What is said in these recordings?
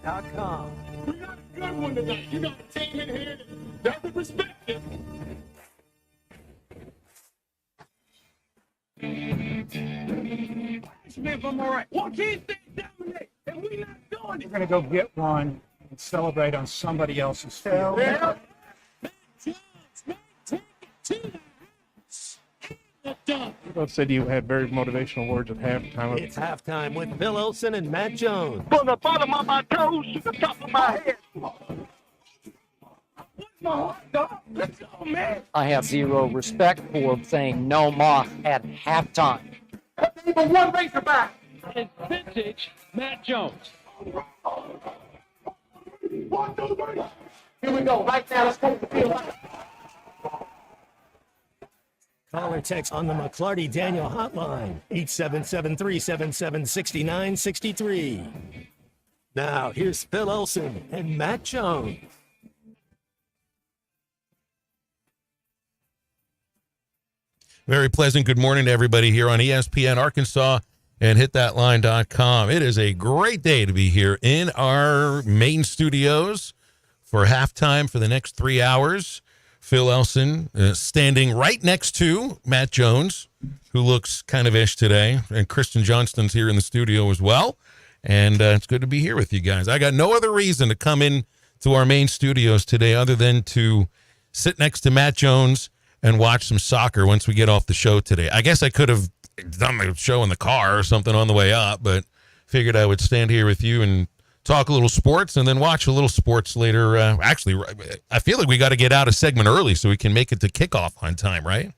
ESPN.com. We got a good one tonight. You got a team in here that doesn't respect it. Smith, I'm all right. Why can't they dominate? And we not doing it. We're going to go get one and celebrate on somebody else's field. Yeah. Both said you had very motivational words at halftime. It's halftime with Bill Olsen and Matt Jones. From the bottom of my toes to the top of my head. What's my heart, dog? Let's go, man. I have zero respect for saying no mock at halftime. That's even one Razorback. It's vintage Matt Jones. 1, 2, 3. Here we go. Right now, let's take the field. Call or text on the McClarty Daniel hotline, 877-377-6963. Now, here's Phil Olsen and Matt Jones. Very pleasant good morning to everybody here on ESPN Arkansas and hitthatline.com. It is a great day to be here in our main studios for halftime for the next 3 hours. Phil Elson standing right next to Matt Jones, who looks kind of ish today, and Kristen Johnston's here in the studio as well. And it's good to be here with you guys. I got no other reason to come in to our main studios today other than to sit next to Matt Jones and watch some soccer once we get off the show today. I guess I could have done the show in the car or something on the way up, but figured I would stand here with you and talk a little sports and then watch a little sports later. Actually, I feel like we got to get out a segment early so we can make it to kickoff on time, right?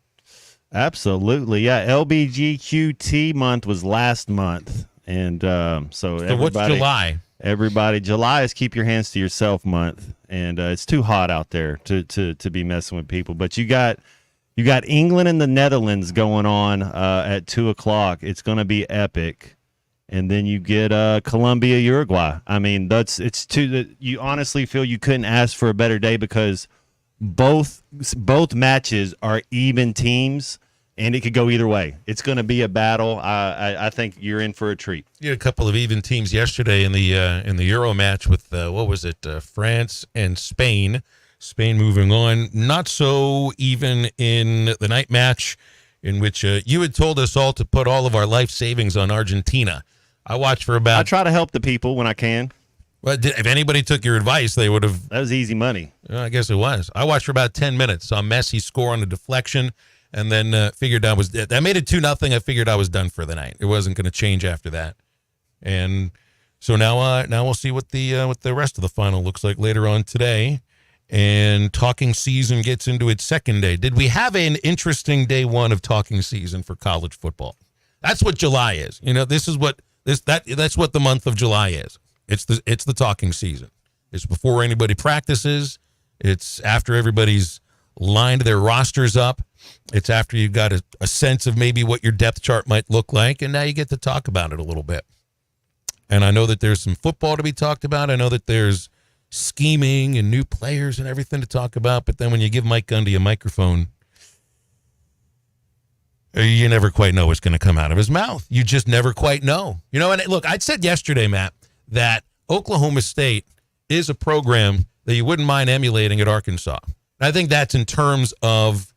Absolutely, yeah. LBGQT month was last month, and so what's July? July is Keep Your Hands to Yourself month, and it's too hot out there to be messing with people. But you got England and the Netherlands going on at 2:00. It's going to be epic. And then you get Colombia, Uruguay. I mean, you honestly feel you couldn't ask for a better day because both matches are even teams, and it could go either way. It's going to be a battle. I think you're in for a treat. You had a couple of even teams yesterday in the Euro match with France and Spain. Spain moving on. Not so even in the night match, in which you had told us all to put all of our life savings on Argentina. I watched for about... I try to help the people when I can. Well, if anybody took your advice, they would have... That was easy money. I guess it was. I watched for about 10 minutes. Saw Messi score on a deflection, and then figured I was... That made it 2-0. I figured I was done for the night. It wasn't going to change after that. And so now we'll see what the rest of the final looks like later on today. And talking season gets into its second day. Did we have an interesting day one of talking season for college football? That's what July is. You know, that's what the month of July is. It's the talking season. It's before anybody practices. It's after everybody's lined their rosters up. It's after you've got a sense of maybe what your depth chart might look like, and now you get to talk about it a little bit. And I know that there's some football to be talked about. I know that there's scheming and new players and everything to talk about, but then when you give Mike Gundy a microphone, you never quite know what's going to come out of his mouth. You just never quite know. You know, and look, I said yesterday, Matt, that Oklahoma State is a program that you wouldn't mind emulating at Arkansas. I think that's in terms of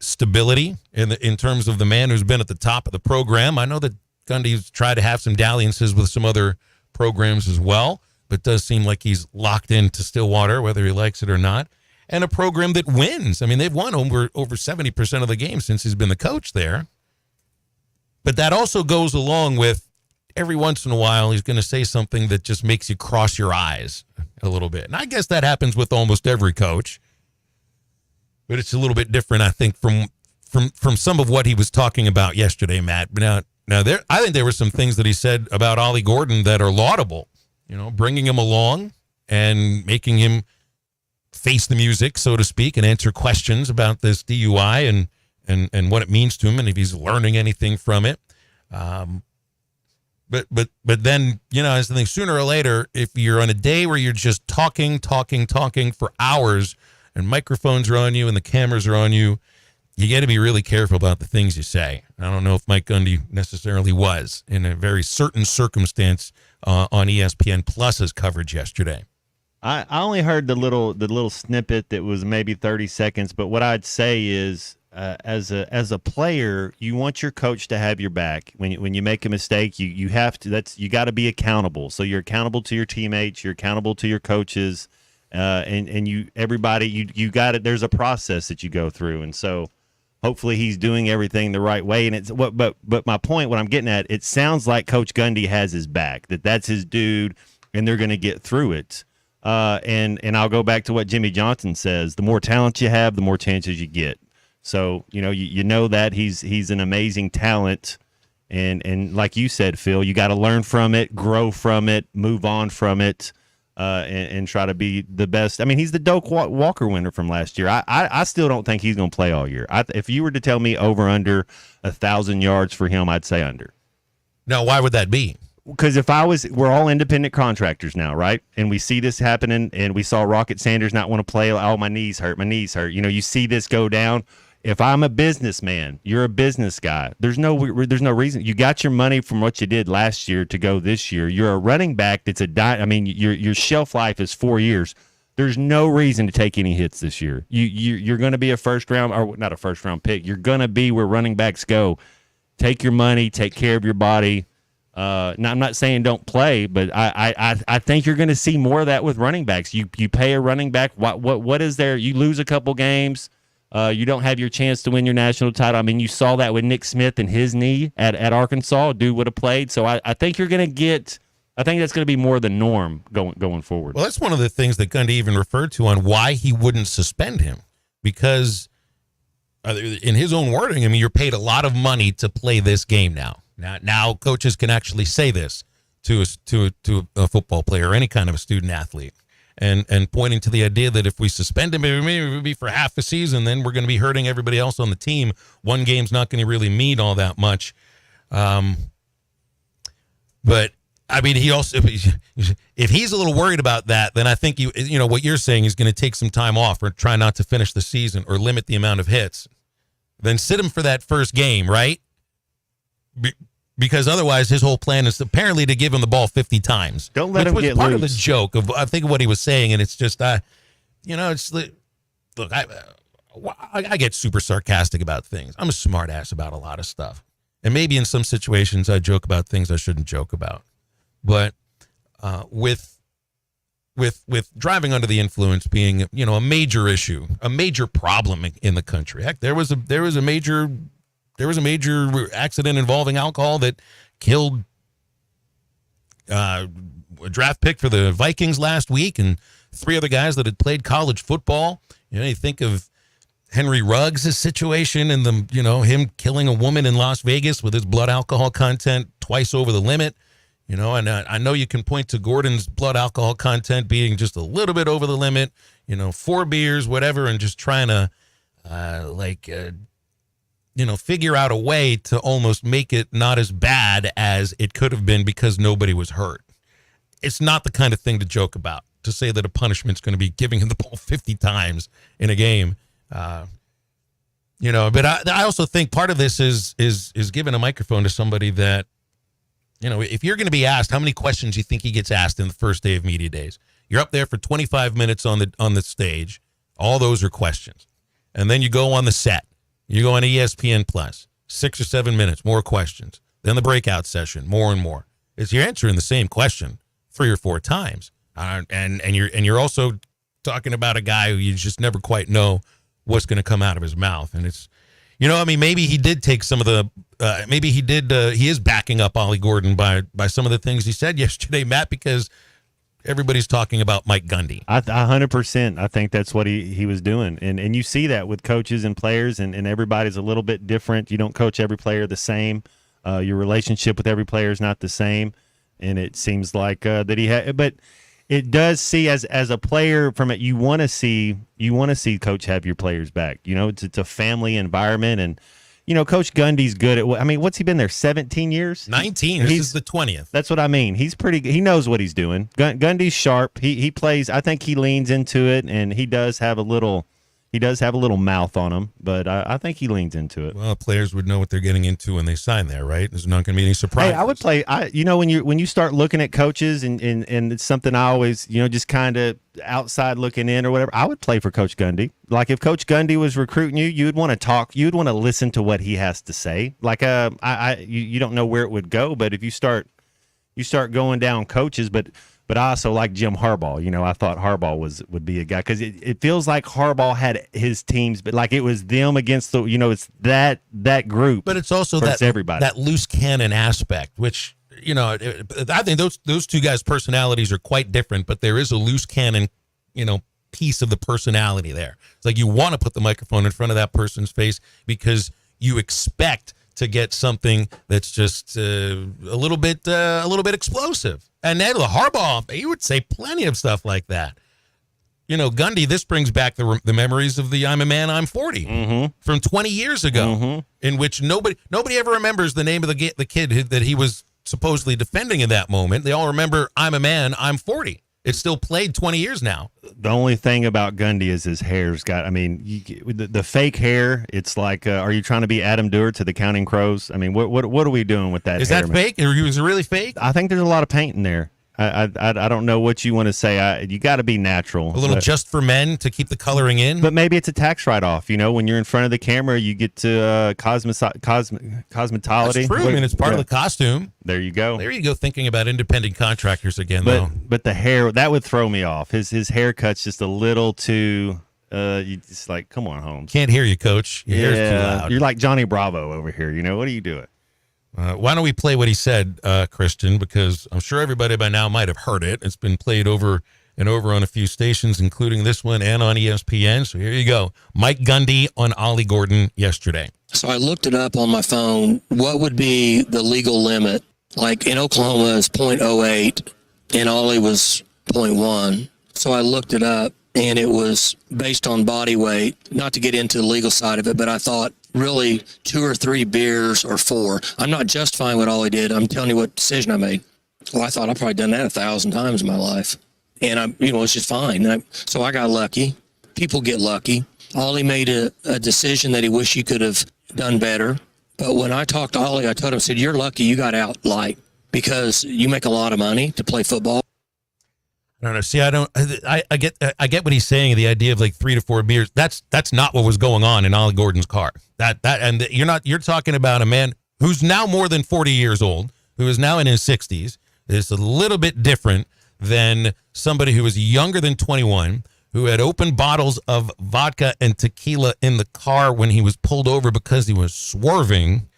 stability, in terms of the man who's been at the top of the program. I know that Gundy's tried to have some dalliances with some other programs as well, but does seem like he's locked into Stillwater, whether he likes it or not. And a program that wins. I mean, they've won over 70% of the games since he's been the coach there. But that also goes along with every once in a while he's going to say something that just makes you cross your eyes a little bit. And I guess that happens with almost every coach. But it's a little bit different, I think, from some of what he was talking about yesterday, Matt. Now I think there were some things that he said about Ollie Gordon that are laudable. You know, bringing him along and making him face the music, so to speak, and answer questions about this DUI and what it means to him and if he's learning anything from it. But then, you know, I think sooner or later, if you're on a day where you're just talking for hours and microphones are on you and the cameras are on you, you got to be really careful about the things you say. I don't know if Mike Gundy necessarily was in a very certain circumstance on ESPN Plus's coverage yesterday. I only heard the little snippet that was maybe 30 seconds, but what I'd say is, as a player, you want your coach to have your back. When you make a mistake, you have to. You got to be accountable. So you're accountable to your teammates, you're accountable to your coaches, and you got it. There's a process that you go through, and so hopefully he's doing everything the right way. And it's but my point, what I'm getting at, it sounds like Coach Gundy has his back. That's his dude, and they're going to get through it. And I'll go back to what Jimmy Johnson says: the more talent you have, the more chances you get. So you know that he's an amazing talent, and like you said, Phil, you got to learn from it, grow from it, move on from it, and try to be the best. I mean, he's the Doak Walker winner from last year. I still don't think he's going to play all year. If you were to tell me over under 1,000 yards for him, I'd say under. Now, why would that be? Because we're all independent contractors now, right? And we see this happening, and we saw Rocket Sanders not want to play. Oh, my knees hurt. You see this go down. If I'm a businessman, you're a business guy. There's no reason. You got your money from what you did last year to go this year. You're a running back that's your shelf life is 4 years. There's no reason to take any hits this year. You're going to be a first round, or not a first round pick. You're going to be where running backs go. Take your money, take care of your body. Now, I'm not saying don't play, but I think you're going to see more of that with running backs. You pay a running back. What is there? You lose a couple games. You don't have your chance to win your national title. I mean, you saw that with Nick Smith and his knee at Arkansas. Dude would have played. So I think you're going to get. I think that's going to be more the norm going forward. Well, that's one of the things that Gundy even referred to on why he wouldn't suspend him, because in his own wording, I mean, you're paid a lot of money to play this game now. Now coaches can actually say this to a football player or any kind of a student athlete, and pointing to the idea that if we suspend him, maybe it would be for half a season, then we're going to be hurting everybody else on the team. One game's not going to really mean all that much. But I mean, he also, if he's a little worried about that, then I think you know what you're saying is going to take some time off or try not to finish the season or limit the amount of hits. Then sit him for that first game, right? Because otherwise his whole plan is apparently to give him the ball 50 times. Don't let him get part loose. of the joke of, I think, of what he was saying, and it's just, it's look, I get super sarcastic about things. I'm a smart ass about a lot of stuff, and maybe in some situations I joke about things I shouldn't joke about. But with driving under the influence being, a major issue, a major problem in the country. Heck, there was a major accident involving alcohol that killed a draft pick for the Vikings last week, and 3 other guys that had played college football. You think of Henry Ruggs' situation and him killing a woman in Las Vegas with his blood alcohol content twice over the limit. And I know you can point to Gordon's blood alcohol content being just a little bit over the limit, 4 beers, whatever, and just trying to figure out a way to almost make it not as bad as it could have been because nobody was hurt. It's not the kind of thing to joke about, to say that a punishment's going to be giving him the ball 50 times in a game. But I also think part of this is giving a microphone to somebody that, if you're going to be asked how many questions you think he gets asked in the first day of media days, you're up there for 25 minutes on the stage. All those are questions. And then you go on the set. You go on ESPN Plus, 6 or 7 minutes, more questions. Then the breakout session, more and more. You're answering the same question 3 or 4 times. And you're also talking about a guy who you just never quite know what's going to come out of his mouth. And it's, maybe he did take some of the, he is backing up Ollie Gordon by some of the things he said yesterday, Matt, because everybody's talking about Mike Gundy. 100%. I think that's what he was doing. And you see that with coaches and players, and everybody's a little bit different. You don't coach every player the same. Your relationship with every player is not the same. And it seems like that he had, but it does see as a player from it, you want to see coach have your players back. It's a family environment, and Coach Gundy's good at what's he been there 17 years? 19. This is the 20th. That's what I mean. He knows what he's doing. Gundy's sharp. He plays, I think he leans into it, and he does have a little, He does have a little mouth on him, but I think he leans into it. Well, players would know what they're getting into when they sign there, right? There's not going to be any surprise. Hey, I would play. When you start looking at coaches and it's something I always just kind of outside looking in or whatever. I would play for Coach Gundy. Like if Coach Gundy was recruiting you, you'd want to talk. You'd want to listen to what he has to say. Like you don't know where it would go, but if you start going down coaches, but I also like Jim Harbaugh. I thought Harbaugh would be a guy because it feels like Harbaugh had his teams, but like it was them against the it's that group. But it's also versus everybody. that loose cannon aspect, which I think those two guys' personalities are quite different. But there is a loose cannon, piece of the personality there. It's like you want to put the microphone in front of that person's face because you expect to get something that's just a little bit explosive. And then Harbaugh, he would say plenty of stuff like that. Gundy, this brings back the memories of the "I'm a man, I'm 40" from 20 years ago, in which nobody ever remembers the name of the kid that he was supposedly defending in that moment. They all remember "I'm a man, I'm 40." It's still played 20 years now. The only thing about Gundy is his hair's got. I mean, the fake hair. It's like, are you trying to be Adam Duer to the Counting Crows? I mean, what are we doing with that? Is hair, that man? fake? Or was it really fake? I think there's a lot of paint in there. I don't know what you want to say. You got to be natural. A little just for men to keep the coloring in. But maybe it's a tax write-off. When you're in front of the camera, you get to cosmetology. That's true. I mean, it's part of the costume. There you go. There you go. Thinking about independent contractors again, though. But the hair, that would throw me off. His haircut's just a little too. You just like, come on, Holmes. Can't hear you, Coach. Your hair's too loud. You're like Johnny Bravo over here. What are you doing? Why don't we play what he said, Christian? Because I'm sure everybody by now might have heard it. It's been played over and over on a few stations, including this one and on ESPN. So here you go. Mike Gundy on Ollie Gordon yesterday. So I looked it up on my phone. What would be the legal limit? Like in Oklahoma is 0.08 and Ollie was 0.1. So I looked it up and it was based on body weight. Not to get into the legal side of it, but I thought really 2 or 3 beers or 4. I'm not justifying what Ollie did. I'm telling you what decision I made. Well, I thought I've probably done that 1,000 times in my life. And it's just fine. So I got lucky. People get lucky. Ollie made a decision that he wished he could have done better. But when I talked to Ollie, I told him, I said, you're lucky you got out light because you make a lot of money to play football. I don't know. See, I get what he's saying. The idea of like 3 to 4 beers. That's not what was going on in Ollie Gordon's car. And you're talking about a man who's now more than 40 years old, who is now in his 60s. It's a little bit different than somebody who was younger than 21, who had opened bottles of vodka and tequila in the car when he was pulled over because he was swerving.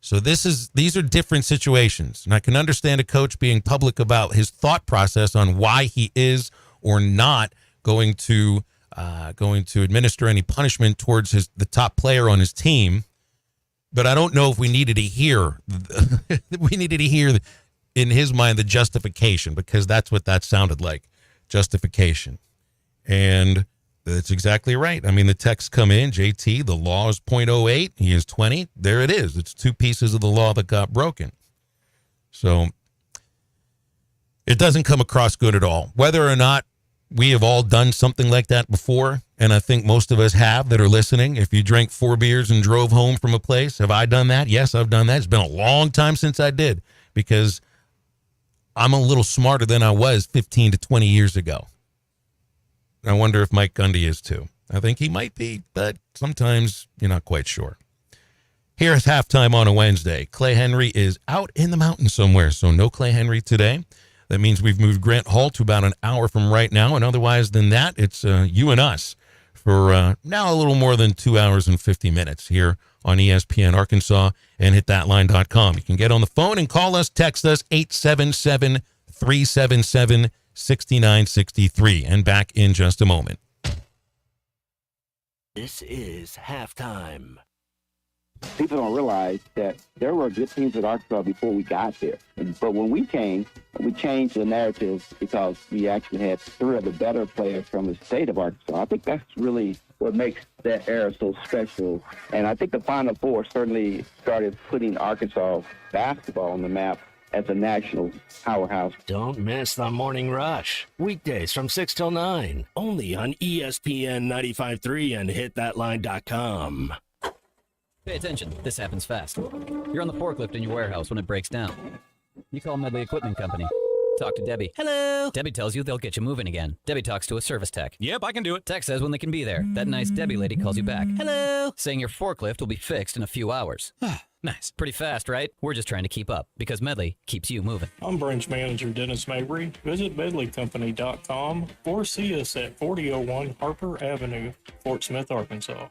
So these are different situations. And I can understand a coach being public about his thought process on why he is or not going to administer any punishment towards the top player on his team. But I don't know if we needed to hear in his mind the justification, because that's what that sounded like, justification. And that's exactly right. I mean, the texts come in, JT, the law is 0.08. He is 20. There it is. It's 2 pieces of the law that got broken. So it doesn't come across good at all. Whether or not we have all done something like that before, and I think most of us have that are listening. If you drank 4 beers and drove home from a place, have I done that? Yes, I've done that. It's been a long time since I did, because I'm a little smarter than I was 15 to 20 years ago. I wonder if Mike Gundy is too. I think he might be, but sometimes you're not quite sure. Here's halftime on a Wednesday. Clay Henry is out in the mountains somewhere, so no Clay Henry today. That means we've moved Grant Hall to about an hour from right now, and otherwise than that, it's you and us for now a little more than 2 hours and 50 minutes here on ESPN Arkansas and hitthatline.com. You can get on the phone and call us, text us, 877-377-6963, and back in just a moment. This is halftime. People don't realize that there were good teams at Arkansas before we got there. But when we changed the narrative because we actually had 3 of the better players from the state of Arkansas. I think that's really what makes that era so special. And I think the Final Four certainly started putting Arkansas basketball on the map as a national powerhouse. Don't miss the morning rush. Weekdays from 6 till 9. Only on ESPN 95.3 and hitthatline.com. Pay attention. This happens fast. You're on the forklift in your warehouse when it breaks down. You call Medley Equipment Company. Talk to Debbie. Hello. Debbie tells you they'll get you moving again. Debbie talks to a service tech. Yep, I can do it. Tech says when they can be there. That nice Debbie lady calls you back. Hello. Saying your forklift will be fixed in a few hours. Nice. Pretty fast, right? We're just trying to keep up because Medley keeps you moving. I'm branch manager Dennis Mabry. Visit medleycompany.com or see us at 4001 Harper Avenue, Fort Smith, Arkansas.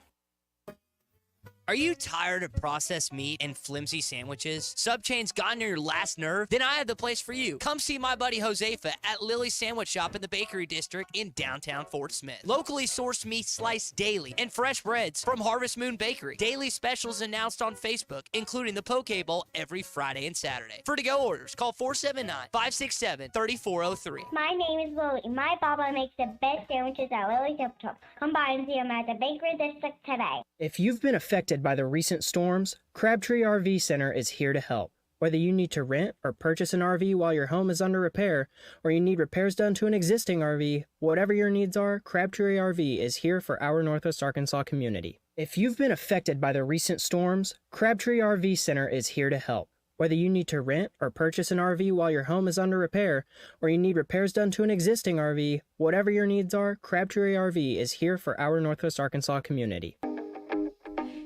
Are you tired of processed meat and flimsy sandwiches? Subchain's gotten to your last nerve? Then I have the place for you. Come see my buddy Josefa at Lily's Sandwich Shop in the Bakery District in downtown Fort Smith. Locally sourced meat sliced daily and fresh breads from Harvest Moon Bakery. Daily specials announced on Facebook, including the Poke Bowl every Friday and Saturday. For to-go orders, call 479-567-3403. My name is Lily. My Baba makes the best sandwiches at Lily's Sandwich Shop. Come by and see him at the Bakery District today. If you've been affected by the recent storms, Crabtree RV Center is here to help. Whether you need to rent or purchase an RV while your home is under repair, or you need repairs done to an existing RV, whatever your needs are, Crabtree RV is here for our Northwest Arkansas community. If you've been affected by the recent storms, Crabtree RV Center is here to help. Whether you need to rent or purchase an RV while your home is under repair, or you need repairs done to an existing RV, whatever your needs are, Crabtree RV is here for our Northwest Arkansas community.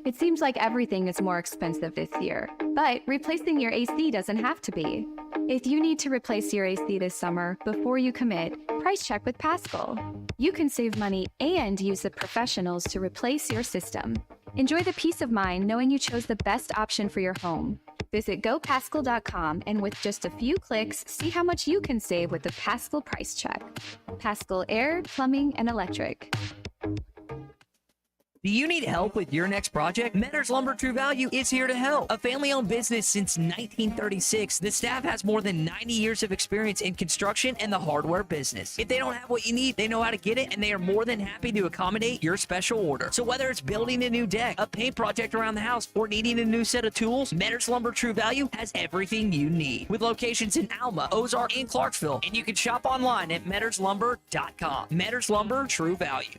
It seems like everything is more expensive this year, but replacing your AC doesn't have to be. If you need to replace your AC this summer, before you commit, price check with Paschal. You can save money and use the professionals to replace your system. Enjoy the peace of mind knowing you chose the best option for your home. Visit gopaschal.com and with just a few clicks, see how much you can save with the Paschal price check. Paschal Air, Plumbing, and Electric. Do you need help with your next project? Metters Lumber True Value is here to help. A family-owned business since 1936, the staff has more than 90 years of experience in construction and the hardware business. If they don't have what you need, they know how to get it, and they are more than happy to accommodate your special order. So whether it's building a new deck, a paint project around the house, or needing a new set of tools, Metters Lumber True Value has everything you need. With locations in Alma, Ozark, and Clarksville, and you can shop online at metterslumber.com. Metters Lumber True Value.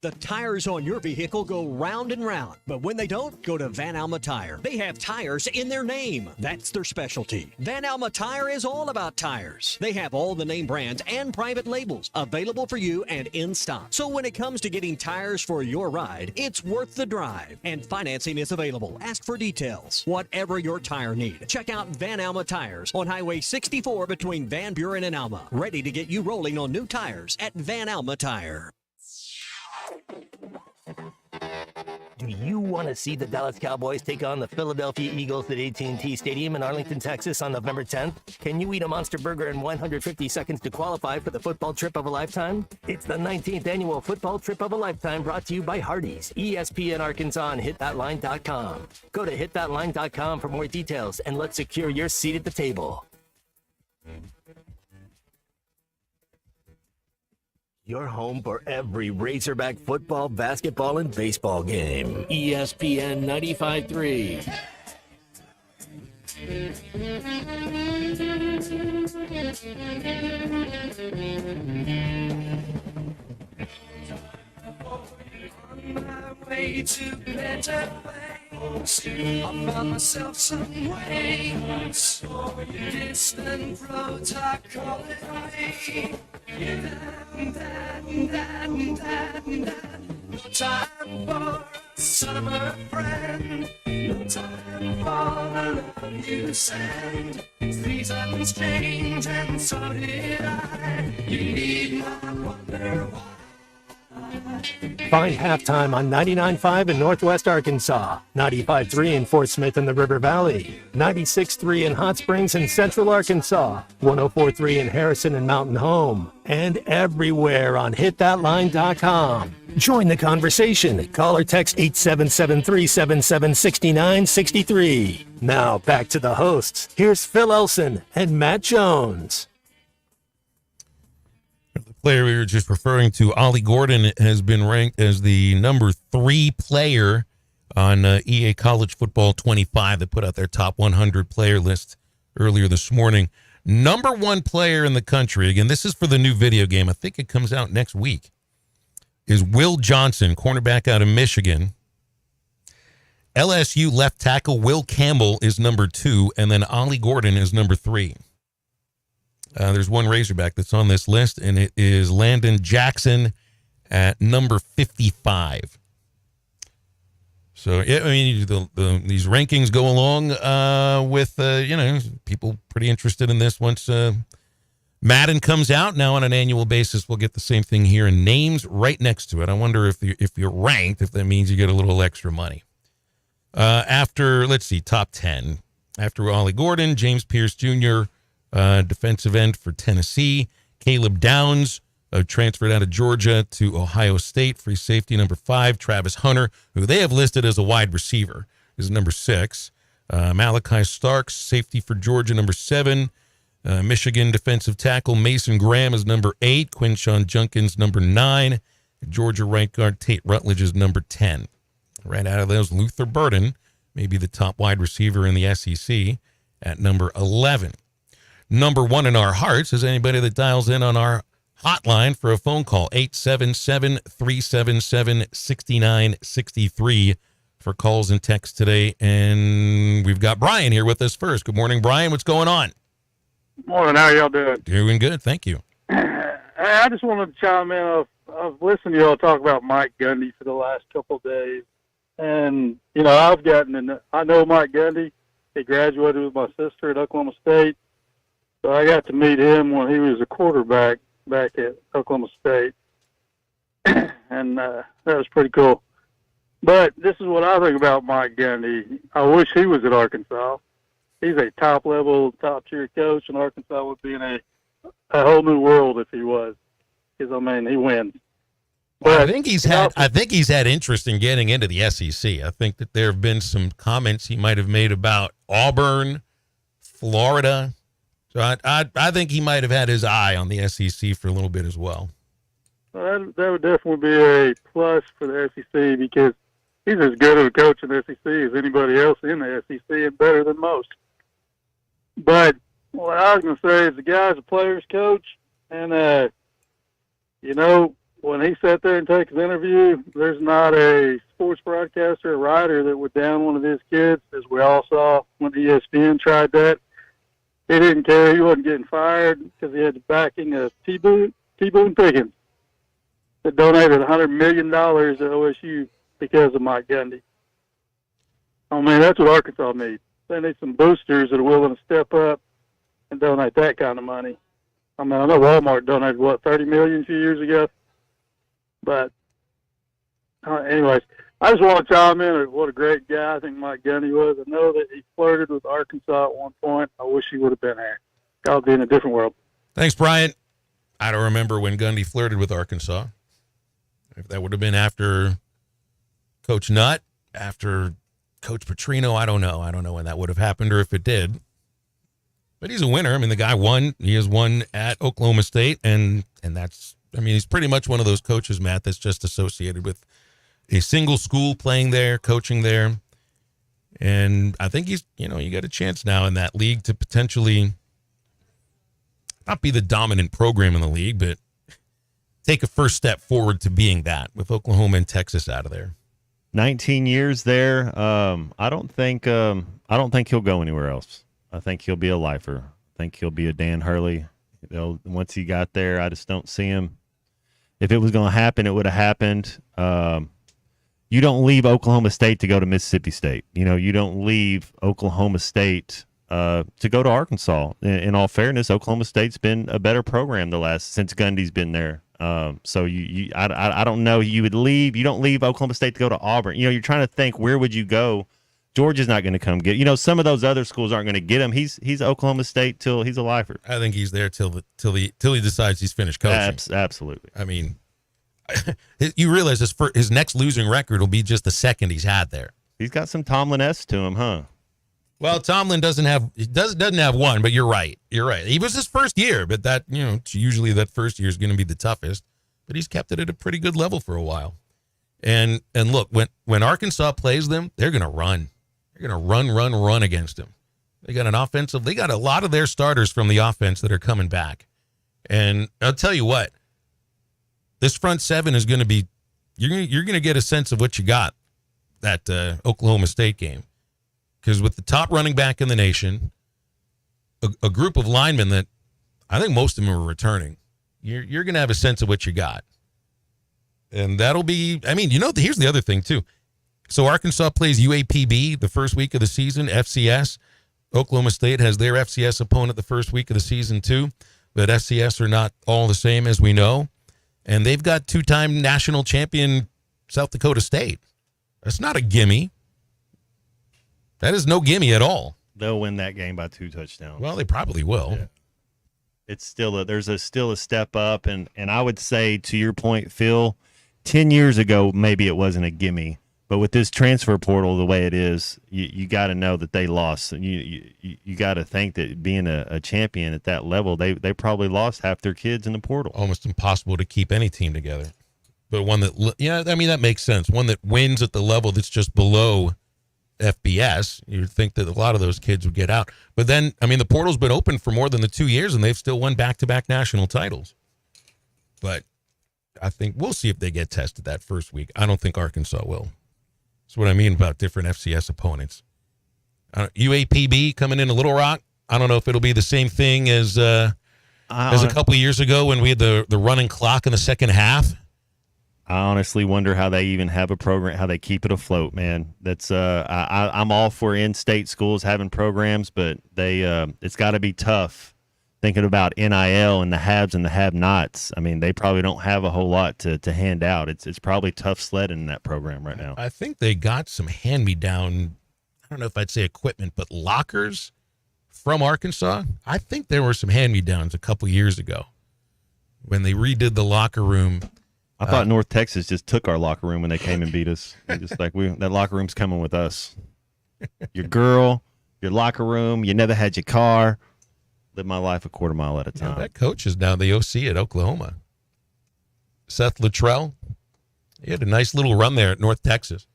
The tires on your vehicle go round and round, but when they don't, go to Van Alma Tire. They have tires in their name. That's their specialty. Van Alma Tire is all about tires. They have all the name brands and private labels available for you and in stock. So when it comes to getting tires for your ride, it's worth the drive. And financing is available. Ask for details. Whatever your tire need, check out Van Alma Tires on Highway 64 between Van Buren and Alma. Ready to get you rolling on new tires at Van Alma Tire. Do you want to see the Dallas Cowboys take on the Philadelphia Eagles at AT&T Stadium in Arlington, Texas on November 10th? Can you eat a Monster Burger in 150 seconds to qualify for the football trip of a lifetime? It's the 19th annual football trip of a lifetime brought to you by Hardee's, ESPN Arkansas, and hitthatline.com. Go to hitthatline.com for more details and let's secure your seat at the table. Your home for every Razorback football, basketball, and baseball game. ESPN 95.3. On my way to better ways, I found myself some ways. Distant roads are calling me. No time for a summer friend. No time for the love you send. Seasons change and so did I. You need not wonder why. Find Halftime on 99.5 in Northwest Arkansas, 95.3 in Fort Smith and the River Valley, 96.3 in Hot Springs and Central Arkansas, 104.3 in Harrison and Mountain Home, and everywhere on hitthatline.com. Join the conversation. Call or text 877-377-6963. Now back to the hosts. Here's Phil Elson and Matt Jones. Player we were just referring to, Ollie Gordon, has been ranked as the number 3 player on EA College Football 25 that put out their top 100 player list earlier this morning. Number one player in the country, again, this is for the new video game. I think it comes out next week, is Will Johnson, cornerback out of Michigan. LSU left tackle Will Campbell is number 2, and then Ollie Gordon is number 3. There's one Razorback that's on this list, and it is Landon Jackson at number 55. So, yeah, I mean, these rankings go along with, people pretty interested in this. Once Madden comes out, now on an annual basis, we'll get the same thing here in names right next to it. I wonder if you're ranked, if that means you get a little extra money. After, let's see, top 10. After Ollie Gordon, James Pierce Jr., defensive end for Tennessee. Caleb Downs, transferred out of Georgia to Ohio State, free safety, number 5. Travis Hunter, who they have listed as a wide receiver, is number 6. Malachi Starks, safety for Georgia, number 7. Michigan defensive tackle Mason Graham is number 8. Quinshawn Junkins, number 9. Georgia right guard Tate Rutledge is number 10. Right out of those, Luther Burden, maybe the top wide receiver in the SEC, at number 11. Number 1 in our hearts is anybody that dials in on our hotline for a phone call, 877-377-6963 for calls and texts today. And we've got Brian here with us first. Good morning, Brian. What's going on? Morning. How y'all doing? Doing good. Thank you. I just wanted to chime in. I've listened to y'all talk about Mike Gundy for the last couple of days. And, I know Mike Gundy. He graduated with my sister at Oklahoma State. So I got to meet him when he was a quarterback back at Oklahoma State. And that was pretty cool. But this is what I think about Mike Gundy. I wish he was at Arkansas. He's a top-level, top-tier coach, and Arkansas would be in a whole new world if he was. Because, he wins. Well, I think he's had interest in getting into the SEC. I think that there have been some comments he might have made about Auburn, Florida. So I think he might have had his eye on the SEC for a little bit as well. That would definitely be a plus for the SEC because he's as good of a coach in the SEC as anybody else in the SEC and better than most. But what I was going to say is the guy's a player's coach, and, when he sat there and take his interview, there's not a sports broadcaster or writer that would down one of his kids, as we all saw when ESPN tried that. He didn't care. He wasn't getting fired because he had the backing of T. Boone Pickens that donated $100 million to OSU because of Mike Gundy. That's what Arkansas needs. They need some boosters that are willing to step up and donate that kind of money. I know Walmart donated, $30 million a few years ago? But anyways, I just want to chime in. What a great guy I think Mike Gundy was. I know that he flirted with Arkansas at one point. I wish he would have been there. I'll be in a different world. Thanks, Brian. I don't remember when Gundy flirted with Arkansas. If that would have been after Coach Nutt, after Coach Petrino, I don't know. I don't know when that would have happened or if it did. But he's a winner. The guy won. He has won at Oklahoma State, and that's, he's pretty much one of those coaches, Matt, that's just associated with a single school, playing there, coaching there. And I think he's, you got a chance now in that league to potentially not be the dominant program in the league, but take a first step forward to being that with Oklahoma and Texas out of there. 19 years there. I don't think he'll go anywhere else. I think he'll be a lifer. I think he'll be a Dan Hurley. Once he got there, I just don't see him. If it was going to happen, it would have happened. You don't leave Oklahoma State to go to Mississippi State. You don't leave Oklahoma State to go to Arkansas. In all fairness, Oklahoma State's been a better program since Gundy's been there. So I don't know. You don't leave Oklahoma State to go to Auburn. You're trying to think, where would you go? Georgia's not going to come get. Some of those other schools aren't going to get him. He's Oklahoma State till he's a lifer. I think he's there till he decides he's finished coaching. Absolutely. You realize his next losing record will be just the second he's had there. He's got some Tomlin-esque to him, huh? Well, Tomlin doesn't have one, but you're right. He was his first year, but that usually that first year is going to be the toughest. But he's kept it at a pretty good level for a while. And look, when Arkansas plays them, they're going to run. They're going to run against him. They got a lot of their starters from the offense that are coming back. And I'll tell you what, this front seven is going to be, you're going to get a sense of what you got that Oklahoma State game. Because with the top running back in the nation, a group of linemen that I think most of them are returning, you're going to have a sense of what you got. And that'll be, here's the other thing too. So Arkansas plays UAPB the first week of the season, FCS. Oklahoma State has their FCS opponent the first week of the season too. But FCS are not all the same, as we know. And they've got two-time national champion South Dakota State. That's not a gimme. That is no gimme at all. They'll win that game by 2 touchdowns. Well, they probably will. Yeah. It's still still a step up, and I would say, to your point, Phil, 10 years ago maybe it wasn't a gimme, but with this transfer portal the way it is, you got to know that they lost. You got to think that being a champion at that level, they probably lost half their kids in the portal. Almost impossible to keep any team together. But one that, that makes sense. One that wins at the level that's just below FBS, you'd think that a lot of those kids would get out. But then, the portal's been open for more than the 2 years, and they've still won back-to-back national titles. But I think we'll see if they get tested that first week. I don't think Arkansas will. That's what I mean about different FCS opponents. UAPB coming into Little Rock. I don't know if it'll be the same thing as a couple of years ago when we had the running clock in the second half. I honestly wonder how they even have a program, how they keep it afloat, man. That's I'm all for in-state schools having programs, but it's got to be tough thinking about NIL and the haves and the have-nots. They probably don't have a whole lot to hand out. It's probably tough sledding in that program right now. I think they got some hand-me-down, I don't know if I'd say equipment, but lockers from Arkansas. I think there were some hand-me-downs a couple years ago when they redid the locker room. I thought North Texas just took our locker room when they came and beat us. They're just like, that locker room's coming with us. Your girl, your locker room, you never had your car. Live my life a quarter mile at a time. That coach is now the OC at Oklahoma. Seth Luttrell. He had a nice little run there at North Texas.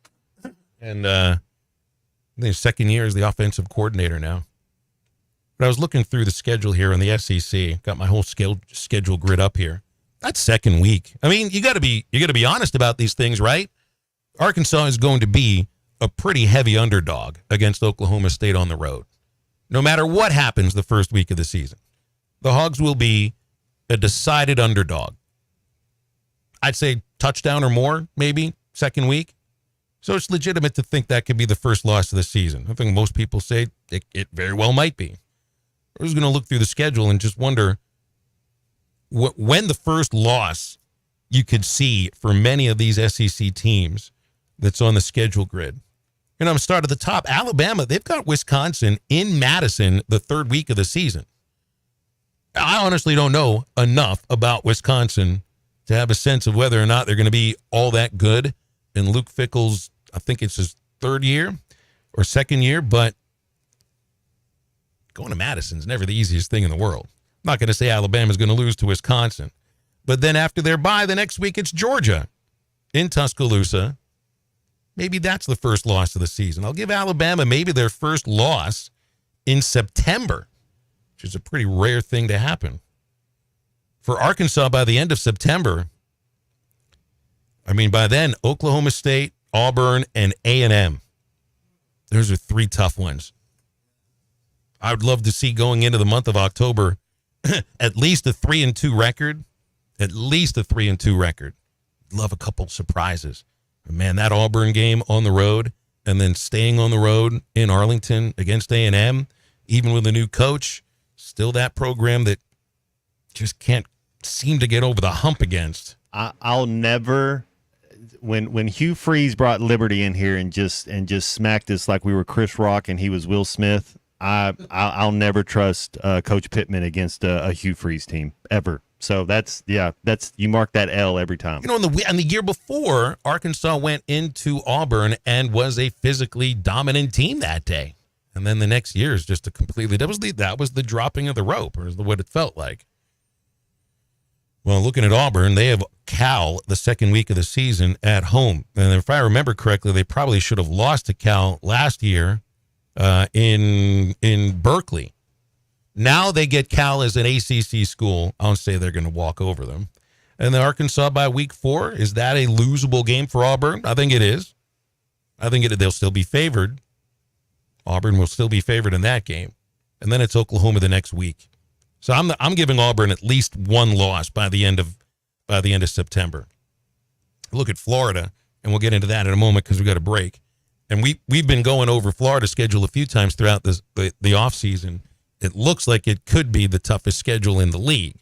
And I think his second year as the offensive coordinator now. But I was looking through the schedule here on the SEC. Got my whole schedule grid up here. That's second week. You got to be honest about these things, right? Arkansas is going to be a pretty heavy underdog against Oklahoma State on the road. No matter what happens the first week of the season, the Hogs will be a decided underdog. I'd say touchdown or more, maybe, second week. So it's legitimate to think that could be the first loss of the season. I think most people say it very well might be. I was going to look through the schedule and just wonder when the first loss you could see for many of these SEC teams that's on the schedule grid. I'm going to start at the top. Alabama, they've got Wisconsin in Madison the third week of the season. I honestly don't know enough about Wisconsin to have a sense of whether or not they're going to be all that good. And Luke Fickell's, I think it's his third year or second year, but going to Madison's never the easiest thing in the world. I'm not going to say Alabama's going to lose to Wisconsin. But then after their bye, the next week it's Georgia in Tuscaloosa. Maybe that's the first loss of the season. I'll give Alabama maybe their first loss in September, which is a pretty rare thing to happen. For Arkansas, by the end of September, by then, Oklahoma State, Auburn, and A&M. Those are three tough ones. I would love to see going into the month of October at least a 3-2 record. At least a 3-2 record. Love a couple surprises. Man, that Auburn game on the road and then staying on the road in Arlington against A&M, even with a new coach, still that program that just can't seem to get over the hump against. I'll never, when Hugh Freeze brought Liberty in here and just smacked us like we were Chris Rock and he was Will Smith, I'll never trust Coach Pittman against a Hugh Freeze team ever. So that's you mark that L every time. In the year before, Arkansas went into Auburn and was a physically dominant team that day. And then the next year is just a completely, that was the dropping of the rope, or is what it felt like. Well, looking at Auburn, they have Cal the second week of the season at home. And if I remember correctly, they probably should have lost to Cal last year in Berkeley. Now they get Cal as an ACC school. I don't say they're going to walk over them. And then Arkansas by week 4, is that a losable game for Auburn? I think it is. I think they'll still be favored. Auburn will still be favored in that game. And then it's Oklahoma the next week. So I'm giving Auburn at least one loss by the end of September. Look at Florida, and we'll get into that in a moment because we got a break. And we've been going over Florida's schedule a few times throughout the offseason. It looks like it could be the toughest schedule in the league.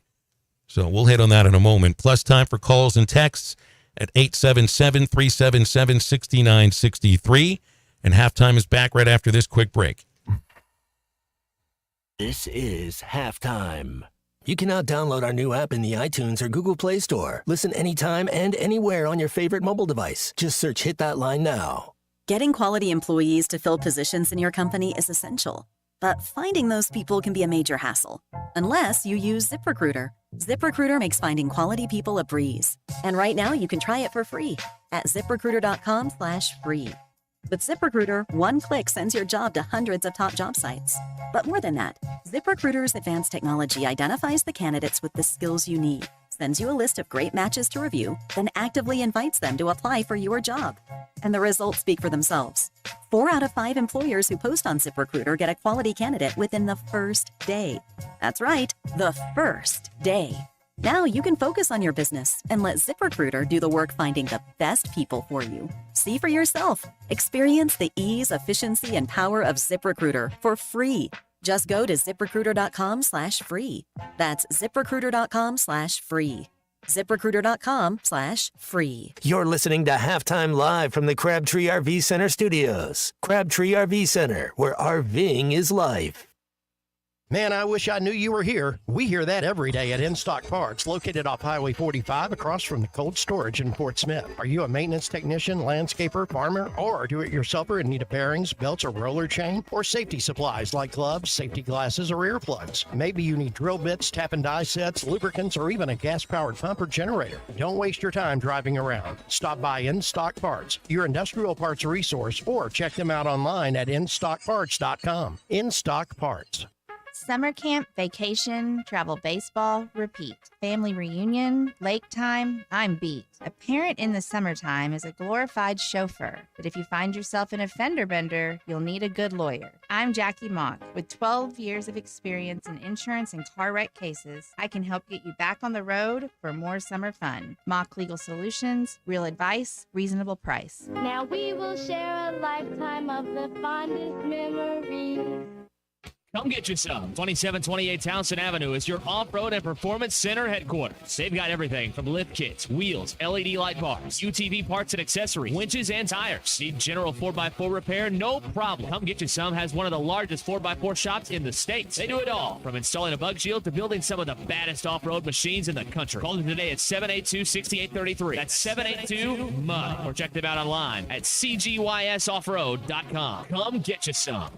So we'll hit on that in a moment. Plus time for calls and texts at 877-377-6963. And halftime is back right after this quick break. This is Halftime. You can now download our new app in the iTunes or Google Play Store. Listen anytime and anywhere on your favorite mobile device. Just search Hit That Line now. Getting quality employees to fill positions in your company is essential. But finding those people can be a major hassle, unless you use ZipRecruiter. ZipRecruiter makes finding quality people a breeze. And right now you can try it for free at ZipRecruiter.com/free. With ZipRecruiter, one click sends your job to hundreds of top job sites. But more than that, ZipRecruiter's advanced technology identifies the candidates with the skills you need, sends you a list of great matches to review, then actively invites them to apply for your job. And the results speak for themselves. 4 out of 5 employers who post on ZipRecruiter get a quality candidate within the first day. That's right, the first day. Now you can focus on your business and let ZipRecruiter do the work finding the best people for you. See for yourself. Experience the ease, efficiency, and power of ZipRecruiter for free. Just go to ZipRecruiter.com/free. That's ZipRecruiter.com/free. ZipRecruiter.com/free. You're listening to Halftime Live from the Crabtree RV Center studios. Crabtree RV Center, where RVing is life. Man, I wish I knew you were here. We hear that every day at InStock Parts, located off Highway 45 across from the cold storage in Fort Smith. Are you a maintenance technician, landscaper, farmer, or do-it-yourselfer in need of bearings, belts, or roller chain, or safety supplies like gloves, safety glasses, or earplugs? Maybe you need drill bits, tap and die sets, lubricants, or even a gas-powered pump or generator. Don't waste your time driving around. Stop by InStock Parts, your industrial parts resource, or check them out online at InStockParts.com. InStock Parts. Summer camp, vacation, travel baseball, repeat. Family reunion, lake time, I'm beat. A parent in the summertime is a glorified chauffeur, but if you find yourself in a fender bender, you'll need a good lawyer. I'm Jackie Mock. With 12 years of experience in insurance and car wreck cases, I can help get you back on the road for more summer fun. Mock Legal Solutions, real advice, reasonable price. Now we will share a lifetime of the fondest memories. Come get you some. 2728 Townsend Avenue is your off-road and performance center headquarters. They've got everything from lift kits, wheels, LED light bars, UTV parts and accessories, winches and tires. Need general 4x4 repair? No problem. Come Get You Some has one of the largest 4x4 shops in the States. They do it all, from installing a bug shield to building some of the baddest off-road machines in the country. Call them today at 782-6833. That's 782-MUD. Or check them out online at cgysoffroad.com. Come get you some.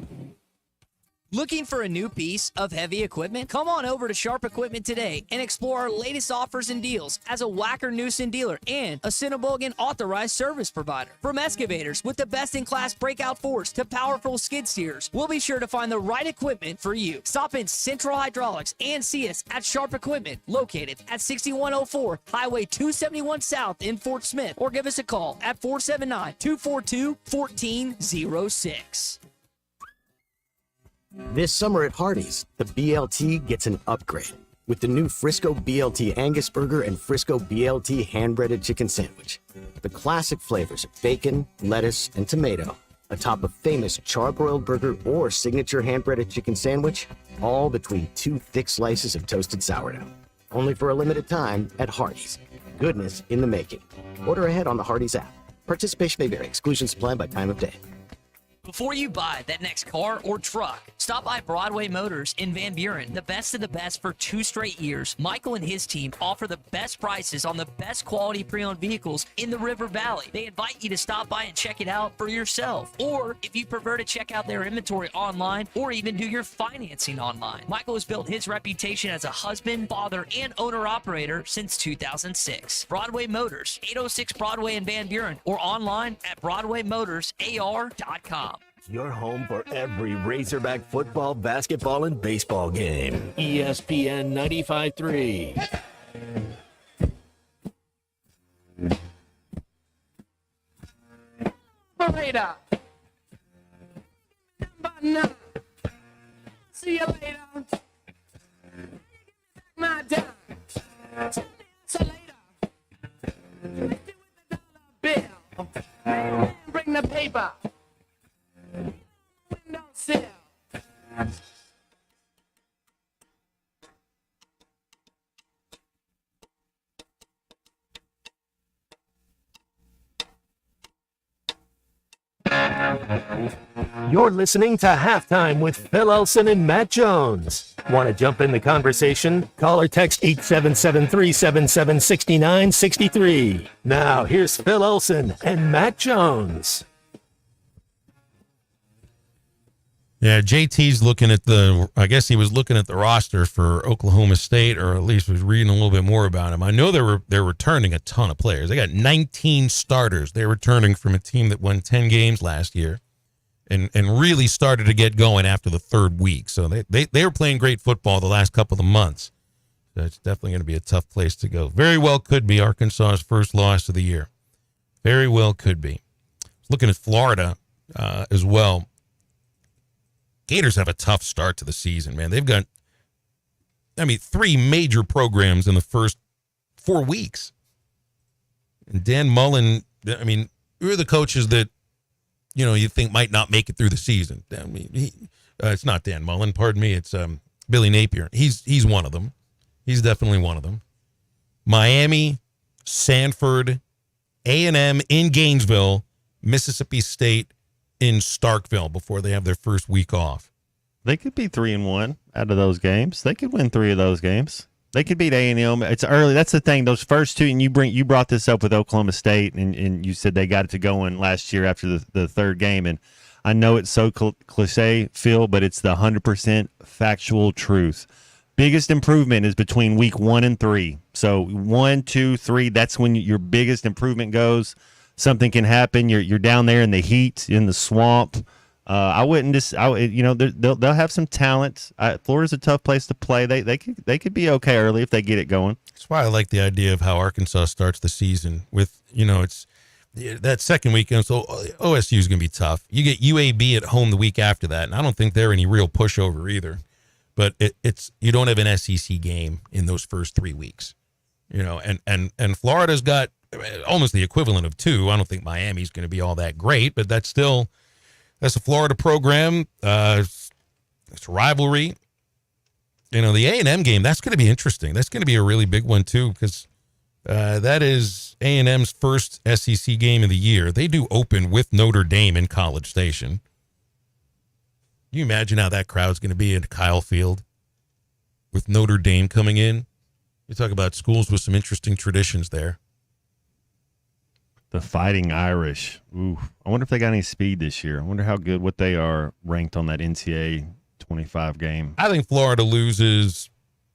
Looking for a new piece of heavy equipment? Come on over to Sharp Equipment today and explore our latest offers and deals as a Wacker Newson dealer and a Cinnabogan authorized service provider. From excavators with the best-in-class breakout force to powerful skid steers, we'll be sure to find the right equipment for you. Stop in Central Hydraulics and see us at Sharp Equipment, located at 6104 Highway 271 South in Fort Smith, or give us a call at 479-242-1406. This summer at Hardee's, the BLT gets an upgrade with the new Frisco BLT Angus Burger and Frisco BLT hand-breaded chicken sandwich. The classic flavors of bacon, lettuce, and tomato, atop a famous charbroiled burger or signature hand-breaded chicken sandwich, all between 2 thick slices of toasted sourdough. Only for a limited time at Hardee's. Goodness in the making. Order ahead on the Hardee's app. Participation may vary. Exclusions apply by time of day. Before you buy that next car or truck, stop by Broadway Motors in Van Buren. The best of the best for 2 straight years. Michael and his team offer the best prices on the best quality pre-owned vehicles in the River Valley. They invite you to stop by and check it out for yourself. Or if you prefer to check out their inventory online or even do your financing online. Michael has built his reputation as a husband, father, and owner-operator since 2006. Broadway Motors, 806 Broadway in Van Buren, or online at BroadwayMotorsAR.com. your home for every Razorback football, basketball, and baseball game. ESPN 95.3. Later. Number 9. See you later. My dime. So later. Do with the dollar bill. Bring the paper. Window sill. You're listening to Halftime with Phil Elson and Matt Jones. Want to jump in the conversation? Call or text 877-377-6963. Now, here's Phil Elson and Matt Jones. Yeah, JT's looking at I guess he was looking at the roster for Oklahoma State, or at least was reading a little bit more about him. I know they're returning a ton of players. They got 19 starters. They're returning from a team that won 10 games last year and really started to get going after the third week. So they were playing great football the last couple of months. So it's definitely going to be a tough place to go. Very well could be Arkansas's first loss of the year. Very well could be. Looking at Florida as well. Gators have a tough start to the season, man. They've got, 3 major programs in the first 4 weeks. And Dan Mullen, who are the coaches that, you think might not make it through the season? It's not Dan Mullen, pardon me. It's Billy Napier. He's one of them. He's definitely one of them. Miami, Sanford, A&M in Gainesville, Mississippi State in Starkville before they have their first week off. They could be 3-1 out of those games. They could win 3 of those games. They could beat A&M. It's early. That's the thing. Those first 2, and you brought this up with Oklahoma State, and you said they got it to going last year after the third game. And I know it's so cliche, Phil, but it's the 100% factual truth. Biggest improvement is between week 1 and 3. So 1, 2, 3, that's when your biggest improvement goes. Something can happen. You're down there in the heat, in the swamp. I wouldn't they'll have some talent. Florida's a tough place to play. They could be okay early if they get it going. That's why I like the idea of how Arkansas starts the season with, it's that second weekend. So OSU is going to be tough. You get UAB at home the week after that, and I don't think they're any real pushover either. But it's you don't have an SEC game in those first 3 weeks, and Florida's got almost the equivalent of 2. I don't think Miami's going to be all that great, but that's a Florida program. It's a rivalry. The A&M game, that's going to be interesting. That's going to be a really big one too, because that is A&M's first SEC game of the year. They do open with Notre Dame in College Station. Can you imagine how that crowd's going to be in Kyle Field with Notre Dame coming in? You talk about schools with some interesting traditions there. The Fighting Irish. Ooh, I wonder if they got any speed this year. I wonder what they are ranked on that NCAA 25 game. I think Florida loses.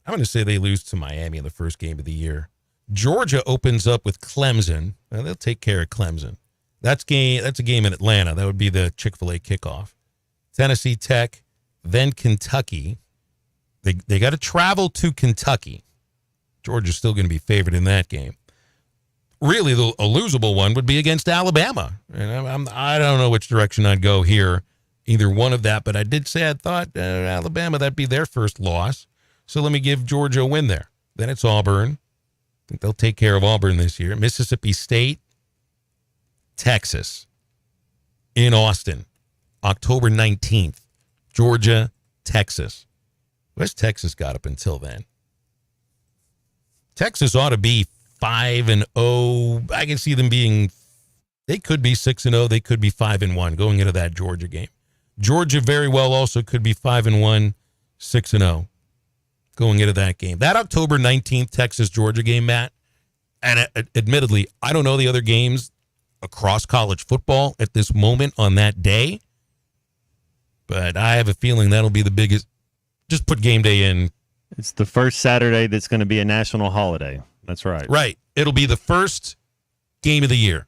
I'm going to say they lose to Miami in the first game of the year. Georgia opens up with Clemson. Well, they'll take care of Clemson. That's a game in Atlanta. That would be the Chick-fil-A kickoff. Tennessee Tech, then Kentucky. They got to travel to Kentucky. Georgia's still going to be favored in that game. Really, a losable one would be against Alabama. And I don't know which direction I'd go here, either one of that. But I did say I thought Alabama, that'd be their first loss. So let me give Georgia a win there. Then it's Auburn. I think they'll take care of Auburn this year. Mississippi State, Texas, in Austin, October 19th. Georgia, Texas. Where's Texas got up until then? Texas ought to be 5-0. I can see them being, they could be 6-0. They could be 5-1 going into that Georgia game. Georgia very well also could be 5-1, 6-0 going into that game. That October 19th Texas-Georgia game, Matt, and admittedly, I don't know the other games across college football at this moment on that day, but I have a feeling that'll be the biggest. Just put game day in. It's the first Saturday that's going to be a national holiday. That's right. Right. It'll be the first game of the year.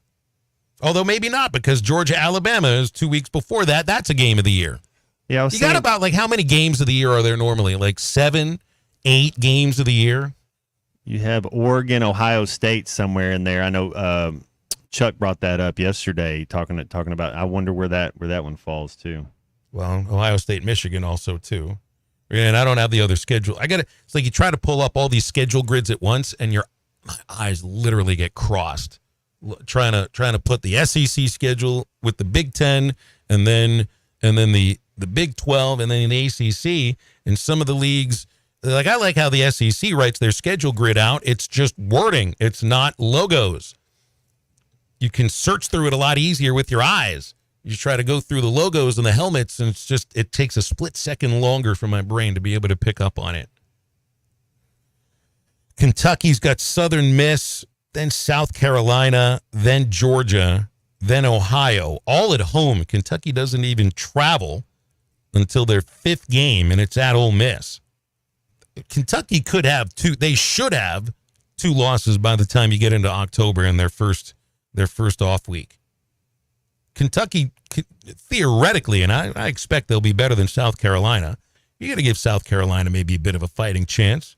Although maybe not, because Georgia-Alabama is 2 weeks before that. That's a game of the year. Yeah, You got about, like, how many games of the year are there normally? Like 7, 8 games of the year? You have Oregon, Ohio State somewhere in there. I know Chuck brought that up yesterday, talking about. I wonder where that one falls too. Well, Ohio State, Michigan also too. And I don't have the other schedule. It's like you try to pull up all these schedule grids at once, and my eyes literally get crossed. Trying to put the SEC schedule with the Big Ten, and then the Big 12, and then the ACC, and some of the leagues. Like, I like how the SEC writes their schedule grid out. It's just wording. It's not logos. You can search through it a lot easier with your eyes. You try to go through the logos and the helmets, and it takes a split second longer for my brain to be able to pick up on it. Kentucky's got Southern Miss, then South Carolina, then Georgia, then Ohio, all at home. Kentucky doesn't even travel until their 5th game, and it's at Ole Miss. Kentucky could have 2. They should have 2 losses by the time you get into October in their first off week. Kentucky, theoretically, and I expect they'll be better than South Carolina. You got to give South Carolina maybe a bit of a fighting chance,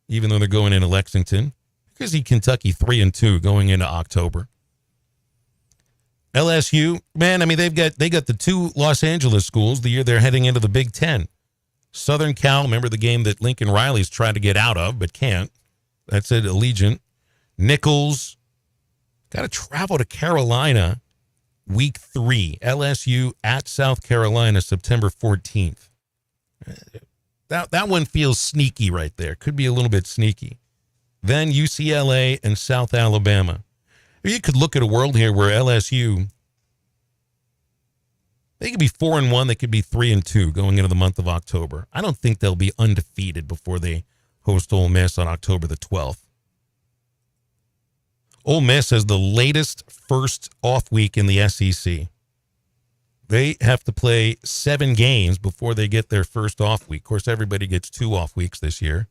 even though they're going into Lexington. Because Kentucky 3-2 going into October. LSU, man, I mean, they got the 2 Los Angeles schools the year they're heading into the Big Ten. Southern Cal, remember the game that Lincoln Riley's tried to get out of but can't. That's at Allegiant. Nichols, got to travel to Carolina week 3. LSU at South Carolina September 14th. That one feels sneaky right there. Could be a little bit sneaky. Then UCLA and South Alabama. You could look at a world here where LSU, they could be 4-1. They could be 3-2 going into the month of October. I don't think they'll be undefeated before they host Ole Miss on October the 12th. Ole Miss has the latest first off week in the SEC. They have to play 7 games before they get their first off week. Of course, everybody gets 2 off weeks this year.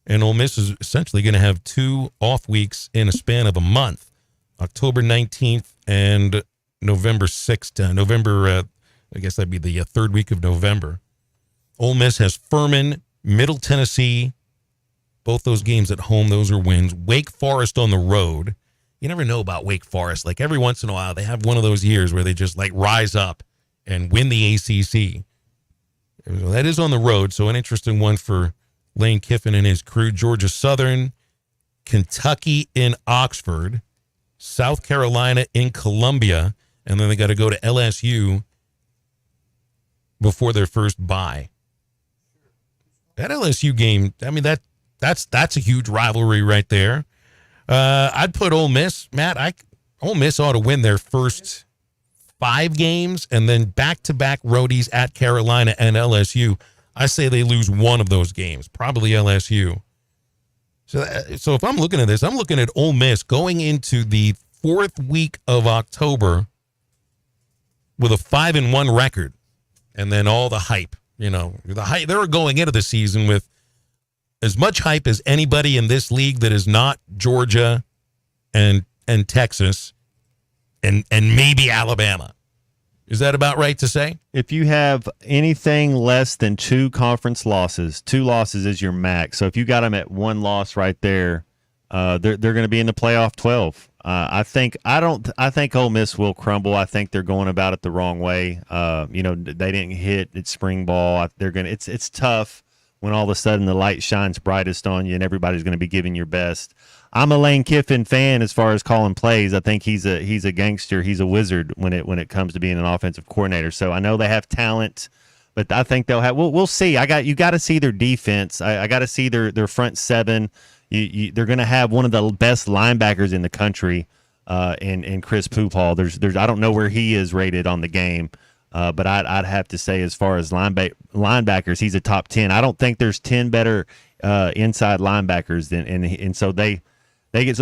And Ole Miss is essentially going to have 2 off weeks in a span of a month. October 19th and November 6th. I guess that'd be the 3rd week of November. Ole Miss has Furman, Middle Tennessee, both those games at home. Those are wins. Wake Forest on the road. You never know about Wake Forest. Like, every once in a while, they have one of those years where they just, like, rise up and win the ACC. That is on the road, so an interesting one for Lane Kiffin and his crew. Georgia Southern, Kentucky in Oxford, South Carolina in Columbia, and then they got to go to LSU before their first bye. That LSU game, I mean, that's a huge rivalry right there. I'd put Ole Miss, Matt. Ole Miss ought to win their first 5 games, and then back-to-back roadies at Carolina and LSU. I say they lose one of those games, probably LSU. So if I'm looking at this, I'm looking at Ole Miss going into the 4th week of October with a 5-1 record, and then all the hype. You know, the hype. They were going into the season with as much hype as anybody in this league that is not Georgia and Texas and maybe Alabama. Is that about right to say? If you have anything less than 2 conference losses, 2 losses is your max. So if you got them at 1 loss right there, they're going to be in the playoff 12. I think Ole Miss will crumble. I think they're going about it the wrong way. They didn't hit its spring ball. It's tough when all of a sudden the light shines brightest on you and everybody's going to be giving your best. I'm a Lane Kiffin fan as far as calling plays. I think he's a gangster. He's a wizard when it comes to being an offensive coordinator. So I know they have talent, but I think they'll have. We'll see. You got to see their defense. I got to see their front 7. They're going to have one of the best linebackers in the country, in Chris Poopall. There's I don't know where he is rated on the game, but I'd have to say as far as linebackers, he's a top 10. I don't think there's 10 better inside linebackers and so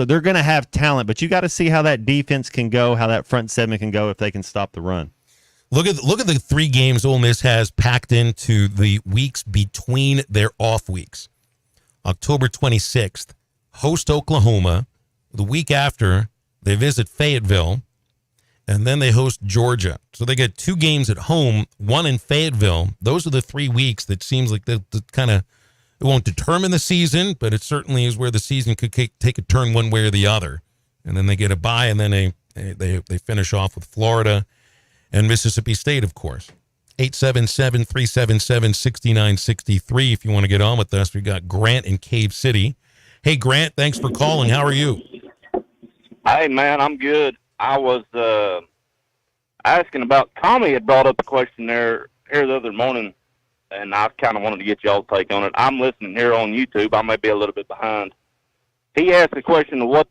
they're going to have talent, but you got to see how that defense can go, how that front 7 can go if they can stop the run. Look at the 3 games Ole Miss has packed into the weeks between their off weeks. October 26th, host Oklahoma. The week after, they visit Fayetteville. and then they host Georgia. So they get 2 games at home, 1 in Fayetteville. Those are the 3 weeks that seems like that kind of, it won't determine the season, but it certainly is where the season could take a turn one way or the other. And then they get a bye, and then they finish off with Florida and Mississippi State, of course. 877-377-6963 if you want to get on with us. We got Grant in Cave City. Hey, Grant, thanks for calling. How are you? Hey, man, I'm good. I was asking about, Tommy had brought up a question there here the other morning, and I kind of wanted to get y'all's take on it. I'm listening here on YouTube. I may be a little bit behind. He asked the question of what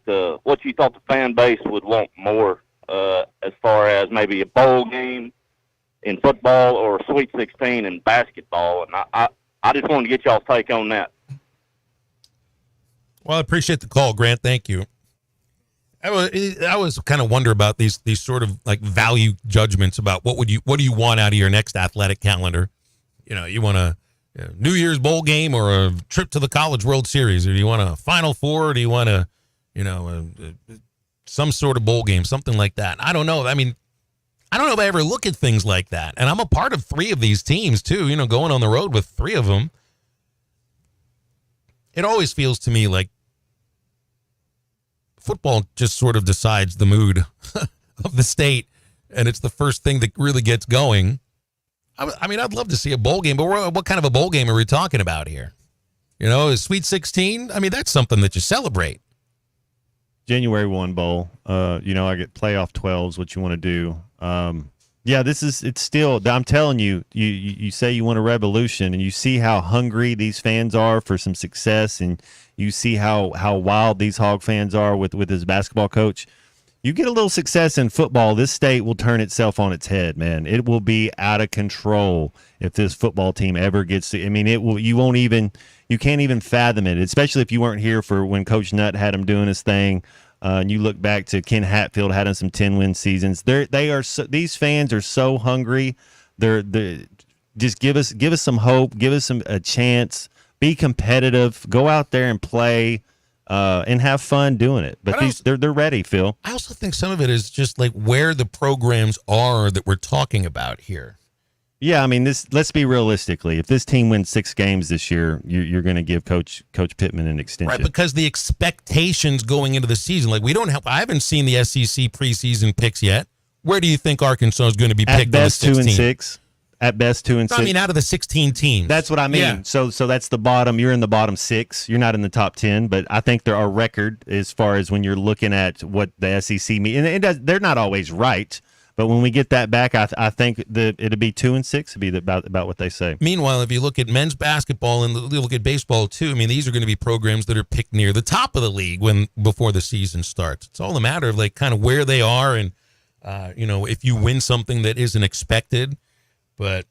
you thought the fan base would want more as far as maybe a bowl game in football or a Sweet 16 in basketball, and I just wanted to get y'all's take on that. Well, I appreciate the call, Grant. Thank you. I was kind of wonder about these sort of like value judgments about what do you want out of your next athletic calendar? You know, you want a New Year's bowl game or a trip to the College World Series, or do you want a Final Four, or do you want some sort of bowl game, something like that? I don't know. I mean, I don't know if I ever look at things like that. And I'm a part of 3 of these teams too, going on the road with 3 of them. It always feels to me like football just sort of decides the mood of the state, and it's the first thing that really gets going. I mean, I'd love to see a bowl game, but what kind of a bowl game are we talking about here? Is Sweet 16? I mean, that's something that you celebrate. January 1 bowl. I get playoff 12s, what you want to do. It's still, I'm telling you, you say you want a revolution, and you see how hungry these fans are for some success, and you see how wild these Hog fans are with his basketball coach. You get a little success in football, this state will turn itself on its head, man. It will be out of control if this football team ever gets to, I mean, you can't even fathom it, especially if you weren't here for when Coach Nutt had him doing his thing. And you look back to Ken Hatfield having some 10-win seasons. These fans are so hungry. They're just give us some hope, give us a chance, be competitive, go out there and play, and have fun doing it. But they're ready, Phil. I also think some of it is just like where the programs are that we're talking about here. Yeah, I mean, let's be realistically. If this team wins 6 games this year, you're going to give Coach Pittman an extension. Right, because the expectations going into the season, like I haven't seen the SEC preseason picks yet. Where do you think Arkansas is going to be picked? At best 2-6. At best 2-6. I mean, out of the 16 teams. That's what I mean. Yeah. So that's the bottom. You're in the bottom 6. You're not in the top 10. But I think there are record as far as when you're looking at what the SEC means. And they're not always right. But when we get that back, I think it'll be 2-6. It'll be about what they say. Meanwhile, if you look at men's basketball and you look at baseball too, I mean, these are going to be programs that are picked near the top of the league before the season starts. It's all a matter of like kind of where they are and if you win something that isn't expected. But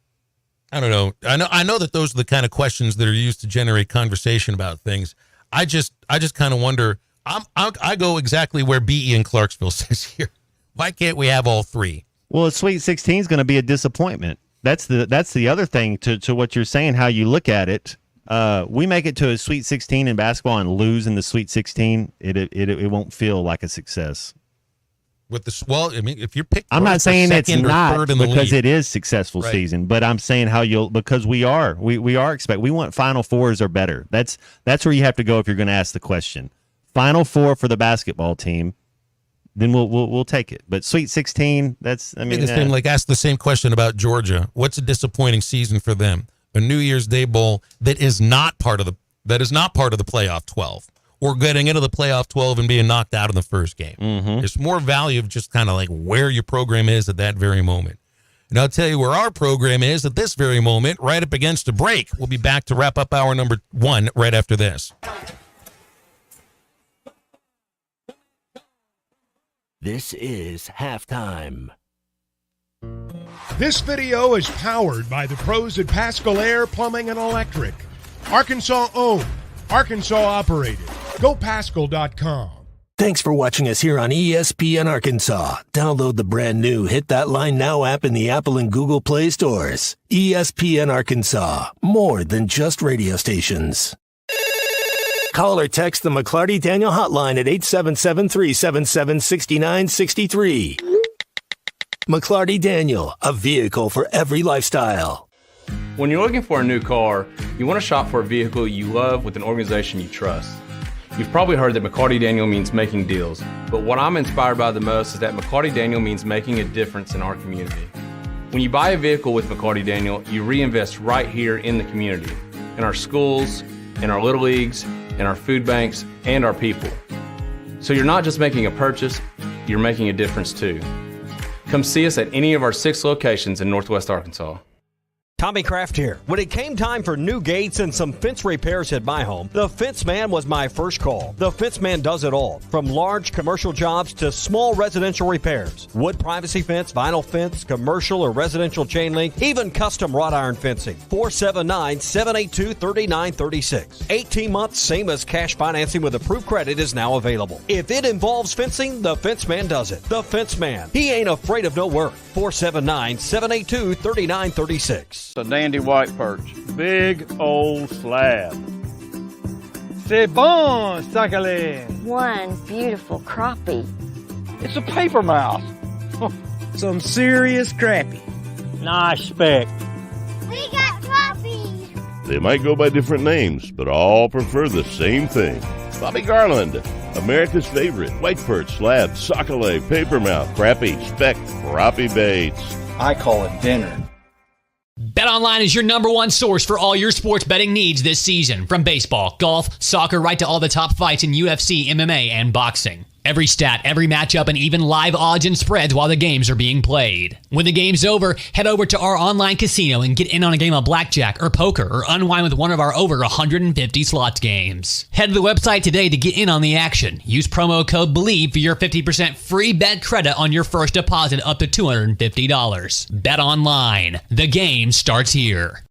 I don't know. I know that those are the kind of questions that are used to generate conversation about things. I just kind of wonder. I go exactly where BE in Clarksville says here. Why can't we have all 3? Well, a Sweet 16 is going to be a disappointment. That's the other thing to what you're saying, how you look at it. We make it to a Sweet 16 in basketball and lose in the Sweet 16, it won't feel like a success. I mean, if you're picked, I'm not saying it's not because it is successful right. season, but I'm saying because we want Final Fours or better. That's where you have to go if you're going to ask the question. Final Four for the basketball team. Then we'll take it. But Sweet 16, that's ask the same question about Georgia. What's a disappointing season for them? A New Year's Day bowl that is not part of the playoff 12, or getting into the playoff 12 and being knocked out in the first game. Mm-hmm. It's more value of just kind of like where your program is at that very moment. And I'll tell you where our program is at this very moment, right up against a break. We'll be back to wrap up hour number 1 right after this. This is halftime. This video is powered by the pros at Pascal Air Plumbing and Electric. Arkansas owned, Arkansas operated. GoPascal.com. Thanks for watching us here on ESPN Arkansas. Download the brand new Hit That Line Now app in the Apple and Google Play stores. ESPN Arkansas, more than just radio stations. Call or text the McClarty Daniel hotline at 877-377-6963. McClarty Daniel, a vehicle for every lifestyle. When you're looking for a new car, you want to shop for a vehicle you love with an organization you trust. You've probably heard that McCarty Daniel means making deals, but what I'm inspired by the most is that McCarty Daniel means making a difference in our community. When you buy a vehicle with McCarty Daniel, you reinvest right here in the community, in our schools, in our little leagues, in our food banks, and our people. So you're not just making a purchase, you're making a difference too. Come see us at any of our 6 locations in Northwest Arkansas. Tommy Kraft here. When it came time for new gates and some fence repairs at my home, the Fence Man was my first call. The Fence Man does it all, from large commercial jobs to small residential repairs. Wood privacy fence, vinyl fence, commercial or residential chain link, even custom wrought iron fencing. 479-782-3936. 18 months, same as cash financing with approved credit is now available. If it involves fencing, the Fence Man does it. The Fence Man. He ain't afraid of no work. 479-782-3936. A dandy white perch. Big old slab. C'est bon, sacale. One beautiful crappie. It's a paper mouse. Some serious crappie. Nice speck. We got crappies. They might go by different names, but all prefer the same thing. Bobby Garland, America's favorite white perch, slab, sockeye, papermouth, crappie, speck, crappie baits. I call it dinner. BetOnline is your number one source for all your sports betting needs this season. From baseball, golf, soccer, right to all the top fights in UFC, MMA, and boxing. Every stat, every matchup, and even live odds and spreads while the games are being played. When the game's over, head over to our online casino and get in on a game of blackjack or poker or unwind with one of our over 150 slots games. Head to the website today to get in on the action. Use promo code BELIEVE for your 50% free bet credit on your first deposit up to $250. Bet online. The game starts here.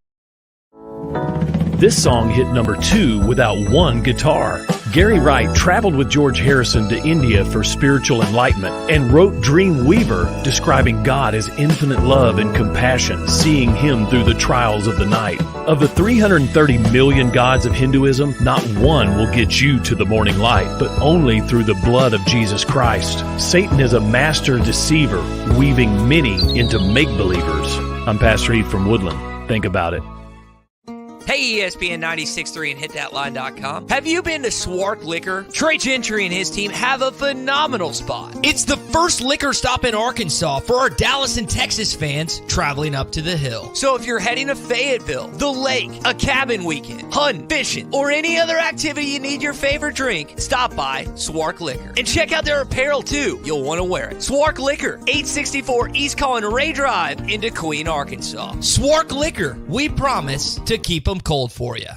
This song hit number 2 without one guitar. Gary Wright traveled with George Harrison to India for spiritual enlightenment and wrote Dream Weaver, describing God as infinite love and compassion, seeing him through the trials of the night. Of the 330 million gods of Hinduism, not one will get you to the morning light, but only through the blood of Jesus Christ. Satan is a master deceiver, weaving many into make-believers. I'm Pastor Heath from Woodland. Think about it. Hey, ESPN 96.3 and hitthatline.com. Have you been to Swark Liquor? Trey Gentry and his team have a phenomenal spot. It's the first liquor stop in Arkansas for our Dallas and Texas fans traveling up to the hill. So if you're heading to Fayetteville, the lake, a cabin weekend, hunting, fishing, or any other activity you need your favorite drink, stop by Swark Liquor. And check out their apparel too. You'll want to wear it. Swark Liquor, 864 East Colin Ray Drive in Queen, Arkansas. Swark Liquor, we promise to keep them cold for you.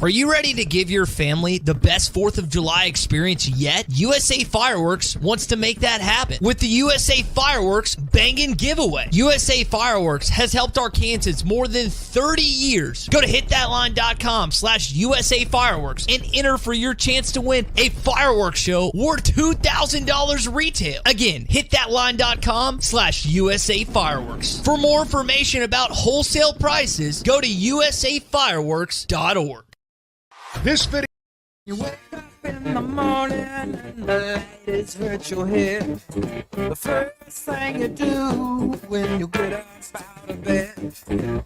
Are you ready to give your family the best 4th of July experience yet? USA Fireworks wants to make that happen with the USA Fireworks Bangin' Giveaway. USA Fireworks has helped Arkansans more than 30 years. Go to hitthatline.com/USA Fireworks and enter for your chance to win a fireworks show worth $2,000 retail. Again, hitthatline.com/USA Fireworks. For more information about wholesale prices, go to usafireworks.org. This video. You wake up in the morning and the light is virtual here. The first thing you do when you get up out of bed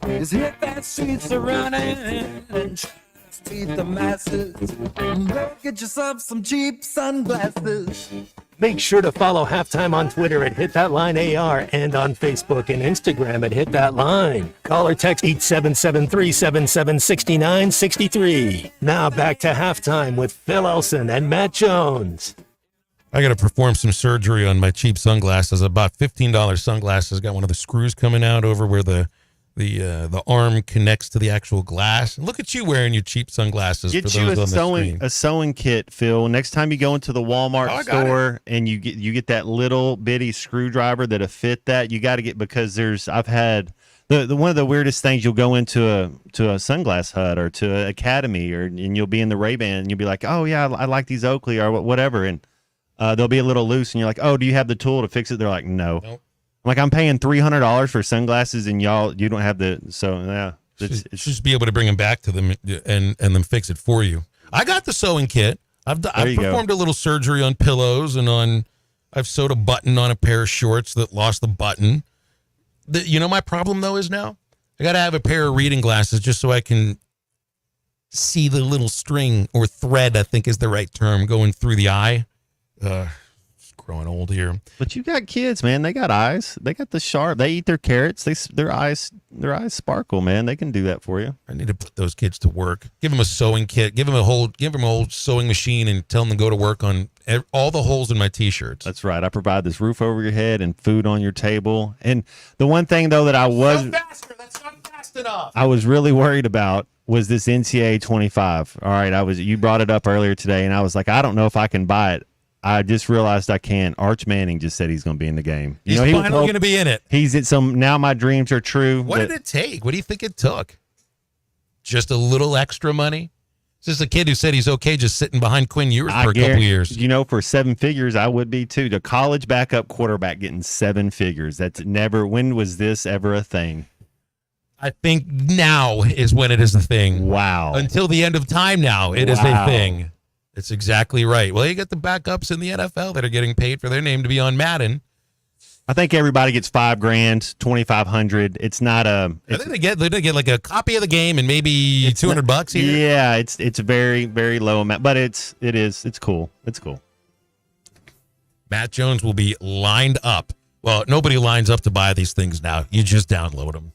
is hit that streets are running and try to beat the masses. Go get yourself some cheap sunglasses. Make sure to follow Halftime on Twitter at HitThatLineAR and on Facebook and Instagram at HitThatLine. Call or text 877-377-6963. Now back to Halftime with Phil Elson and Matt Jones. I got to perform some surgery on my cheap sunglasses. I bought $15 sunglasses. Got one of the screws coming out over where the arm connects to the actual glass. Look at you wearing your cheap sunglasses. Get for you those a sewing kit, Phil. Next time you go into the Walmart store and you get that little bitty screwdriver that'll fit that, you got to get, because I've had the one of the weirdest things. You'll go into a Sunglass Hut or to an Academy, and you'll be in the Ray-Ban and you'll be like, oh yeah, I like these Oakley or whatever, and they'll be a little loose and you're like, oh, do you have the tool to fix it? They're like, no. Nope. Like, I'm paying $300 for sunglasses, and you don't have the, so yeah. It's just be able to bring them back to them and then fix it for you. I got the sewing kit. I performed a little surgery on pillows and on I've sewed a button on a pair of shorts that lost the button. You know my problem, though, is now? I got to have a pair of reading glasses just so I can see the little string or thread, I think is the right term, going through the eye. Growing old here. But you got kids, man. They got eyes. They got the sharp. They eat their carrots. Their eyes sparkle, man. They can do that for you. I need to put those kids to work. Give them a sewing kit. Give them a whole sewing machine and tell them to go to work on all the holes in my T-shirts. That's right. I provide this roof over your head and food on your table. And the one thing though that I was That's not fast enough. I was really worried about was this NCAA 25. All right, you brought it up earlier today, and I was like, I don't know if I can buy it. I just realized I can. Arch Manning just said he's going to be in the game. He's finally going to be in it. He's at some. Now my dreams are true. What did it take? What do you think it took? Just a little extra money? This is a kid who said he's okay just sitting behind Quinn Ewers for a couple of years. You know, for 7 figures, I would be too. The college backup quarterback getting 7 figures. That's never. When was this ever a thing? I think now is when it is a thing. Wow. Until the end of time now, it is a thing. It's exactly right. Well, you got the backups in the NFL that are getting paid for their name to be on Madden. I think everybody gets $5,000, $2,500. It's not a. I think they get like a copy of the game and maybe $200 here. Yeah, it's very, very low amount, but it's cool. It's cool. Matt Jones will be lined up. Well, nobody lines up to buy these things now. You just download them.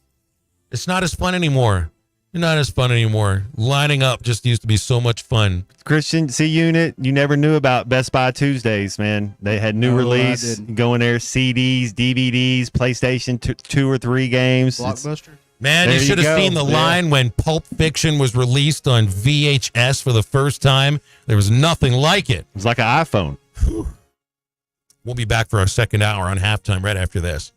It's not as fun anymore. Not as fun anymore. Lining up just used to be so much fun. Christian C Unit, you never knew about Best Buy Tuesdays, man. They had new release. Go in there, CDs, DVDs, PlayStation 2 or 3 games. Blockbuster. Man, you should have seen the line when Pulp Fiction was released on VHS for the first time. There was nothing like it. It was like an iPhone. Whew. We'll be back for our second hour on halftime right after this.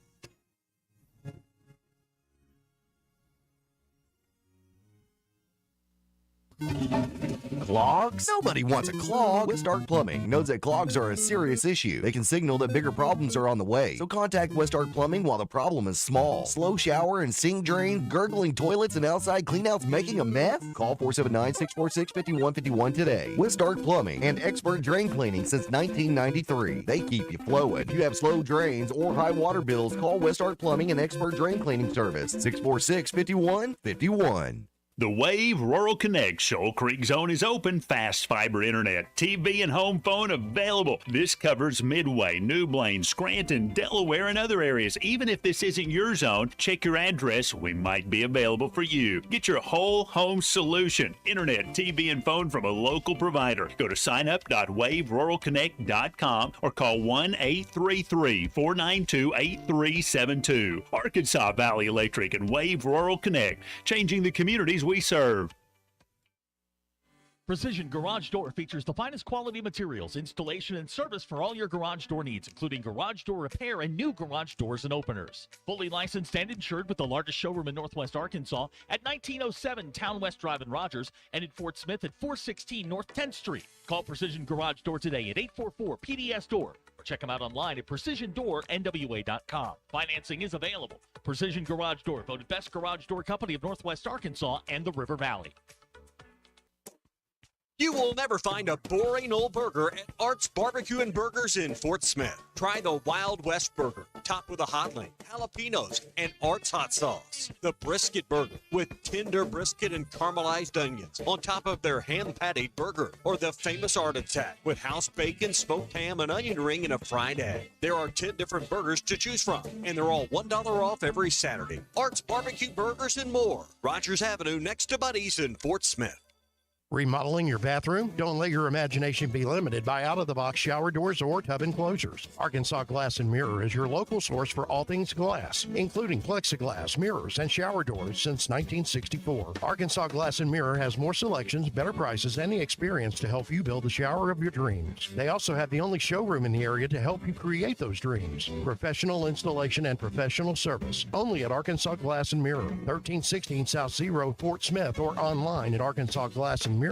Clogs? Nobody wants a clog. Westark Plumbing knows that clogs are a serious issue. They can signal that bigger problems are on the way. So contact Westark Plumbing while the problem is small. Slow shower and sink drain, gurgling toilets and outside cleanouts making a mess? Call 479-646-5151 today. Westark Plumbing and expert drain cleaning since 1993. They keep you flowing. If you have slow drains or high water bills, call Westark Plumbing and expert drain cleaning service. 646-5151. The Wave Rural Connect Shoal Creek Zone is open. Fast fiber internet, TV, and home phone available. This covers Midway, New Blaine, Scranton, Delaware, and other areas. Even if this isn't your zone, check your address. We might be available for you. Get your whole home solution. Internet, TV, and phone from a local provider. Go to signup.waveruralconnect.com or call 1-833-492-8372. Arkansas Valley Electric and Wave Rural Connect, changing the communities we serve. Precision Garage Door features the finest quality materials, installation, and service for all your garage door needs, including garage door repair and new garage doors and openers. Fully licensed and insured with the largest showroom in Northwest Arkansas at 1907 Town West Drive in Rogers and in Fort Smith at 416 North 10th Street. Call Precision Garage Door today at 844-PDS-DOOR or check them out online at PrecisionDoorNWA.com. Financing is available. Precision Garage Door, voted best garage door company of Northwest Arkansas and the River Valley. You will never find a boring old burger at Art's Barbecue and Burgers in Fort Smith. Try the Wild West Burger, topped with a hot link, jalapenos, and Art's hot sauce. The Brisket Burger, with tender brisket and caramelized onions on top of their ham-patted burger. Or the famous Art Attack, with house bacon, smoked ham, an onion ring, and a fried egg. There are 10 different burgers to choose from, and they're all $1 off every Saturday. Art's Barbecue Burgers and more. Rogers Avenue, next to Buddy's in Fort Smith. Remodeling your bathroom? Don't let your imagination be limited by out-of-the-box shower doors or tub enclosures. Arkansas Glass and Mirror is your local source for all things glass, including plexiglass, mirrors, and shower doors since 1964. Arkansas Glass and Mirror has more selections, better prices, and the experience to help you build the shower of your dreams. They also have the only showroom in the area to help you create those dreams. Professional installation and professional service. Only at Arkansas Glass and Mirror, 1316 South Zero, Fort Smith, or online at arkansasglassandmirror.com.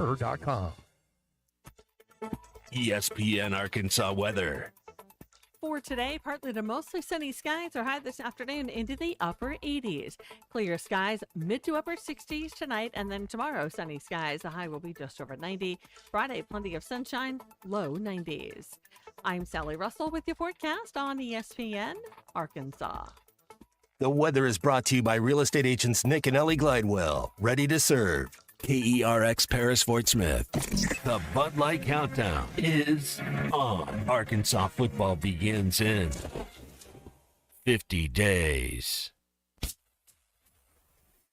ESPN Arkansas weather. For today, partly to mostly sunny skies are high this afternoon into the upper 80s. Clear skies, mid to upper 60s tonight, and then tomorrow, sunny skies. The high will be just over 90. Friday, plenty of sunshine, low 90s. I'm Sally Russell with your forecast on ESPN Arkansas. The weather is brought to you by real estate agents Nick and Ellie Glidewell. Ready to serve. KERX Paris Fort Smith. The Bud Light Countdown is on. Arkansas football begins in 50 days.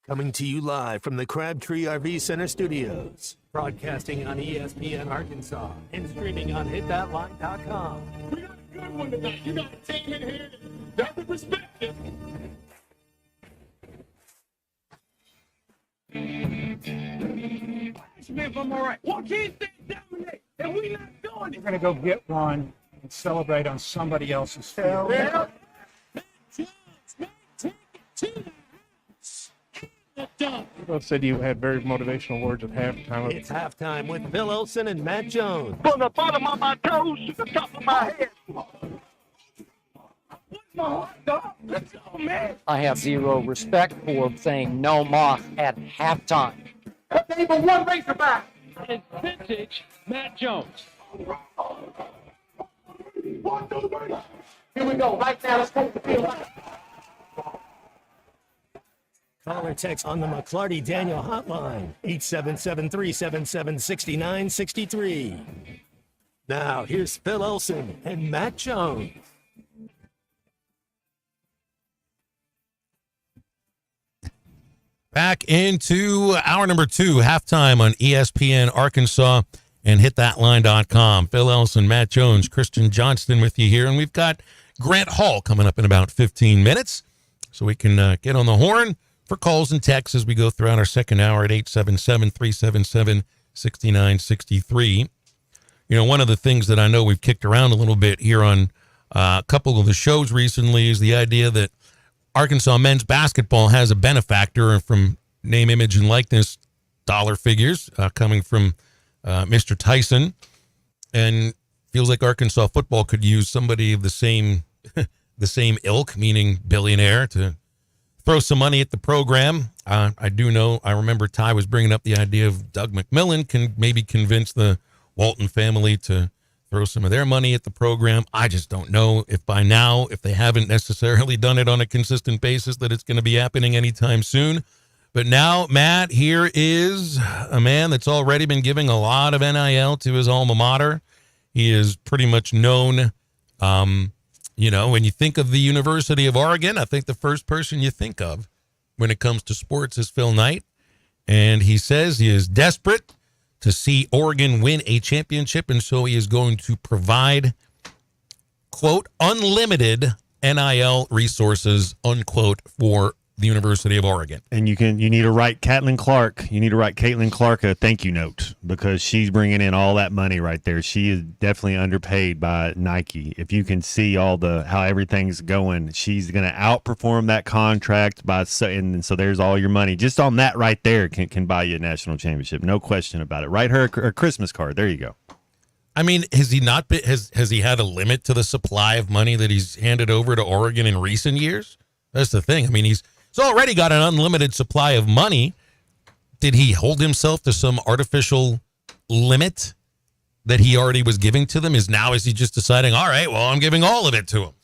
Coming to you live from the Crabtree RV Center studios. Broadcasting on ESPN Arkansas and streaming on hitthatline.com. We got a good one tonight. You got a team in here that doesn't respect it. If I'm all right. Why can't they dominate? And we not doing it. We're gonna go get one and celebrate on somebody else's field. Yeah. You both said you had very motivational words at halftime. It's halftime with Phil Olsen and Matt Jones. From the bottom of my toes to the top of my head. What's my hot dog? Let's go, man. I have zero respect for saying no moss at halftime. That's even one Razorback. And vintage Matt Jones. 1, 2, 3. Here we go. Right now, let's take the field. Call or text on the McClarty Daniel hotline, 877-377-6963. Now, here's Phil Olsen and Matt Jones. Back into hour number 2, halftime on ESPN Arkansas and hitthatline.com. Phil Elson, Matt Jones, Christian Johnston with you here. And we've got Grant Hall coming up in about 15 minutes. So we can get on the horn for calls and texts as we go throughout our second hour at 877-377-6963. You know, one of the things that I know we've kicked around a little bit here on a couple of the shows recently is the idea that Arkansas men's basketball has a benefactor from name, image, and likeness dollar figures coming from Mr. Tyson, and feels like Arkansas football could use somebody of the same ilk, meaning billionaire, to throw some money at the program. I remember Ty was bringing up the idea of Doug McMillan can maybe convince the Walton family to throw some of their money at the program. I just don't know if by now, if they haven't necessarily done it on a consistent basis, that it's going to be happening anytime soon. But now, Matt, here is a man that's already been giving a lot of NIL to his alma mater. He is pretty much known, when you think of the University of Oregon, I think the first person you think of when it comes to sports is Phil Knight. And he says he is desperate to see Oregon win a championship, and so he is going to provide, quote, unlimited NIL resources, unquote, for the University of Oregon. And you need to write Caitlin Clark a thank you note, because she's bringing in all that money right there. She is definitely underpaid by Nike. If you can see how everything's going, she's going to outperform that contract and so there's all your money. Just on that right there can buy you a national championship. No question about it. Write her a Christmas card. There you go. I mean, has he had a limit to the supply of money that he's handed over to Oregon in recent years? That's the thing. I mean, he's already got an unlimited supply of money. Did he hold himself to some artificial limit that he already was giving to them? Is he just deciding, all right, well, I'm giving all of it to him?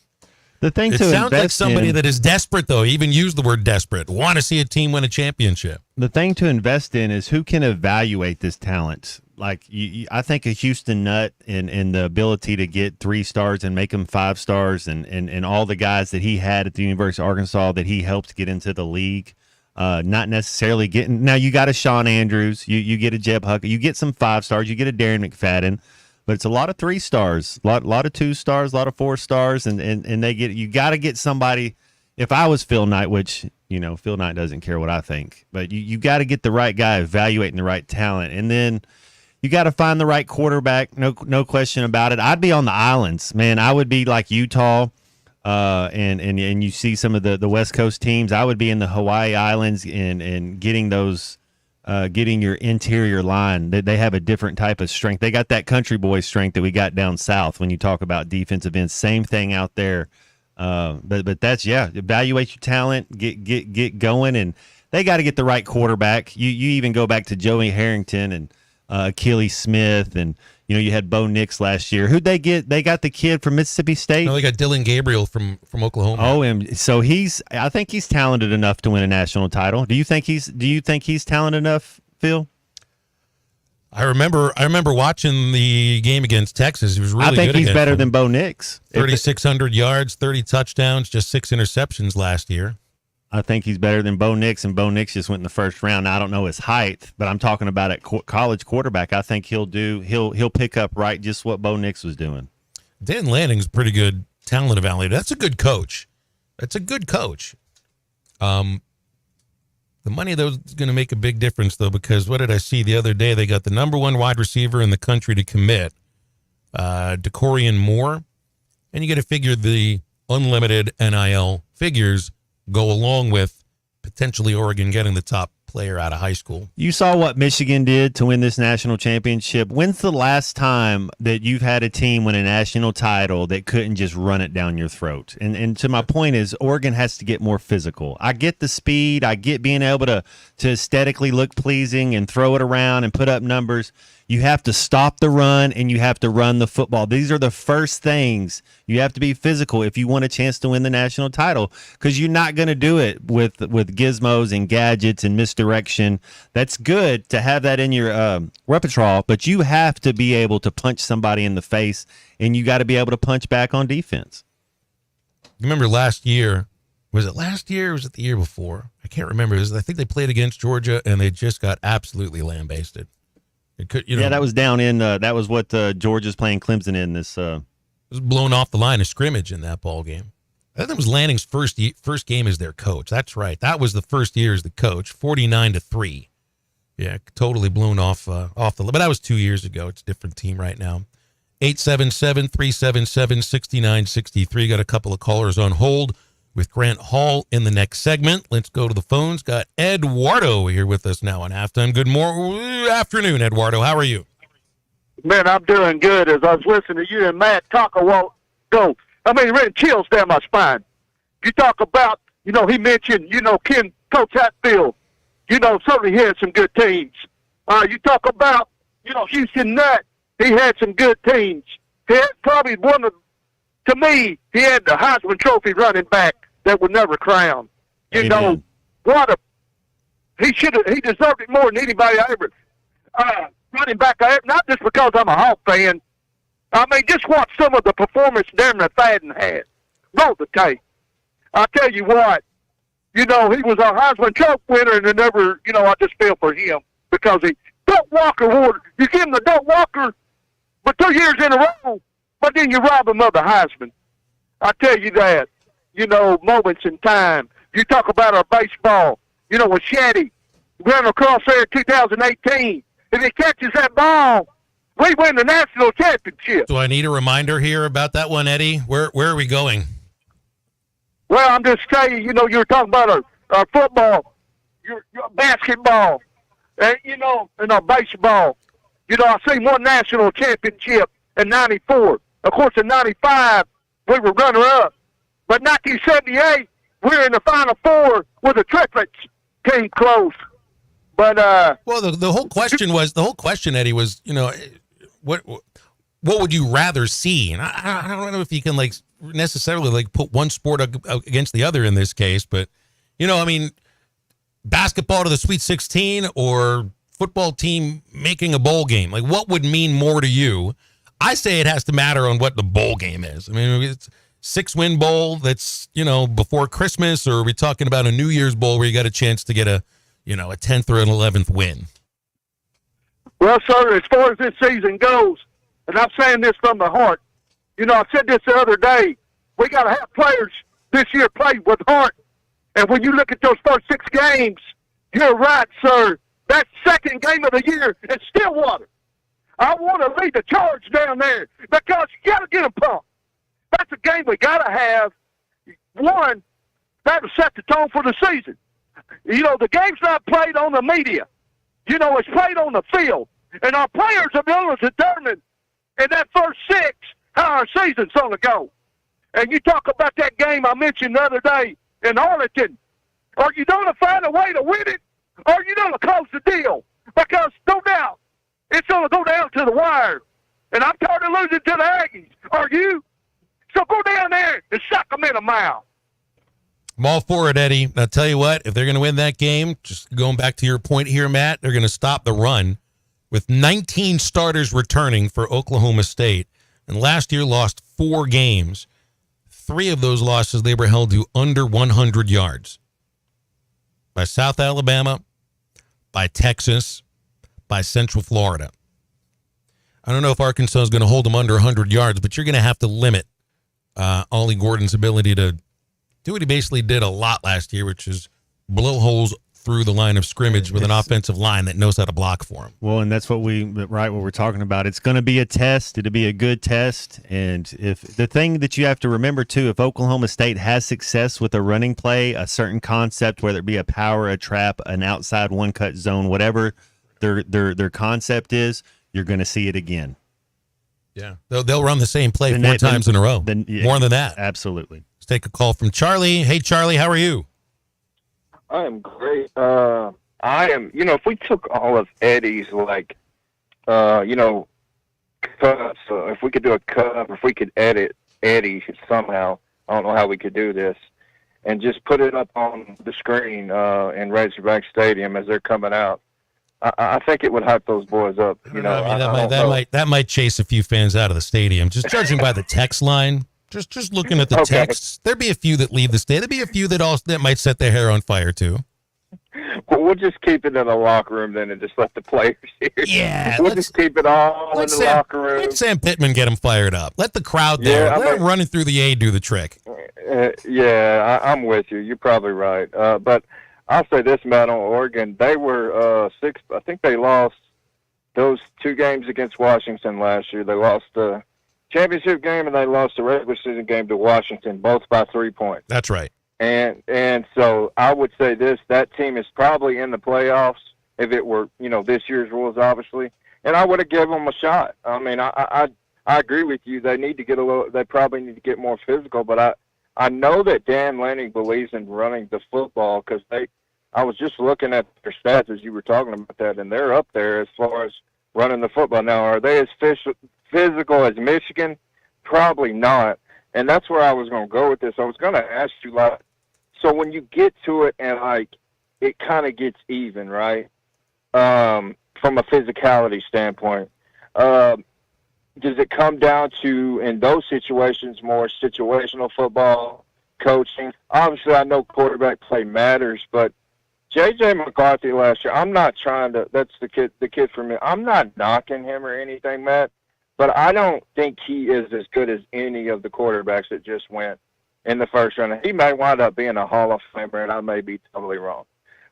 It sounds like somebody that is desperate, though. He even used the word desperate. Want to see a team win a championship. The thing to invest in is who can evaluate this talent. Like, I think a Houston Nutt and the ability to get 3 stars and make them 5 stars and all the guys that he had at the University of Arkansas that he helped get into the league, not necessarily getting – now you got a Sean Andrews, you get a Jeb Hucker, you get some 5 stars, you get a Darren McFadden, but it's a lot of 3 stars, a lot of 2 stars, a lot of 4 stars, and you got to get somebody – if I was Phil Knight, which – Phil Knight doesn't care what I think, but you got to get the right guy evaluating the right talent, and then – you got to find the right quarterback, no question about it. I'd be on the islands, man. I would be like Utah, and you see some of the West Coast teams. I would be in the Hawaii Islands and getting those, getting your interior line. They have a different type of strength. They got that country boy strength that we got down south when you talk about defensive ends. Same thing out there. But that's evaluate your talent, get going, and they got to get the right quarterback. You even go back to Joey Harrington and Achilles Smith, and You had Bo Nix last year. Who'd they get? They got the kid from Mississippi State. No, they got Dylan Gabriel from Oklahoma. Oh, and so I think he's talented enough to win a national title. Do you think he's talented enough, Phil? I remember watching the game against Texas. He was really good. I think he's better than Bo Nix. 3,600 yards, 30 touchdowns, just 6 interceptions last year. I think he's better than Bo Nix, and Bo Nix just went in the first round. Now, I don't know his height, but I'm talking about at college quarterback. I think he'll pick up right just what Bo Nix was doing. Dan Lanning's a pretty good talent evaluator. That's a good coach. The money, though, is going to make a big difference, though, because what did I see the other day? They got the number 1 wide receiver in the country to commit, DeCorian Moore, and you got to figure the unlimited NIL figures go along with potentially Oregon getting the top player out of high school. You saw what Michigan did to win this national championship. When's the last time that you've had a team win a national title that couldn't just run it down your throat? And to my point is, Oregon has to get more physical. I get the speed. I get being able to aesthetically look pleasing and throw it around and put up numbers. You have to stop the run, and you have to run the football. These are the first things. You have to be physical if you want a chance to win the national title, because you're not going to do it with gizmos and gadgets and misdirection. That's good to have that in your repertoire, but you have to be able to punch somebody in the face, and you got to be able to punch back on defense. You remember last year? Was it last year or was it the year before? I can't remember. I think they played against Georgia, and they just got absolutely lambasted. Yeah, that was down in that was what Georgia's playing Clemson in this. It was blown off the line of scrimmage in that ball game. I think that was Lanning's first game as their coach. That's right. That was the first year as the coach. 49-3. Yeah, totally blown off the. But that was 2 years ago. It's a different team right now. 877-377-6963. Got a couple of callers on hold with Grant Hall in the next segment. Let's go to the phones. Got Eduardo here with us now on halftime. Good afternoon, Eduardo. How are you? Man, I'm doing good. As I was listening to you and Matt talk a while ago, I mean, it really chills down my spine. You talk about, he mentioned, Coach Hatfield. Certainly he had some good teams. You talk about, Houston Nutt. He had some good teams. He had probably to me, he had the Heisman Trophy running back that would never crown. He deserved it more than anybody I ever running back. Not just because I'm a Hawk fan. I mean, just watch some of the performance Darren McFadden had. Roll the tape. I tell you what, he was a Heisman Trophy winner, and I just feel for him because Doak Walker award. You give him the Doak Walker, but 2 years in a row. But then you rob him of the Heisman. I tell you that. Moments in time. You talk about our baseball. With Shaddy running across there in 2018. If he catches that ball, we win the national championship. Do I need a reminder here about that one, Eddie? Where are we going? Well, I'm just telling you, you were talking about our football, your basketball, and, and our baseball. I seen one national championship in 94. Of course, in 95, we were runner-up. But 1978, we were in the Final Four with the triplets. Came close. But well, the whole question, Eddie, was, what would you rather see? And I don't know if you can necessarily put one sport against the other in this case, but basketball to the Sweet 16 or football team making a bowl game. What would mean more to you? I say it has to matter on what the bowl game is. I mean, it's 6-win bowl that's, before Christmas, or are we talking about a New Year's bowl where you got a chance to get a 10th or an 11th win? Well, sir, as far as this season goes, and I'm saying this from the heart, I said this the other day, we got to have players this year play with heart. And when you look at those first 6 games, you're right, sir. That second game of the year is Stillwater. I want to lead the charge down there because you got to get them pumped. That's a game we got to have. One, that'll set the tone for the season. The game's not played on the media. It's played on the field. And our players are going to determine in that first 6 how our season's going to go. And you talk about that game I mentioned the other day in Arlington. Are you going to find a way to win it? Or are you going to close the deal? Because no doubt, it's going to go down to the wire. And I'm tired of losing to the Aggies. Are you? So go down there and suck them in the mouth. I'm all for it, Eddie. I'll tell you what, if they're going to win that game, just going back to your point here, Matt, they're going to stop the run with 19 starters returning for Oklahoma State. And last year lost 4 games. 3 of those losses, they were held to under 100 yards. By South Alabama, by Texas, by Central Florida. I don't know if Arkansas is going to hold them under 100 yards, but you're going to have to limit Ollie Gordon's ability to do what he basically did a lot last year, which is blow holes through the line of scrimmage with an offensive line that knows how to block for him. Well, and that's what we're talking about. It's going to be a test. It'll be a good test. And if the thing that you have to remember too, if Oklahoma State has success with a running play, a certain concept, whether it be a power, a trap, an outside one cut zone, whatever their concept is, you're going to see it again. Yeah, they'll run the same play 4 times in a row. More than that. Absolutely. Let's take a call from Charlie. Hey, Charlie, how are you? I am great. I am, if we took all of Eddie's, cuts, if we could do a cut, if we could edit Eddie somehow, I don't know how we could do this, and just put it up on the screen in Razorback Stadium as they're coming out, I think it would hype those boys up. That might chase a few fans out of the stadium. Just judging by the text line, just looking at the texts, there'd be a few that leave the stadium. There'd be a few that might set their hair on fire too. Well, we'll just keep it in the locker room then, and just let the players hear. Yeah, we'll just keep it all in the locker room. Let Sam Pittman get them fired up. Let the crowd there, let them running through the A do the trick. I'm with you. You're probably right. But I'll say this, Matt, on Oregon, they were 6. I think they lost those 2 games against Washington last year. They lost the championship game and they lost the regular season game to Washington, both by 3 points. That's right. And so I would say that team is probably in the playoffs if it were, this year's rules, obviously. And I would have given them a shot. I mean, I agree with you. They need to they probably need to get more physical, but I know that Dan Lanning believes in running the football because I was just looking at their stats as you were talking about that, and they're up there as far as running the football. Now, are they as physical as Michigan? Probably not. And that's where I was going to go with this. I was going to ask you, so when you get to it and, it kind of gets even, right, from a physicality standpoint, does it come down to, in those situations, more situational football, coaching? Obviously, I know quarterback play matters, but J.J. McCarthy last year, I'm not trying to – that's the kid for me. I'm not knocking him or anything, Matt, but I don't think he is as good as any of the quarterbacks that just went in the first round. He may wind up being a Hall of Famer, and I may be totally wrong.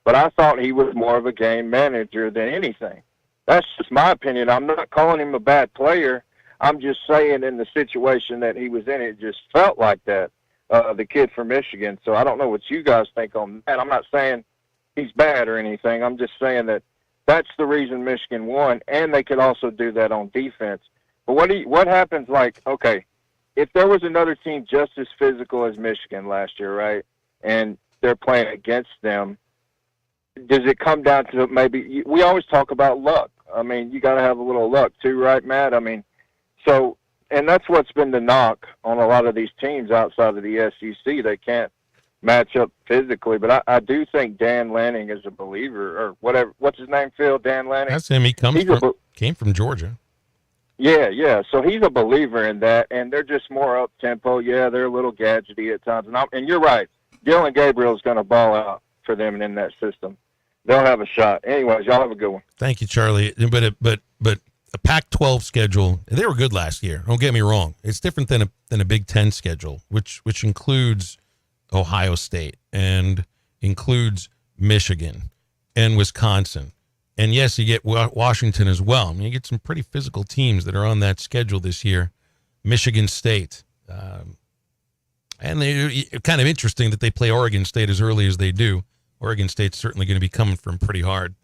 But I thought he was more of a game manager than anything. That's just my opinion. I'm not calling him a bad player. I'm just saying in the situation that he was in, it just felt like that, the kid from Michigan. So I don't know what you guys think on that. I'm not saying he's bad or anything. I'm just saying that that's the reason Michigan won, and they could also do that on defense. But what happens, if there was another team just as physical as Michigan last year, right, and they're playing against them, does it come down to maybe – we always talk about luck. I mean, you got to have a little luck too, right, Matt? I mean, so – and that's what's been the knock on a lot of these teams outside of the SEC. They can't match up physically. But I do think Dan Lanning is a believer, or whatever. What's his name, Phil? Dan Lanning? That's him. He came from Georgia. Yeah. So he's a believer in that, and they're just more up-tempo. Yeah, they're a little gadgety at times. And you're right. Dylan Gabriel is going to ball out for them in that system. They'll have a shot. Anyways, y'all have a good one. Thank you, Charlie. But a Pac-12 schedule, they were good last year. Don't get me wrong. It's different than a Big Ten schedule, which includes Ohio State and includes Michigan and Wisconsin. And yes, you get Washington as well. I mean, you get some pretty physical teams that are on that schedule this year. Michigan State. And they're kind of interesting that they play Oregon State as early as they do. Oregon State's certainly going to be coming from pretty hard.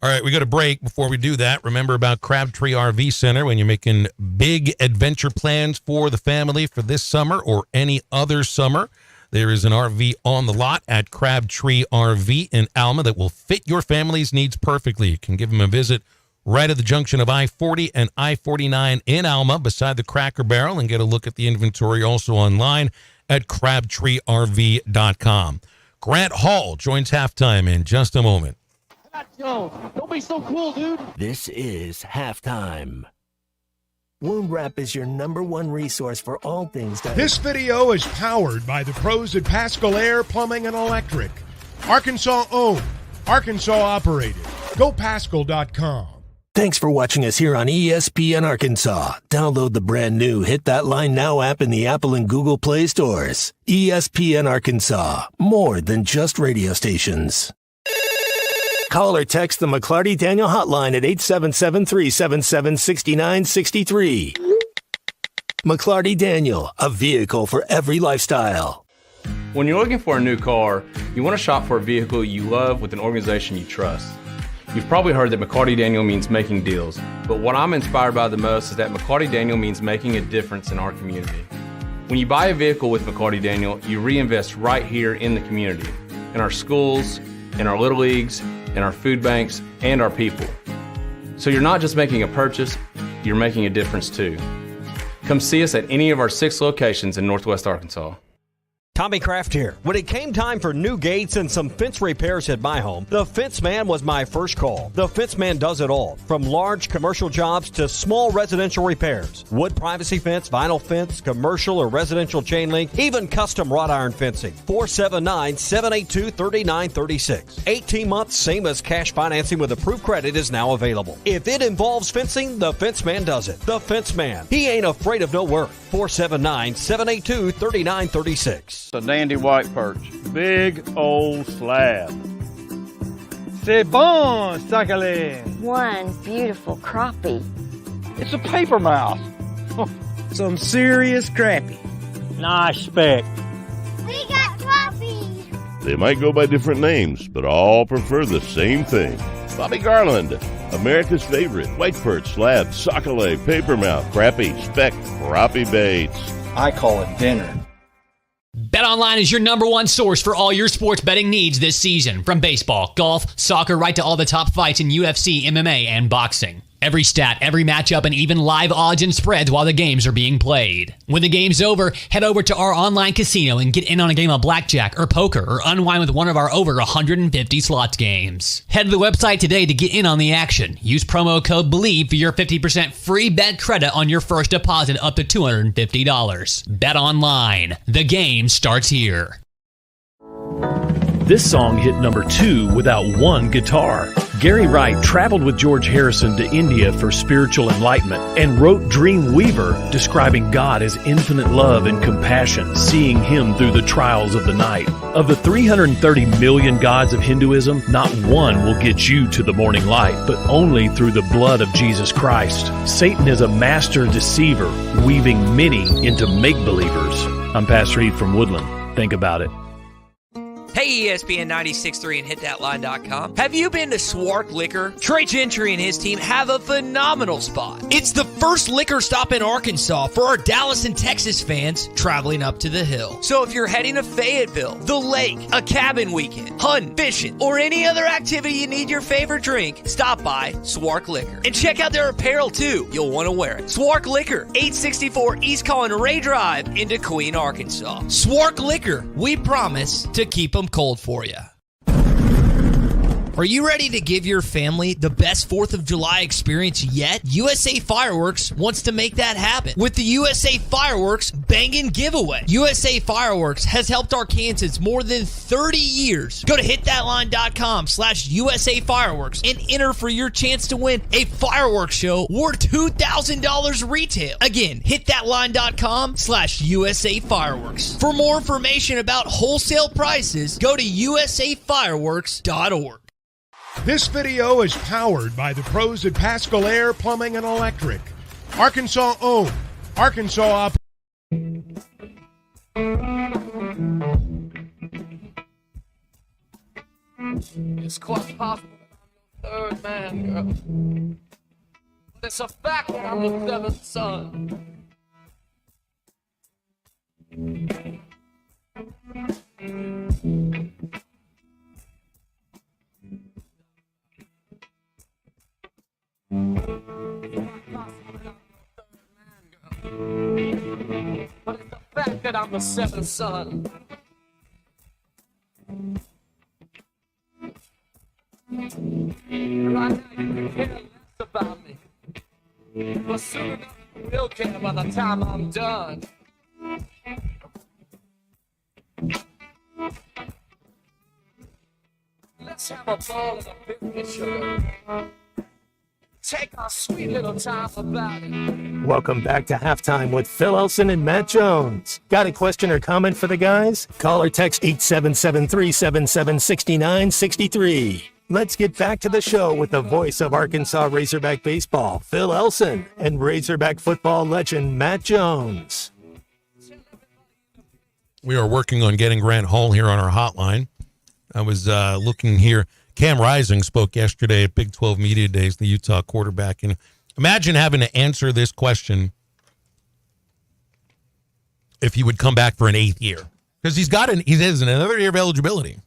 All right, we got a break. Before we do that, remember about Crabtree RV Center when you're making big adventure plans for the family for this summer or any other summer. There is an RV on the lot at Crabtree RV in Alma that will fit your family's needs perfectly. You can give them a visit right at the junction of I-40 and I-49 in Alma beside the Cracker Barrel, and get a look at the inventory also online at crabtreerv.com. Grant Hall joins halftime in just a moment. Yo, don't be so cool, dude. This is Halftime. Wound Wrap is your #1 resource for all things that... This video is powered by the pros at Pascal Air Plumbing and Electric. Arkansas owned, Arkansas operated. GoPascal.com. Thanks for watching us here on ESPN Arkansas. Download the brand new Hit That Line Now app in the Apple and Google Play stores. ESPN Arkansas, more than just radio stations. Call or text the McClarty Daniel hotline at 877-377-6963. McClarty Daniel, a vehicle for every lifestyle. When you're looking for a new car, you want to shop for a vehicle you love with an organization you trust. You've probably heard that McClarty Daniel means making deals, but what I'm inspired by the most is that McClarty Daniel means making a difference in our community. When you buy a vehicle with McClarty Daniel, you reinvest right here in the community, in our schools, in our little leagues, in our food banks, and our people. So you're not just making a purchase, you're making a difference too. Come see us at any of our 6 locations in Northwest Arkansas. Tommy Kraft here. When it came time for new gates and some fence repairs at my home, the Fence Man was my first call. The Fence Man does it all, from large commercial jobs to small residential repairs. Wood privacy fence, vinyl fence, commercial or residential chain link, even custom wrought iron fencing. 479-782-3936. 18 months, same as cash financing with approved credit is now available. If it involves fencing, the Fence Man does it. The Fence Man. He ain't afraid of no work. 479-782-3936. A dandy white perch. Big old slab. C'est bon, sacalé. One beautiful crappie. It's a paper mouse. Some serious crappie. Nice speck. We got crappie. They might go by different names, but all prefer the same thing. Bobby Garland, America's favorite white perch, slab, sockeye, papermouth, crappie, speck, crappie baits. I call it dinner. BetOnline is your #1 source for all your sports betting needs this season. From baseball, golf, soccer, right to all the top fights in UFC, MMA, and boxing. Every stat, every matchup, and even live odds and spreads while the games are being played. When the game's over, head over to our online casino and get in on a game of blackjack or poker or unwind with one of our over 150 slots games. Head to the website today to get in on the action. Use promo code BELIEVE for your 50% free bet credit on your first deposit up to $250. Bet online. The game starts here. This song hit number 2 without one guitar. Gary Wright traveled with George Harrison to India for spiritual enlightenment and wrote Dream Weaver, describing God as infinite love and compassion, seeing him through the trials of the night. Of the 330 million gods of Hinduism, not one will get you to the morning light, but only through the blood of Jesus Christ. Satan is a master deceiver, weaving many into make-believers. I'm Pastor Heath from Woodland. Think about it. Hey, ESPN 96.3 and hitthatline.com. Have you been to Swark Liquor? Trey Gentry and his team have a phenomenal spot. It's the first liquor stop in Arkansas for our Dallas and Texas fans traveling up to the hill. So if you're heading to Fayetteville, the lake, a cabin weekend, hunting, fishing, or any other activity you need your favorite drink, stop by Swark Liquor. And check out their apparel too. You'll want to wear it. Swark Liquor, 864 East Collin Ray Drive in Queen, Arkansas. Swark Liquor, we promise to keep them cold for you. Are you ready to give your family the best 4th of July experience yet? USA Fireworks wants to make that happen with the USA Fireworks Bangin' Giveaway. USA Fireworks has helped Arkansans more than 30 years. Go to hitthatline.com/USA Fireworks and enter for your chance to win a fireworks show worth $2,000 retail. Again, hitthatline.com/USA Fireworks. For more information about wholesale prices, go to usafireworks.org. This video is powered by the pros at Pascal Air Plumbing and Electric. Arkansas owned, Arkansas operated. It's quite possible that I'm your 3rd man, girl. But it's a fact that I'm your 7th son. But it's the fact that I'm the seventh son. Right now you can care less about me. But soon enough you will care by the time I'm done. Let's have a ball and a picnic, sugar. Take our sweet little time about it. Welcome back to Halftime with Phil Elson and Matt Jones. Got a question or comment for the guys? Call or text 877-377-6963. Let's get back to the show with the voice of Arkansas Razorback baseball, Phil Elson, and Razorback football legend Matt Jones. We are working on getting Grant Hall here on our hotline. I was looking here. Cam Rising spoke yesterday at Big 12 Media Days, the Utah quarterback. And imagine having to answer this question if he would come back for an 8th year. Because he has another year of eligibility.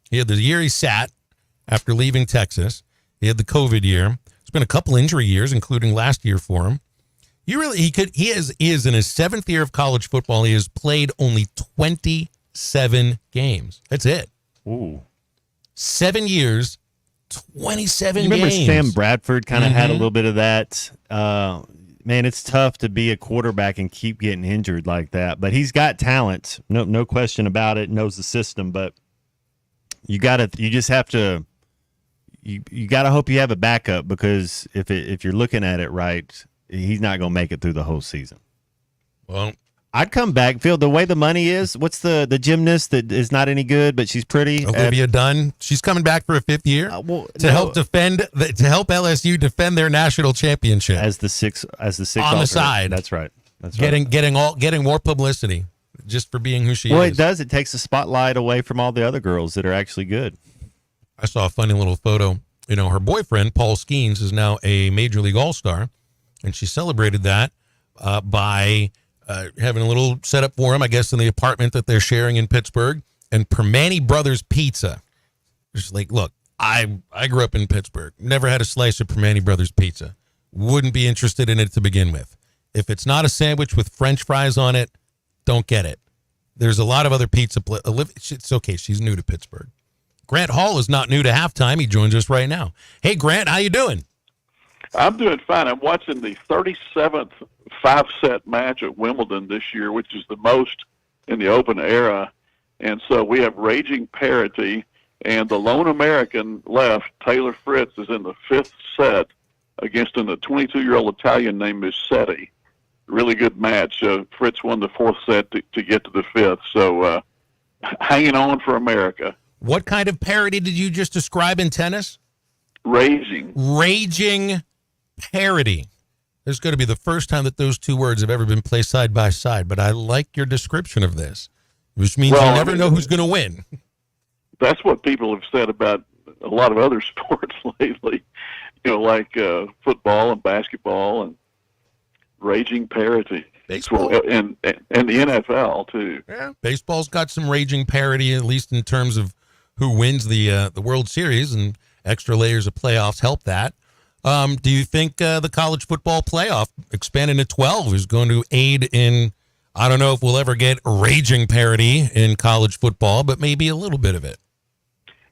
He had the year he sat after leaving Texas. He had the COVID year. It's been a couple injury years, including last year for him. He is in his 7th year of college football. He has played only 27 games. That's it. Ooh. 7 years, 27 you remember games. Sam Bradford kind of had a little bit of that. Man, it's tough to be a quarterback and keep getting injured like that. But he's got talent, no question about it. Knows the system, but you gotta hope you have a backup, because if you're looking at it right, he's not gonna make it through the whole season. Well, I'd come back, Phil. The way the money is, what's the gymnast that is not any good, but she's pretty? Olivia Dunn. She's coming back for a 5th year to help LSU defend their national championship as the sixth on alternate. the side. That's right. Getting more publicity just for being who she is. Well, it does. It takes the spotlight away from all the other girls that are actually good. I saw a funny little photo. You know, her boyfriend Paul Skeens is now a Major League All-Star, and she celebrated that by having a little setup for him, I guess, in the apartment that they're sharing in Pittsburgh. And Permane Brothers Pizza. Just like, look, I grew up in Pittsburgh. Never had a slice of Permane Brothers Pizza. Wouldn't be interested in it to begin with. If it's not a sandwich with French fries on it, don't get it. There's a lot of other pizza. It's okay. She's new to Pittsburgh. Grant Hall is not new to Halftime. He joins us right now. Hey, Grant, how you doing? I'm doing fine. I'm watching the 37th 5-set match at Wimbledon this year, which is the most in the Open era. And so we have raging parity, and the lone American left, Taylor Fritz, is in the 5th set against a 22-year-old Italian named Musetti. Really good match. Fritz won the 4th set to get to the 5th. So hanging on for America. What kind of parity did you just describe in tennis? Raging parity. This is going to be the first time that those two words have ever been placed side by side, but I like your description of this, which means you never know who's going to win. That's what people have said about a lot of other sports lately, like football and basketball, and raging parity. Baseball. And the NFL, too. Yeah. Baseball's got some raging parity, at least in terms of who wins the World Series, and extra layers of playoffs help that. Do you think the college football playoff expanding to 12 is going to aid in, I don't know if we'll ever get raging parity in college football, but maybe a little bit of it?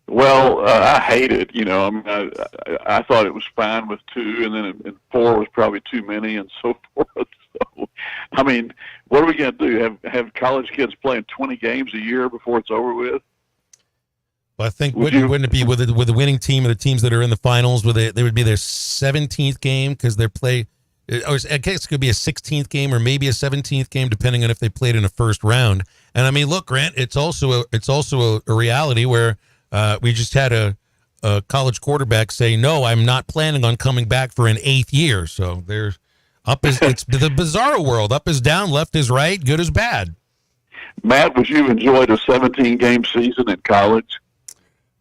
Well, I hate it. I thought it was fine with 2, and then 4 was probably too many, and so forth. So, I mean, what are we going to do? Have college kids playing 20 games a year before it's over with? Well, I think wouldn't it be with the winning team and the teams that are in the finals? They would be their 17th game because they play. I guess it could be a 16th game or maybe a 17th game, depending on if they played in a first round. And I mean, look, Grant, it's also a reality where we just had a college quarterback say, "No, I'm not planning on coming back for an 8th year." So there's it's the bizarro world. Up is down, left is right, good is bad. Matt, would you enjoyed a 17-game season in college?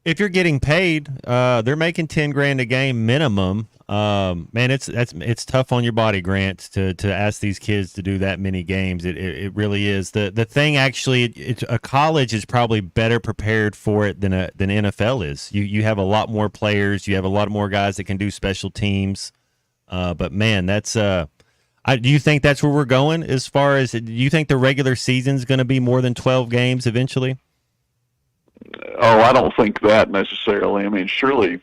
If you're getting paid, they're making $10,000 a game minimum. Man, it's tough on your body, Grant, to ask these kids to do that many games. It really is. The thing actually, a college is probably better prepared for it than NFL is. You have a lot more players. You have a lot more guys that can do special teams. But man, that's I Do you think that's where we're going as far as, do you think the regular season's going to be more than 12 games eventually? Oh, I don't think that necessarily. I mean, surely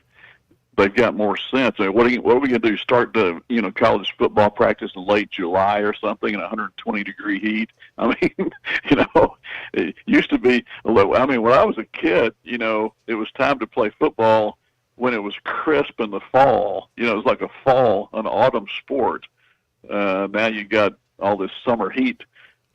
they've got more sense. I mean, what are we going to do? Start the college football practice in late July or something in 120-degree heat? I mean, it used to be. I mean, when I was a kid, it was time to play football when it was crisp in the fall. It was like an autumn sport. Now you got all this summer heat.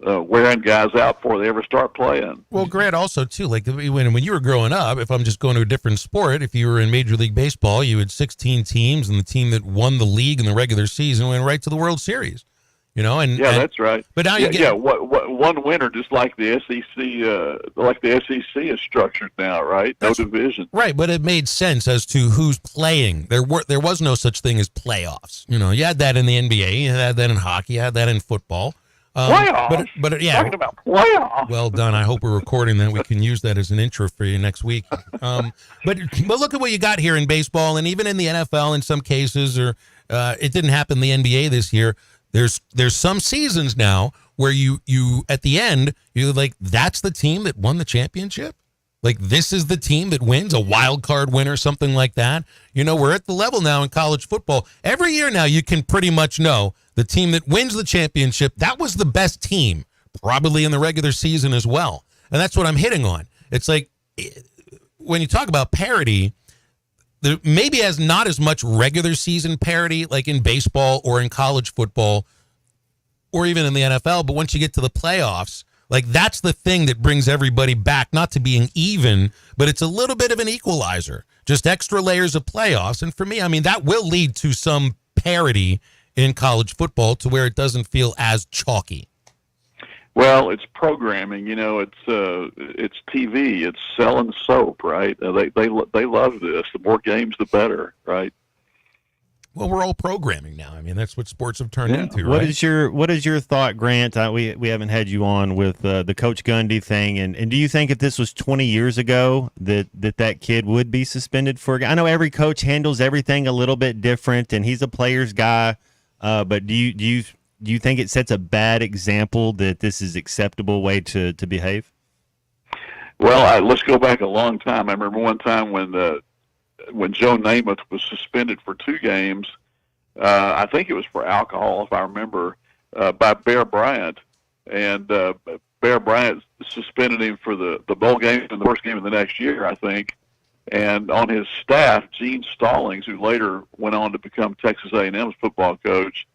Wearing guys out before they ever start playing. Well, Grant, also, too, like when you were growing up, if I'm just going to a different sport, if you were in Major League Baseball, you had 16 teams, and the team that won the league in the regular season went right to the World Series. That's right. But now one winner, just like the SEC, is structured now, right? No division. Right, but it made sense as to who's playing. There was no such thing as playoffs. You had that in the NBA, you had that in hockey, you had that in football. Playoffs? But yeah. Talking about playoffs. Well done. I hope we're recording that. We can use that as an intro for you next week. But look at what you got here in baseball, and even in the NFL in some cases, or it didn't happen in the NBA this year. There's some seasons now where you at the end, you're like, that's the team that won the championship? Like, this is the team that wins, a wild card winner, something like that. We're at the level now in college football. Every year now, you can pretty much know the team that wins the championship, that was the best team, probably in the regular season as well. And that's what I'm hitting on. It's like, when you talk about parity, there maybe has not as much regular season parity like in baseball or in college football or even in the NFL. But once you get to the playoffs, like, that's the thing that brings everybody back, not to being even, but it's a little bit of an equalizer, just extra layers of playoffs. And for me, I mean, that will lead to some parity in college football to where it doesn't feel as chalky. Well, it's programming, it's TV, it's selling soap, right? They love this. The more games, the better, right? Well, we're all programming now. I mean, that's what sports have turned into, What right? is your thought, Grant? We haven't had you on with the Coach Gundy thing, and do you think if this was 20 years ago that kid would be suspended for? I know every coach handles everything a little bit different, and he's a player's guy. But do you think it sets a bad example that this is acceptable way to behave? Well, let's go back a long time. I remember one time when Joe Namath was suspended for 2 games. I think it was for alcohol, if I remember, by Bear Bryant, and Bear Bryant suspended him for the bowl game and the first game of the next year, I think. And on his staff, Gene Stallings, who later went on to become Texas A&M's football coach,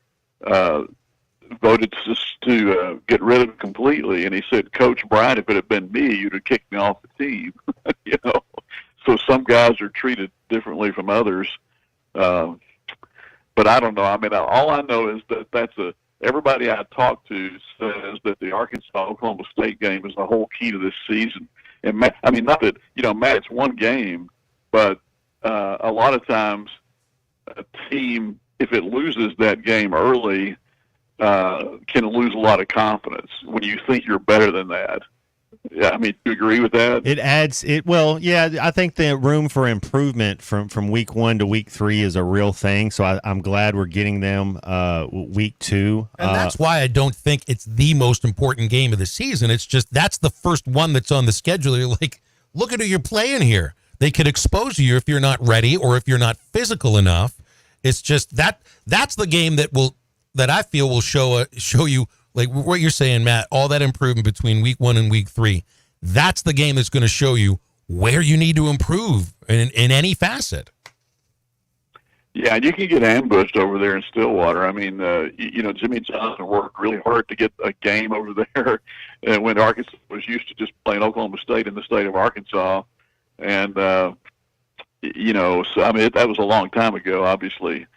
voted to get rid of him completely. And he said, "Coach Bryant, if it had been me, you'd have kicked me off the team." So some guys are treated differently from others. But I don't know. I mean, all I know is that everybody I talk to says that the Arkansas-Oklahoma State game is the whole key to this season. And I mean, not that, Matt, it's one game, but a lot of times a team, if it loses that game early, can lose a lot of confidence when you think you're better than that. Yeah, I mean, do you agree with that? It adds it. Well, yeah, I think the room for improvement from week 1 to week 3 is a real thing. So I'm glad we're getting them week 2. And that's why I don't think it's the most important game of the season. It's just that's the first one that's on the schedule. You're like, look at who you're playing here. They could expose you if you're not ready or if you're not physical enough. It's just that's the game that I feel will show you. Like what you're saying, Matt, all that improvement between week 1 and week 3, that's the game that's going to show you where you need to improve in any facet. Yeah, and you can get ambushed over there in Stillwater. I mean, Jimmy Johnson worked really hard to get a game over there when Arkansas was used to just playing Oklahoma State in the state of Arkansas. And, so, I mean, that was a long time ago, obviously.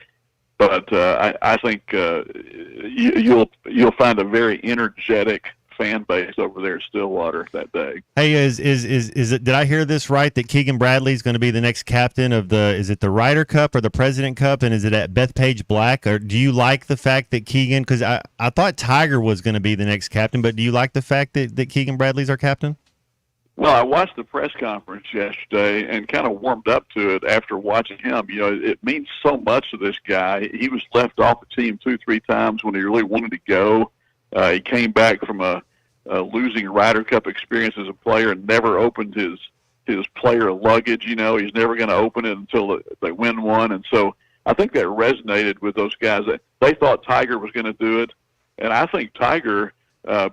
But I think you'll find a very energetic fan base over there at Stillwater that day. Hey, is it? Did I hear this right? That Keegan Bradley is going to be the next captain of is it the Ryder Cup or the President Cup? And is it at Bethpage Black? Or do you like the fact that Keegan? Because I thought Tiger was going to be the next captain, but do you like the fact that Keegan Bradley's our captain? Well, I watched the press conference yesterday and kind of warmed up to it after watching him. You know, it means so much to this guy. He was left off the team 2-3 times when he really wanted to go. He came back from a losing Ryder Cup experience as a player and never opened his player luggage. You know, he's never going to open it until they win one. And so I think that resonated with those guys. They thought Tiger was going to do it. And I think Tiger,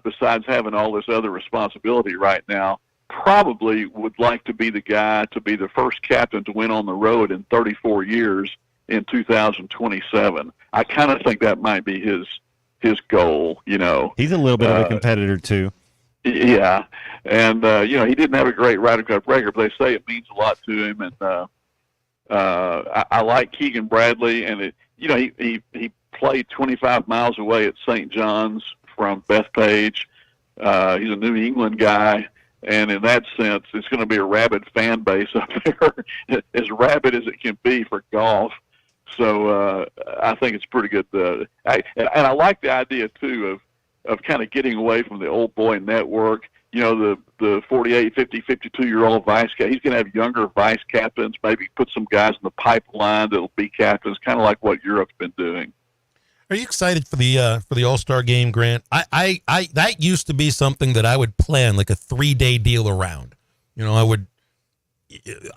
besides having all this other responsibility right now, probably would like to be the guy to be the first captain to win on the road in 34 years in 2027. I kind of think that might be his goal, you know. He's a little bit of a competitor too. Yeah. And, you know, he didn't have a great Ryder Cup record, but they say it means a lot to him. And I like Keegan Bradley. And, you know, he played 25 miles away at St. John's from Bethpage. He's a New England guy. And in that sense, it's going to be a rabid fan base up there, as rabid as it can be for golf. So I think it's pretty good. And I like the idea, too, of kind of getting away from the old boy network. You know, the 48, 50, 52-year-old vice captain. He's going to have younger vice captains, maybe put some guys in the pipeline that'll be captains, kind of like what Europe's been doing. Are you excited for the All-Star game, Grant? I that used to be something that I would plan like a 3-day deal around. You know,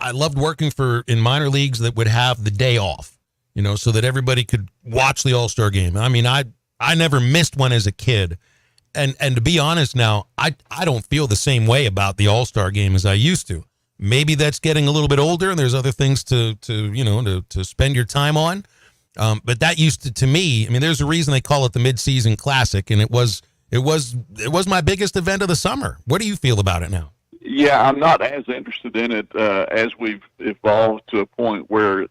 I loved working in minor leagues that would have the day off, you know, so that everybody could watch the All-Star game. I mean, I never missed one as a kid. And to be honest now, I don't feel the same way about the All-Star game as I used to. Maybe that's getting a little bit older and there's other things to spend your time on. But that used to me, I mean, there's a reason they call it the mid-season classic, and it was my biggest event of the summer. What do you feel about it now? Yeah, I'm not as interested in it as we've evolved to a point where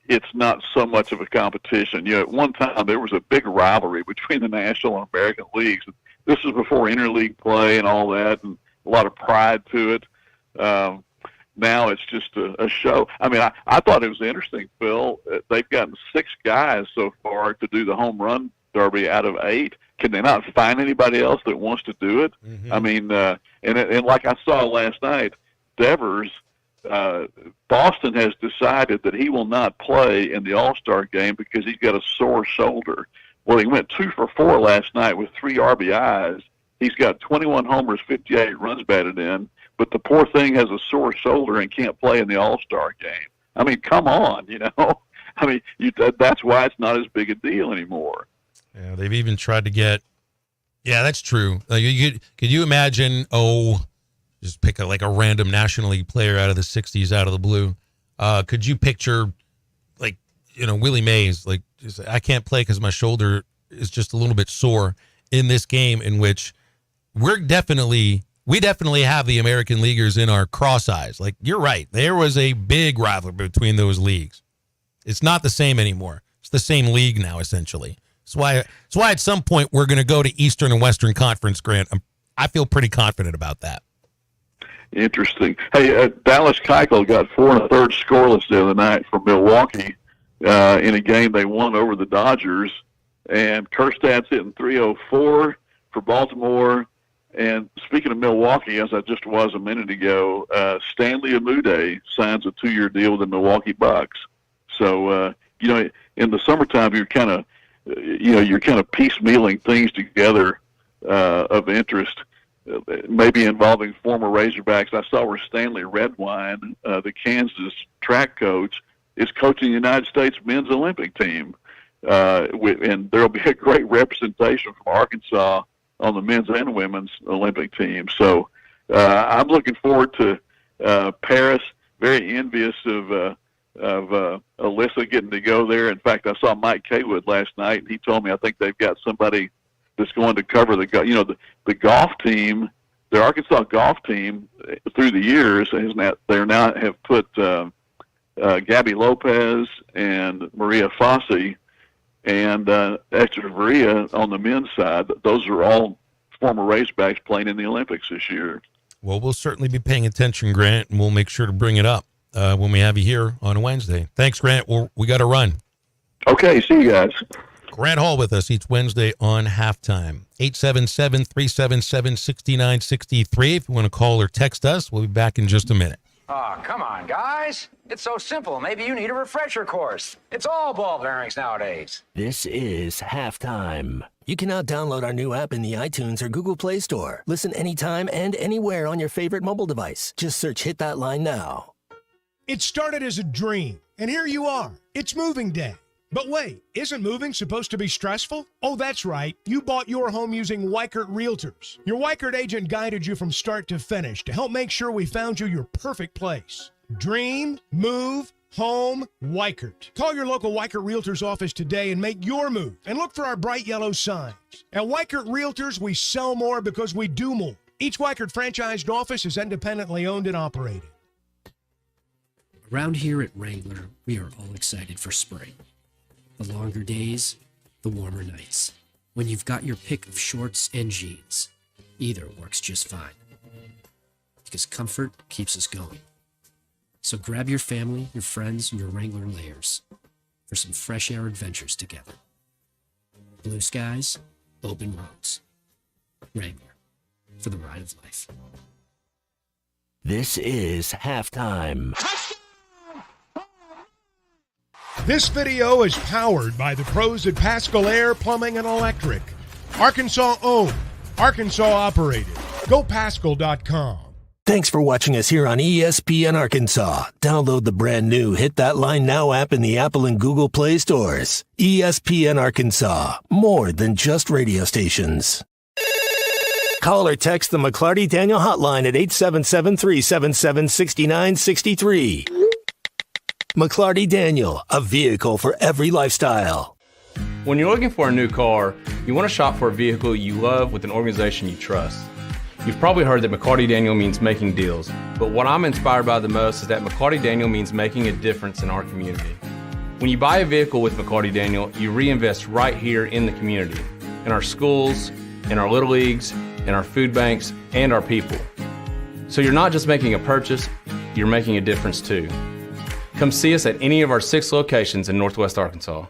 it's not so much of a competition. You know, at one time there was a big rivalry between the National and American leagues. This is before interleague play and all that, and a lot of pride to it. Now it's just a show. I mean, I thought it was interesting, Phil. They've gotten 6 guys so far to do the home run derby out of 8. Can they not find anybody else that wants to do it? Mm-hmm. I mean, and like I saw last night, Devers, Boston has decided that he will not play in the All-Star game because he's got a sore shoulder. Well, he went 2 for 4 last night with 3 RBIs. He's got 21 homers, 58 runs batted in. But the poor thing has a sore shoulder and can't play in the All-Star game. I mean, come on, you know. I mean, that's why it's not as big a deal anymore. Yeah, they've even tried to get. Yeah, that's true. Could you imagine? Just pick a random National League player out of the '60s, out of the blue. Could you picture, Willie Mays? I can't play because my shoulder is just a little bit sore in this game, in which we definitely have the American leaguers in our cross eyes. Like, you're right. There was a big rivalry between those leagues. It's not the same anymore. It's the same league now, essentially. That's why at some point we're going to go to Eastern and Western Conference, Grant. I feel pretty confident about that. Interesting. Hey, Dallas Keuchel got 4 1/3 scoreless the other night for Milwaukee in a game they won over the Dodgers. And Kerstad's hitting .304 for Baltimore. And speaking of Milwaukee, as I just was a minute ago, Stanley Amude signs a 2-year deal with the Milwaukee Bucks. So, in the summertime, you're kind of piecemealing things together of interest, maybe involving former Razorbacks. I saw where Stanley Redwine, the Kansas track coach, is coaching the United States men's Olympic team. And there'll be a great representation from Arkansas on the men's and women's Olympic team. So I'm looking forward to Paris. Very envious of Alyssa getting to go there. In fact, I saw Mike Kaywood last night, and he told me I think they've got somebody that's going to cover the golf team. The Arkansas golf team through the years have put Gabby Lopez and Maria Fassi and Echeverria on the men's side. Those are all former Razorbacks playing in the Olympics this year. Well, we'll certainly be paying attention, Grant, and we'll make sure to bring it up when we have you here on a Wednesday. Thanks, Grant. We got to run. Okay, see you guys. Grant Hall with us each Wednesday on Halftime. 877-377-6963. If you want to call or text us, we'll be back in just a minute. Oh, come on, guys. It's so simple. Maybe you need a refresher course. It's all ball bearings nowadays. This is Halftime. You can now download our new app in the iTunes or Google Play Store. Listen anytime and anywhere on your favorite mobile device. Just search Hit That Line Now. It started as a dream, and here you are. It's moving day. But wait, isn't moving supposed to be stressful? Oh, that's right. You bought your home using Weichert Realtors. Your Weichert agent guided you from start to finish to help make sure we found you your perfect place. Dream, move, home, Weichert. Call your local Weichert Realtors office today and make your move. And look for our bright yellow signs. At Weichert Realtors, we sell more because we do more. Each Weichert franchised office is independently owned and operated. Around here at Wrangler, we are all excited for spring. The longer days, the warmer nights. When you've got your pick of shorts and jeans, either works just fine. Because comfort keeps us going. So grab your family, your friends, and your Wrangler layers for some fresh air adventures together. Blue skies, open roads. Wrangler, for the ride of life. This is Halftime. This video is powered by the pros at Pascal Air Plumbing and Electric. Arkansas owned, Arkansas operated. GoPascal.com. Thanks for watching us here on ESPN Arkansas. Download the brand new Hit That Line Now app in the Apple and Google Play stores. ESPN Arkansas, more than just radio stations. Call or text the McClarty Daniel hotline at 877-377-6963. McClarty Daniel, a vehicle for every lifestyle. When you're looking for a new car, you want to shop for a vehicle you love with an organization you trust. You've probably heard that McCarty Daniel means making deals, but what I'm inspired by the most is that McCarty Daniel means making a difference in our community. When you buy a vehicle with McCarty Daniel, you reinvest right here in the community, in our schools, in our little leagues, in our food banks, and our people. So you're not just making a purchase, you're making a difference too. Come see us at any of our 6 locations in Northwest Arkansas.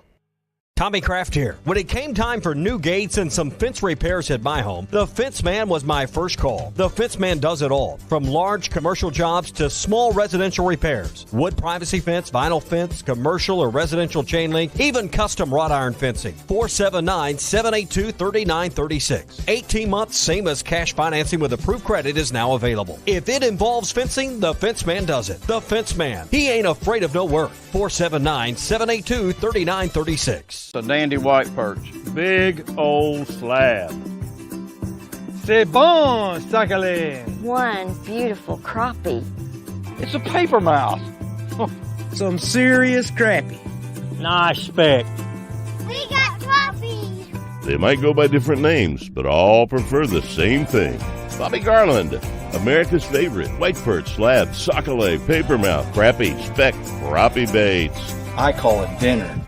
Tommy Kraft here. When it came time for new gates and some fence repairs at my home, the Fence Man was my first call. The Fence Man does it all, from large commercial jobs to small residential repairs. Wood privacy fence, vinyl fence, commercial or residential chain link, even custom wrought iron fencing. 479-782-3936. 18 months, same as cash financing with approved credit is now available. If it involves fencing, the Fence Man does it. The Fence Man. He ain't afraid of no work. 479-782-3936. A dandy white perch. Big old slab. C'est bon, sacalé. One beautiful crappie. It's a paper mouth. Some serious crappie. Nice speck. We got crappies. They might go by different names, but all prefer the same thing. Bobby Garland, America's favorite white perch, slab, sockeye, papermouth, crappie, speck, crappie baits. I call it dinner.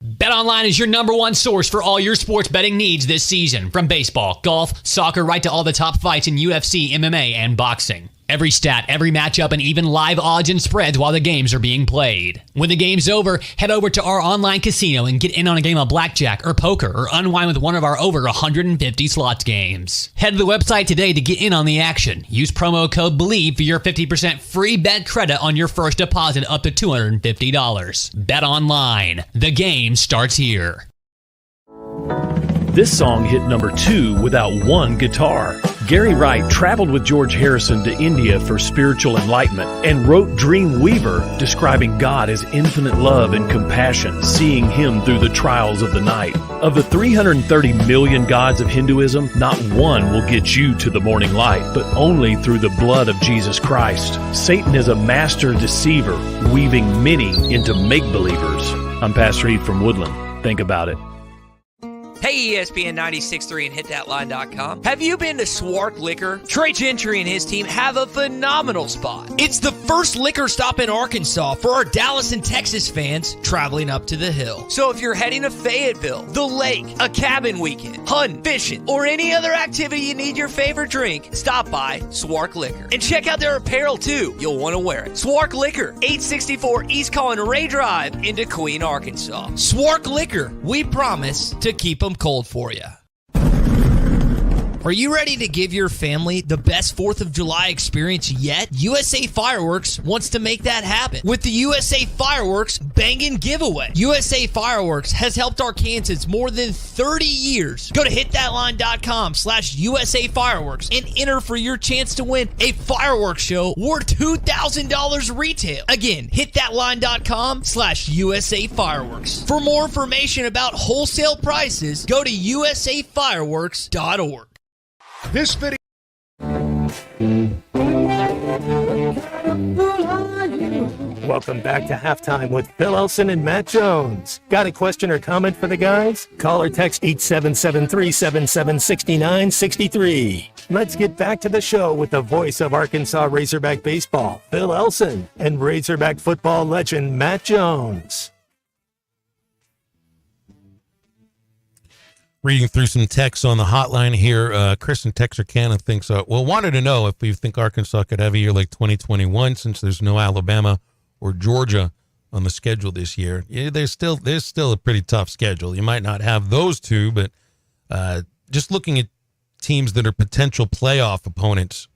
BetOnline is your number one source for all your sports betting needs this season. From baseball, golf, soccer, right to all the top fights in UFC, MMA, and boxing. Every stat, every matchup, and even live odds and spreads while the games are being played. When the game's over, head over to our online casino and get in on a game of blackjack or poker or unwind with one of our over 150 slots games. Head to the website today to get in on the action. Use promo code BELIEVE for your 50% free bet credit on your first deposit up to $250. Bet online. The game starts here. This song hit number 2 without one guitar. Gary Wright traveled with George Harrison to India for spiritual enlightenment and wrote Dream Weaver, describing God as infinite love and compassion, seeing him through the trials of the night. Of the 330 million gods of Hinduism, not one will get you to the morning light, but only through the blood of Jesus Christ. Satan is a master deceiver, weaving many into make-believers. I'm Pastor Heath from Woodland. Think about it. Hey, ESPN 96.3 and hitthatline.com. Have you been to Swark Liquor? Trey Gentry and his team have a phenomenal spot. It's the first liquor stop in Arkansas for our Dallas and Texas fans traveling up to the hill. So if you're heading to Fayetteville, the lake, a cabin weekend, hunting, fishing, or any other activity you need your favorite drink, stop by Swark Liquor. And check out their apparel too. You'll want to wear it. Swark Liquor, 864 East Colin Ray Drive in Queen, Arkansas. Swark Liquor, we promise to keep them cold for you. Are you ready to give your family the best 4th of July experience yet? USA Fireworks wants to make that happen with the USA Fireworks Bangin' Giveaway. USA Fireworks has helped Arkansans more than 30 years. Go to hitthatline.com/USA Fireworks and enter for your chance to win a fireworks show worth $2,000 retail. Again, hitthatline.com/USA Fireworks. For more information about wholesale prices, go to usafireworks.org. This video. Welcome back to Halftime with Phil Elson and Matt Jones. Got a question or comment for the guys? Call or text 877-377-6963. Let's get back to the show with the voice of Arkansas Razorback baseball, Phil Elson, and Razorback football legend Matt Jones. Reading through some texts on the hotline here, Chris in Texarkana thinks, wanted to know if we think Arkansas could have a year like 2021 since there's no Alabama or Georgia on the schedule this year. Yeah, there's still a pretty tough schedule. You might not have those two, but just looking at teams that are potential playoff opponents,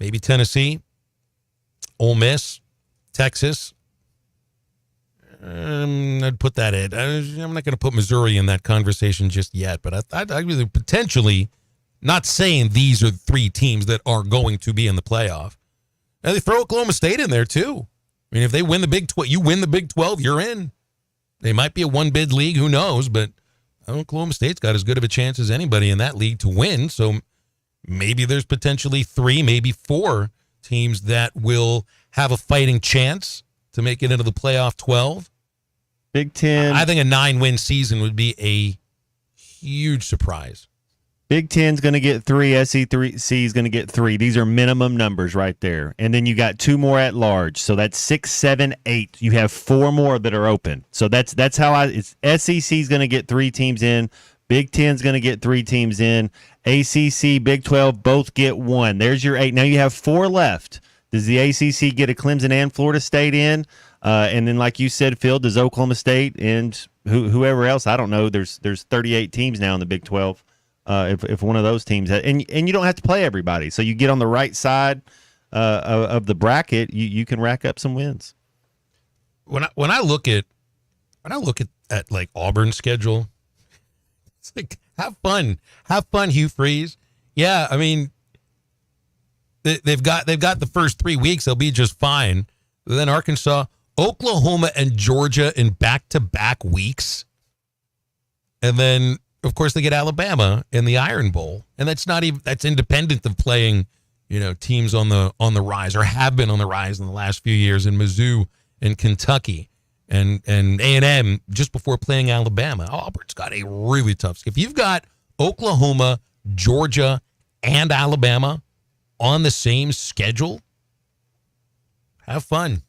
maybe Tennessee, Ole Miss, Texas. I'd put that in. I'm not going to put Missouri in that conversation just yet, but I'd really potentially, not saying these are 3 teams that are going to be in the playoff. And they throw Oklahoma State in there too. I mean, if they win the Big 12, you win the Big 12, you're in. They might be a one-bid league, who knows? But Oklahoma State's got as good of a chance as anybody in that league to win. So maybe there's potentially 3, maybe 4 teams that will have a fighting chance to make it into the playoff 12. Big Ten. I think a 9-win season would be a huge surprise. Big Ten's going to get 3. SEC is going to get 3. These are minimum numbers right there. And then you got 2 more at large. So that's 6, 7, 8. You have 4 more that are open. So that's how it's SEC is going to get 3 teams in. Big Ten's going to get 3 teams in. ACC, Big 12 both get 1. There's your 8. Now you have 4 left. Does the ACC get a Clemson and Florida State in? And then, like you said, Phil, does Oklahoma State and whoever else? I don't know. There's 38 teams now in the Big 12. If one of those teams and you don't have to play everybody, so you get on the right side of the bracket, you can rack up some wins. When I look at like Auburn's schedule, it's like have fun, Hugh Freeze. Yeah, I mean. They've got the first 3 weeks. They'll be just fine. Then Arkansas, Oklahoma, and Georgia in back-to-back weeks. And then, of course, they get Alabama in the Iron Bowl. And that's independent of playing, teams on the rise or have been on the rise in the last few years in Mizzou and Kentucky and A&M just before playing Alabama. Auburn's got a really tough schedule. If you've got Oklahoma, Georgia, and Alabama on the same schedule, have fun.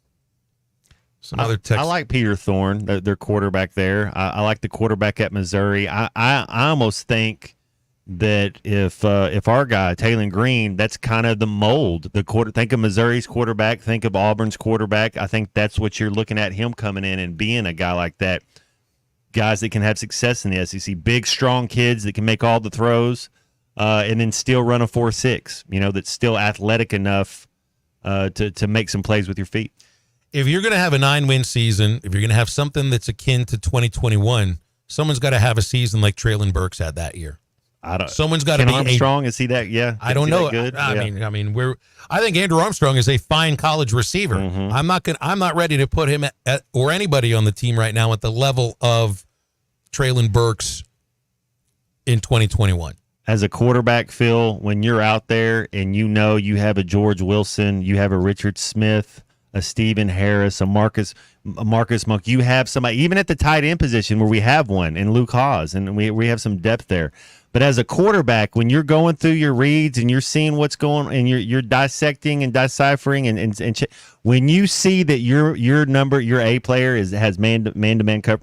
Some other text. I like Peter Thorne, their quarterback there. I like the quarterback at Missouri. I almost think that if our guy Taylon Green, that's kind of the mold. Think of Missouri's quarterback, think of Auburn's quarterback. I think that's what you're looking at, him coming in and being a guy like that. Guys that can have success in the SEC, big, strong kids that can make all the throws. And then still run a 4.6, that's still athletic enough to make some plays with your feet. If you're going to have a 9-win season, if you're going to have something that's akin to 2021, someone's got to have a season like Traylon Burks had that year. Someone's got to be Armstrong. Is he that? Yeah, I don't know. Good? I mean, I think Andrew Armstrong is a fine college receiver. Mm-hmm. I'm not ready to put him or anybody on the team right now at the level of Traylon Burks in 2021. As a quarterback, Phil, when you're out there and you have a George Wilson, you have a Richard Smith, a Stephen Harris, a Marcus Monk. You have somebody, even at the tight end position where we have one, and Luke Haas, and we have some depth there. But as a quarterback, when you're going through your reads and you're seeing what's going on, and you're dissecting and deciphering, and when you see that your A player has man-to-man cover,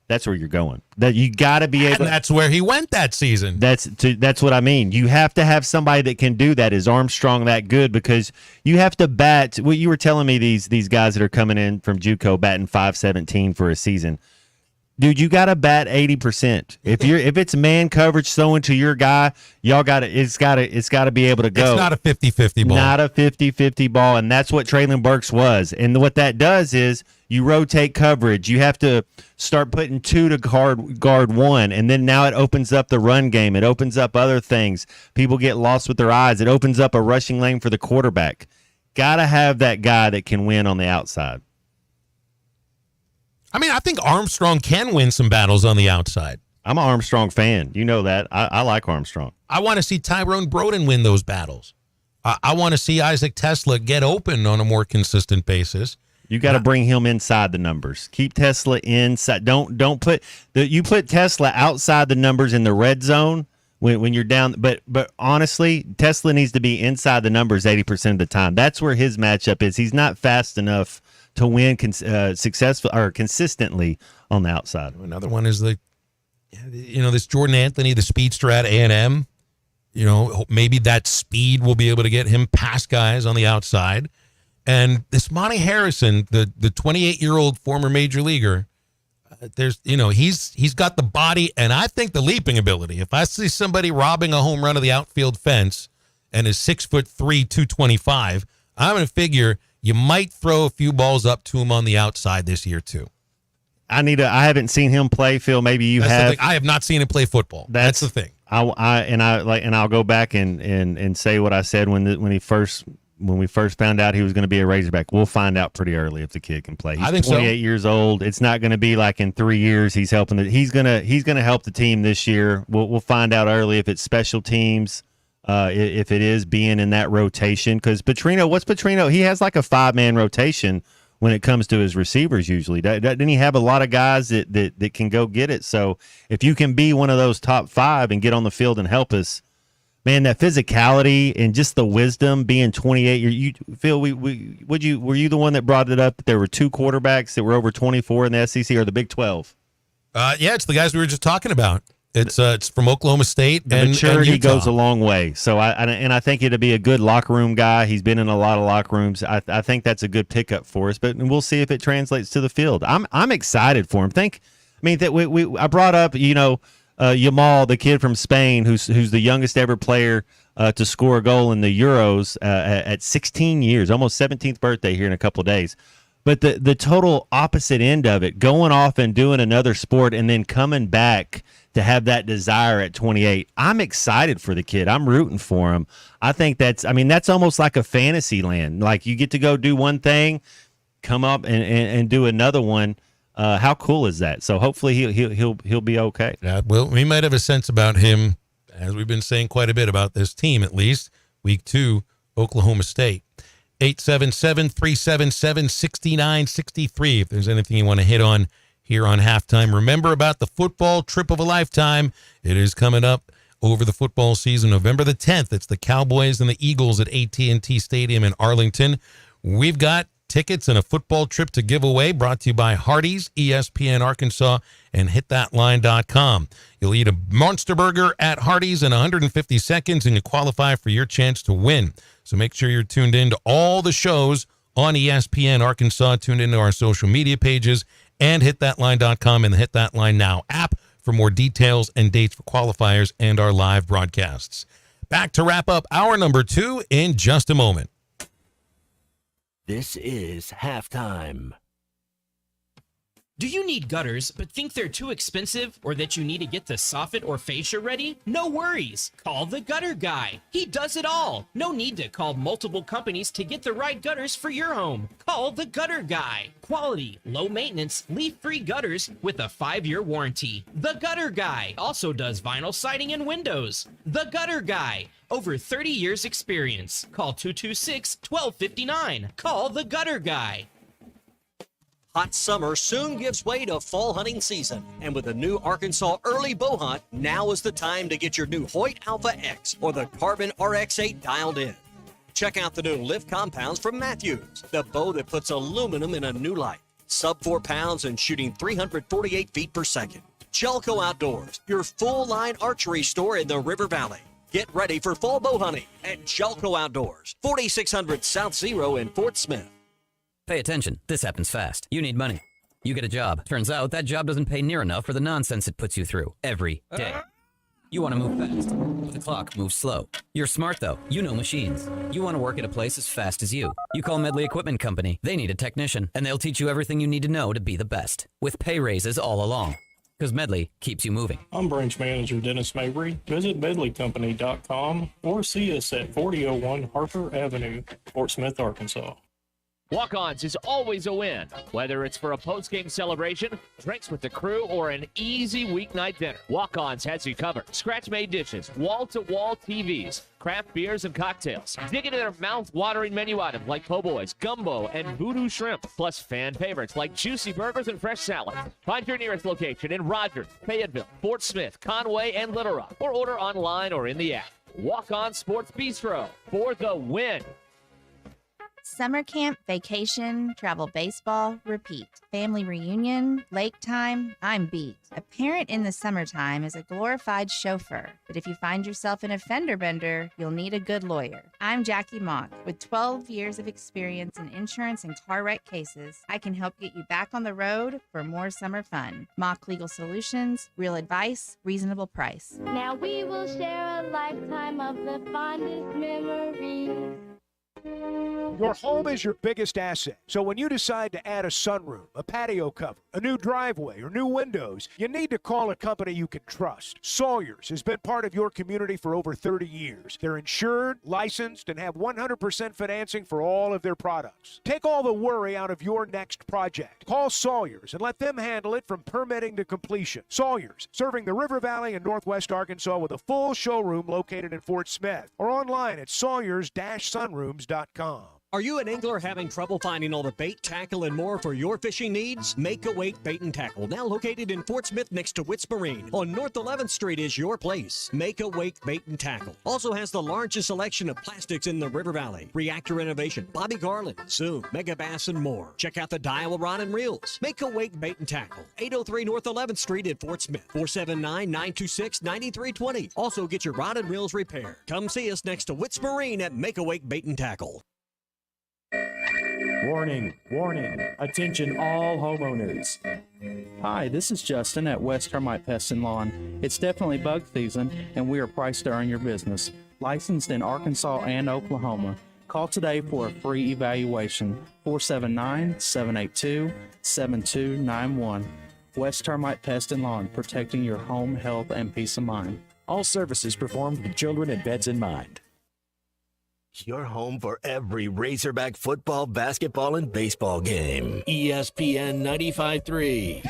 that's where you're going. That you got to be able. And that's where he went that season. That's what I mean. You have to have somebody that can do that. Is Armstrong that good? Because you have to bat. Well, you were telling me these guys that are coming in from JUCO batting .517 for a season. Dude, you got to bat 80%. If it's man coverage throwing to your guy, it's got to be able to go. It's not a 50-50 ball. Not a 50-50 ball, and that's what Traylon Burks was. And what that does is you rotate coverage. You have to start putting two to guard one, and then now it opens up the run game. It opens up other things. People get lost with their eyes. It opens up a rushing lane for the quarterback. Got to have that guy that can win on the outside. I mean, I think Armstrong can win some battles on the outside. I'm an Armstrong fan. You know that. I like Armstrong. I want to see Tyrone Broden win those battles. I want to see Isaac Tesla get open on a more consistent basis. You got to bring him inside the numbers. Keep Tesla inside. Don't put you put Tesla outside the numbers in the red zone when you're down. But honestly, Tesla needs to be inside the numbers 80% of the time. That's where his matchup is. He's not fast enough to win successful or consistently on the outside. Another one is this Jordan Anthony, the speedster at A&M. Maybe that speed will be able to get him past guys on the outside. And this Monty Harrison, the 28-year-old former major leaguer, he's got the body and I think the leaping ability. If I see somebody robbing a home run of the outfield fence and is 6'3", 225, I'm going to figure you might throw a few balls up to him on the outside this year too. I haven't seen him play, Phil. Maybe you That's have. the thing. I have not seen him play football. That's the thing. I'll go back and say what I said when we first found out he was going to be a Razorback. We'll find out pretty early if the kid can play. He's I think 28 years old. It's not going to be like in 3 years he's helping. He's gonna help the team this year. We'll find out early if it's special teams. If it is being in that rotation, because Petrino, he has like a 5-man rotation when it comes to his receivers usually. Doesn't he have a lot of guys that can go get it? So if you can be one of those top 5 and get on the field and help us, man, that physicality and just the wisdom being 28. Phil, were you the one that brought it up that there were 2 quarterbacks that were over 24 in the SEC or the Big 12? Yeah, it's the guys we were just talking about. It's from Oklahoma State. The maturity goes a long way. So I think it'll be a good locker room guy. He's been in a lot of locker rooms. I think that's a good pickup for us. But we'll see if it translates to the field. I'm excited for him. I brought up Yamal, the kid from Spain, who's the youngest ever player to score a goal in the Euros at 16 years, almost 17th birthday here in a couple of days. But the total opposite end of it, going off and doing another sport and then coming back to have that desire at 28. I'm excited for the kid. I'm rooting for him. I think that's almost like a fantasy land. Like you get to go do one thing, come up and do another one. How cool is that? So hopefully he'll be okay. Yeah, well, we might have a sense about him, as we've been saying quite a bit about this team, at least. Week 2, Oklahoma State. 877-377-6963 if there's anything you want to hit on here on Halftime. Remember about the football trip of a lifetime. It is coming up over the football season, November the 10th. It's the Cowboys and the Eagles at AT&T Stadium in Arlington. We've got tickets and a football trip to give away, brought to you by Hardee's, ESPN Arkansas, and hitthatline.com. You'll eat a monster burger at Hardee's in 150 seconds, and you qualify for your chance to win. So make sure you're tuned in to all the shows on ESPN Arkansas, tuned into our social media pages, and hitthatline.com and the Hit That Line Now app for more details and dates for qualifiers and our live broadcasts. Back to wrap up hour number 2 in just a moment. This is Halftime. Do you need gutters but think they're too expensive or that you need to get the soffit or fascia ready? No worries. Call the Gutter Guy. He does it all. No need to call multiple companies to get the right gutters for your home. Call the Gutter Guy. Quality, low maintenance, leak-free gutters with a 5-year warranty. The Gutter Guy also does vinyl siding and windows. The Gutter Guy. Over 30 years experience. Call 226-1259. Call the Gutter Guy. Hot summer soon gives way to fall hunting season. And with the new Arkansas Early Bow Hunt, now is the time to get your new Hoyt Alpha X or the Carbon RX-8 dialed in. Check out the new Lift compounds from Matthews, the bow that puts aluminum in a new light. Sub 4 pounds and shooting 348 feet per second. Jelco Outdoors, your full-line archery store in the River Valley. Get ready for fall bow hunting at Jelco Outdoors, 4600 South Zero in Fort Smith. Pay attention. This happens fast. You need money. You get a job. Turns out that job doesn't pay near enough for the nonsense it puts you through every day. You want to move fast, but the clock moves slow. You're smart, though. You know machines. You want to work at a place as fast as you. You call Medley Equipment Company. They need a technician, and they'll teach you everything you need to know to be the best, with pay raises all along. Because Medley keeps you moving. I'm Branch Manager Dennis Mabry. Visit medleycompany.com or see us at 4001 Harper Avenue, Fort Smith, Arkansas. Walk-Ons is always a win, whether it's for a post-game celebration, drinks with the crew, or an easy weeknight dinner. Walk-Ons has you covered. Scratch-made dishes, wall-to-wall TVs, craft beers and cocktails. Dig into their mouth-watering menu items like po' boys, gumbo, and voodoo shrimp, plus fan favorites like juicy burgers and fresh salads. Find your nearest location in Rogers, Fayetteville, Fort Smith, Conway, and Little Rock, or order online or in the app. Walk-On Sports Bistro for the win. Summer camp, vacation, travel baseball, repeat. Family reunion, lake time, I'm beat. A parent in the summertime is a glorified chauffeur, but if you find yourself in a fender bender, you'll need a good lawyer. I'm Jackie Mock. With 12 years of experience in insurance and car wreck cases, I can help get you back on the road for more summer fun. Mock Legal Solutions, real advice, reasonable price. Now we will share a lifetime of the fondest memories. Your home is your biggest asset. So when you decide to add a sunroom, a patio cover, a new driveway, or new windows, you need to call a company you can trust. Sawyers has been part of your community for over 30 years. They're insured, licensed, and have 100% financing for all of their products. Take all the worry out of your next project. Call Sawyers and let them handle it from permitting to completion. Sawyers, serving the River Valley and Northwest Arkansas with a full showroom located in Fort Smith or online at sawyers-sunrooms.com. Are you an angler having trouble finding all the bait, tackle, and more for your fishing needs? Make a Wake Bait and Tackle, now located in Fort Smith next to Witts Marine. On North 11th Street is your place. Make a Wake Bait and Tackle. Also has the largest selection of plastics in the River Valley. Reactor Innovation, Bobby Garland, Zoom, Mega Bass, and more. Check out the Daiwa Rod and Reels. Make a Wake Bait and Tackle. 803 North 11th Street in Fort Smith. 479-926-9320. Also get your rod and reels repaired. Come see us next to Witts Marine at Make a Wake Bait and Tackle. Warning, warning, attention all homeowners. Hi, this is Justin at West Termite Pest and Lawn. It's definitely bug season and we are priced to earn your business. Licensed in Arkansas and Oklahoma. Call today for a free evaluation. 479-782-7291. West Termite Pest and Lawn, protecting your home, health, and peace of mind. All services performed with children and pets in mind. Your home for every Razorback football, basketball, and baseball game. ESPN 95.3.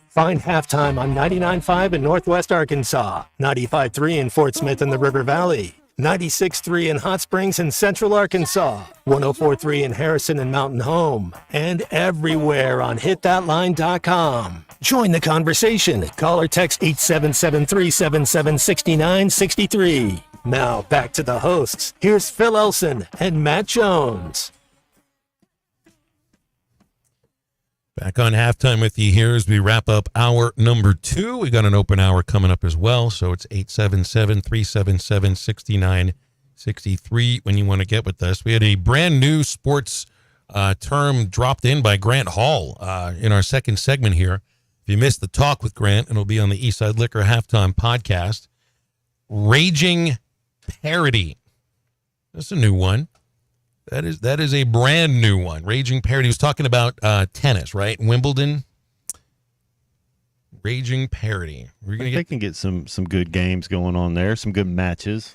Find Halftime on 99.5 in Northwest Arkansas, 95.3 in Fort Smith and the River Valley, 96.3 in Hot Springs and Central Arkansas, 104.3 in Harrison and Mountain Home, and everywhere on hitthatline.com. Join the conversation. Call or text 877-377-6963. Now back to the hosts. Here's Phil Elson and Matt Jones. Back on halftime with you here as we wrap up hour number 2. We got an open hour coming up as well, so it's 877-377-6963 when you want to get with us. We had a brand new sports term dropped in by Grant Hall in our second segment here. If you missed the talk with Grant, it'll be on the Eastside Liquor Halftime podcast. Raging parody. That's a new one. That is a brand new one. Raging parody. He was talking about tennis, right? Wimbledon. Raging parody. They can get some good games going on there, some good matches.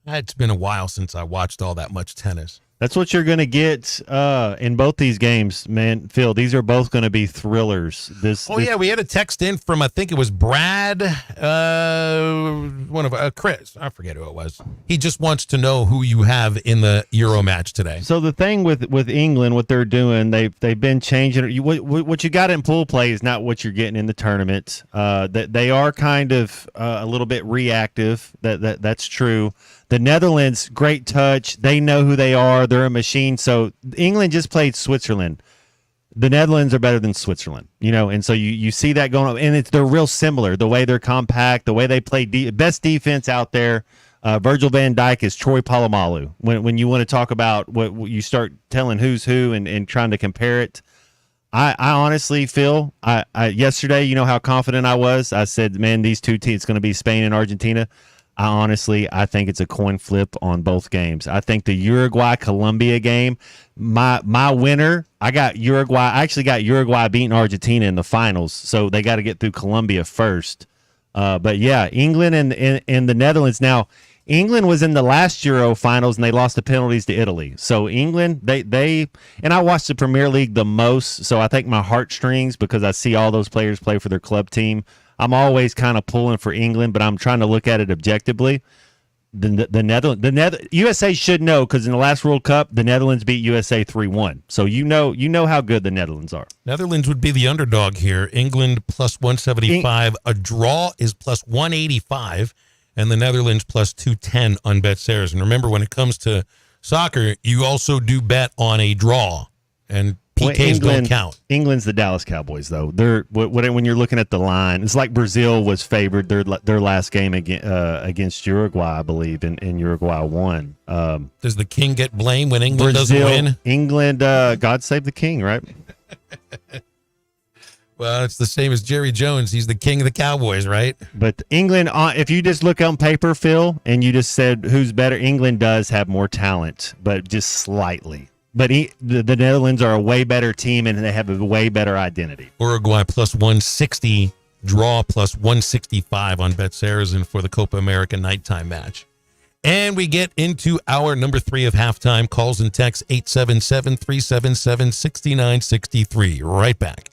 It's been a while since I watched all that much tennis. That's what you're going to get in both these games, man. Phil, these are both going to be thrillers. Yeah, we had a text in from, I think it was Brad, Chris. I forget who it was. He just wants to know who you have in the Euro match today. So the thing with England, what they're doing, they've been changing. What you got in pool play is not what you're getting in the tournament. They are kind of a little bit reactive. That's true. The Netherlands, great touch. They know who they are. They're a machine. So England just played Switzerland. The Netherlands are better than Switzerland, and so you see that going on. And they're real similar. The way they're compact, the way they play, best defense out there. Virgil van Dijk is Troy Polamalu. When you want to talk about what you start telling who's who and trying to compare it, I honestly feel, yesterday, you know how confident I was. I said, man, these two teams, it's going to be Spain and Argentina. I think it's a coin flip on both games. I think the Uruguay-Colombia game, my winner, I got Uruguay. I actually got Uruguay beating Argentina in the finals, so they got to get through Colombia first. But yeah, England and the Netherlands. Now, England was in the last Euro finals and they lost the penalties to Italy. So England, they and I watched the Premier League the most, so I think my heartstrings, because I see all those players play for their club team, I'm always kind of pulling for England, but I'm trying to look at it objectively. The Netherlands, USA should know, because in the last World Cup, the Netherlands beat USA 3-1. So you know how good the Netherlands are. Netherlands would be the underdog here. England plus 175. A draw is plus 185, and the Netherlands plus 210 on BetShares. And remember, when it comes to soccer, you also do bet on a draw, and PKs don't count. England's the Dallas Cowboys, though. They're when you're looking at the line, it's like Brazil was favored their last game against Uruguay, I believe, and Uruguay won. Does the king get blamed when England doesn't win? England, God save the king, right? Well, it's the same as Jerry Jones. He's the king of the Cowboys, right? But England, if you just look on paper, Phil, and you just said who's better, England does have more talent, but just slightly. But the Netherlands are a way better team, and they have a way better identity. Uruguay plus 160, draw plus 165 on BetShares and for the Copa America nighttime match. And we get into our number 3 of halftime. Calls and texts 877-377-6963. Right back.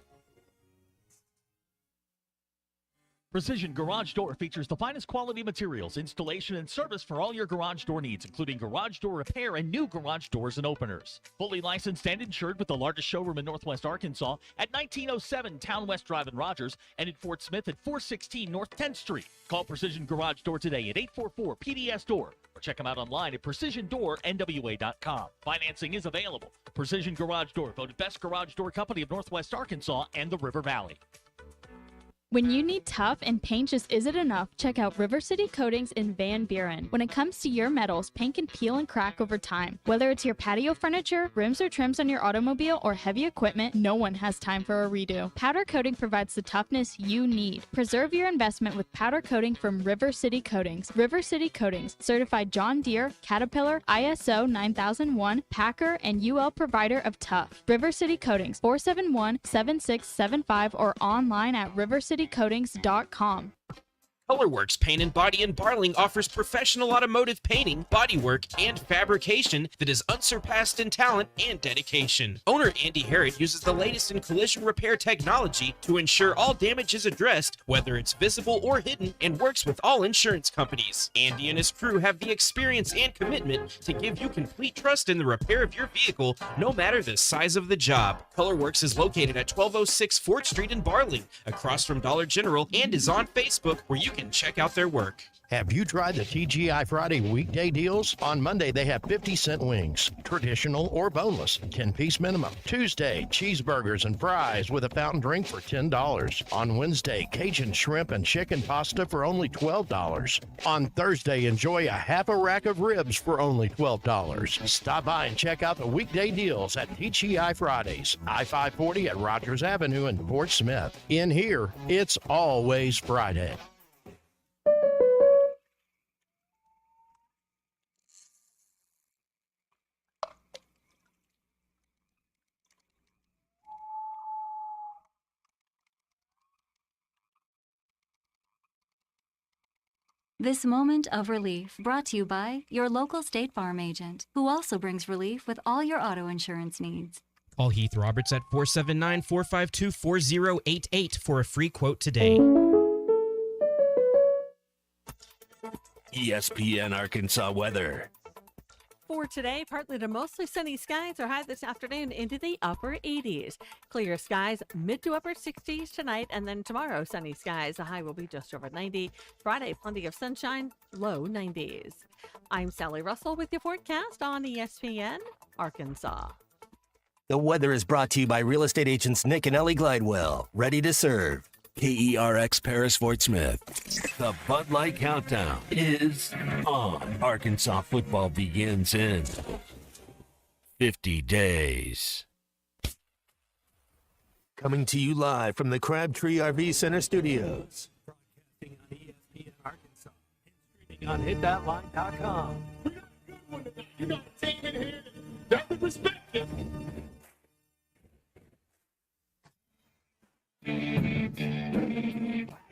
Precision Garage Door features the finest quality materials, installation, and service for all your garage door needs, including garage door repair and new garage doors and openers. Fully licensed and insured with the largest showroom in Northwest Arkansas at 1907 Town West Drive in Rogers and in Fort Smith at 416 North 10th Street. Call Precision Garage Door today at 844-PDS-DOOR or check them out online at PrecisionDoorNWA.com. Financing is available. Precision Garage Door, voted best garage door company of Northwest Arkansas and the River Valley. When you need tough and paint just isn't enough, check out River City Coatings in Van Buren. When it comes to your metals, paint can peel and crack over time. Whether it's your patio furniture, rims or trims on your automobile, or heavy equipment, no one has time for a redo. Powder coating provides the toughness you need. Preserve your investment with powder coating from River City Coatings. River City Coatings, certified John Deere, Caterpillar, ISO 9001, Packer, and UL provider of tough. River City Coatings, 471-7675 or online at rivercitycoatings.com. Colorworks Paint and Body in Barling offers professional automotive painting, bodywork, and fabrication that is unsurpassed in talent and dedication. Owner Andy Harrod uses the latest in collision repair technology to ensure all damage is addressed, whether it's visible or hidden, and works with all insurance companies. Andy and his crew have the experience and commitment to give you complete trust in the repair of your vehicle, no matter the size of the job. Colorworks is located at 1206 Fort Street in Barling, across from Dollar General, and is on Facebook, where you can check out their work. Have you tried the TGI Friday weekday deals? On Monday, they have 50-cent wings, traditional or boneless, 10-piece minimum. Tuesday, cheeseburgers and fries with a fountain drink for $10. On Wednesday, Cajun shrimp and chicken pasta for only $12. On Thursday, enjoy a half a rack of ribs for only $12. Stop by and check out the weekday deals at TGI Fridays, I-540 at Rogers Avenue in Fort Smith. In here, it's always Friday. This moment of relief brought to you by your local State Farm agent, who also brings relief with all your auto insurance needs. Call Heath Roberts at 479-452-4088 for a free quote today. ESPN Arkansas weather. For today, partly to mostly sunny skies are high this afternoon into the upper 80s. Clear skies, mid to upper 60s tonight, and then tomorrow, sunny skies. The high will be just over 90. Friday, plenty of sunshine, low 90s. I'm Sally Russell with your forecast on ESPN Arkansas. The weather is brought to you by real estate agents Nick and Ellie Glidewell. Ready to serve. KERX Paris Fort Smith. The Bud Light Countdown is on. Arkansas football begins in 50 days. Coming to you live from the Crabtree RV Center studios. Broadcasting on ESPN Arkansas and streaming on hitthatline.com. We got a good one tonight. You got a team in here that's respected.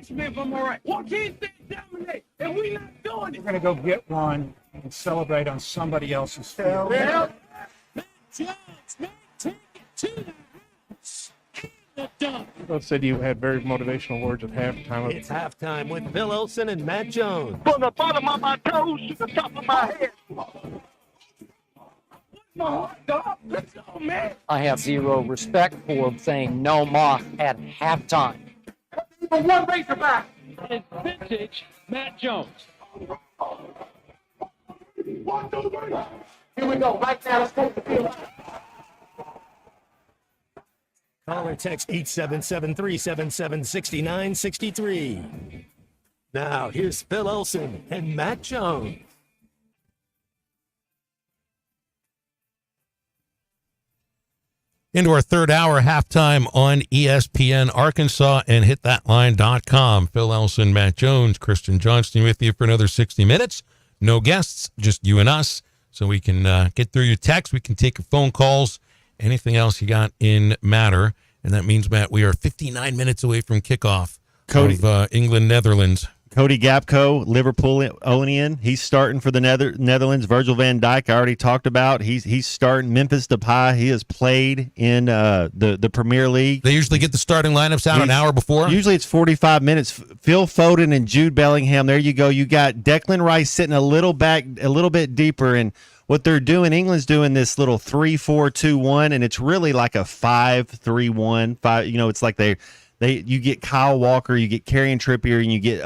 Smith, I'm all right. Joaquin said dominate, and we not doing it. We're gonna go get one and celebrate on somebody else's field. Well, Matt Jones may take it to the house. The dunk. Both said you had very motivational words at halftime. It's halftime with Phil Olsen and Matt Jones. From the bottom of my toes to the top of my head. My heart, dog. Let's go, man. I have zero respect for saying no moth at halftime. For one Razorback. It's vintage Matt Jones. 1, 2, 3. Here we go. Right now, let's take the field. Call or text 877-377-6963. Now, here's Phil Olsen and Matt Jones. Into our third hour, halftime on ESPN Arkansas and hitthatline.com. Phil Elson, Matt Jones, Kristen Johnston with you for another 60 minutes. No guests, just you and us. So we can get through your texts. We can take your phone calls, anything else you got in matter. And that means, Matt, we are 59 minutes away from kickoff of England, Netherlands. Cody Gapco, Liverpoolian. He's starting for the Netherlands. Virgil van Dijk, I already talked about. He's starting. Memphis Depay, he has played in the Premier League. They usually get the starting lineups out an hour before? Usually it's 45 minutes. Phil Foden and Jude Bellingham, there you go. You got Declan Rice sitting a little bit deeper. And what they're doing, England's doing this little 3-4-2-1, and it's really like a 5-3-1. You know, it's like you get Kyle Walker, you get Karrion Trippier, and you get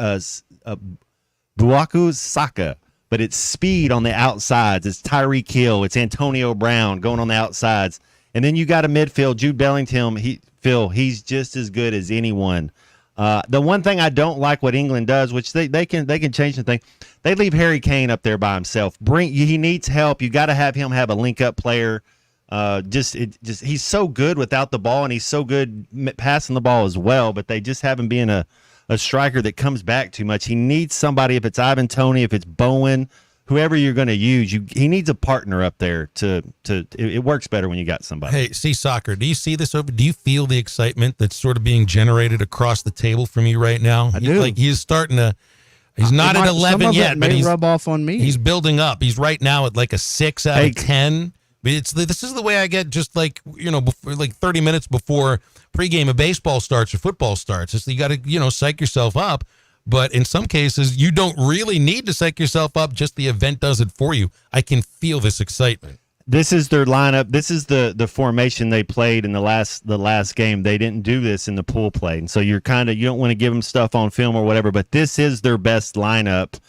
Bukayo Saka, but it's speed on the outsides. It's Tyreek Hill, it's Antonio Brown going on the outsides, and then you got a midfield, Jude Bellingham. He's just as good as anyone. The one thing I don't like what England does, which they can change the thing, they leave Harry Kane up there by himself. He needs help. You got to have him have a link-up player. He's so good without the ball, and he's so good passing the ball as well, but they just have him being a striker that comes back too much. He needs somebody, if it's Ivan Toney, if it's Bowen, whoever you're going to use, he needs a partner up there it works better when you got somebody. Hey, see soccer. Do you see this over? Do you feel the excitement that's sort of being generated across the table from you right now? I do. Like he's starting to He's not at Some 11 of yet, it but may he's rub off on me. He's building up. He's right now at like a 6 out of 10. But this is the way I get just like, before, like 30 minutes before pregame of baseball starts or football starts. It's, you got to, psych yourself up. But in some cases, you don't really need to psych yourself up. Just the event does it for you. I can feel this excitement. This is their lineup. This is the formation they played in the last game. They didn't do this in the pool play. And so you don't want to give them stuff on film or whatever, but this is their best lineup.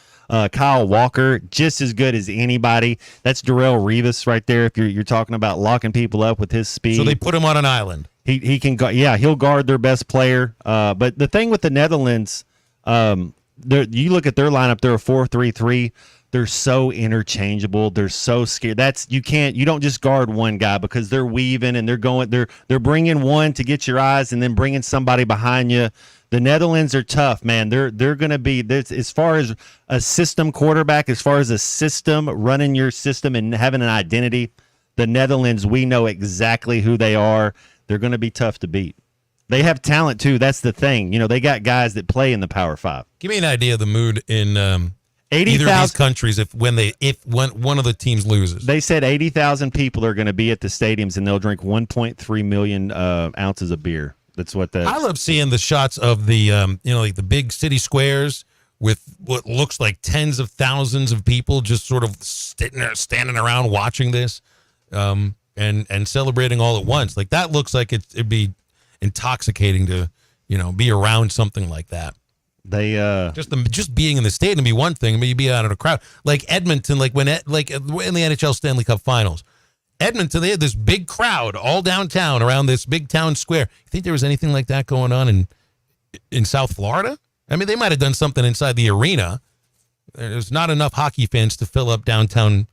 Kyle Walker, just as good as anybody. That's Darrelle Revis right there. If you're talking about locking people up with his speed. So they put him on an island. He can go. Yeah, he'll guard their best player. But the thing with the Netherlands, you look at their lineup. They're a 4-3-3. They're so interchangeable. They're so scared. You don't just guard one guy because they're weaving and they're bringing one to get your eyes and then bringing somebody behind you. The Netherlands are tough, man. They're going to be this as far as a system quarterback, as far as a system running your system and having an identity. The Netherlands, we know exactly who they are. They're going to be tough to beat. They have talent too. That's the thing. They got guys that play in the Power Five. Give me an idea of the mood in either of these countries if one of the teams loses. They said 80,000 people are going to be at the stadiums and they'll drink 1.3 million ounces of beer. That's what I love seeing the shots of the like the big city squares with what looks like tens of thousands of people just sort of standing around watching this and celebrating all at once. Like that looks like it'd be intoxicating to be around something like that. They just being in the stadium would be one thing, but you'd be out in a crowd like Edmonton, in the NHL Stanley Cup Finals. Edmonton, they had this big crowd all downtown around this big town square. You think there was anything like that going on in South Florida? I mean, they might have done something inside the arena. There's not enough hockey fans to fill up downtown.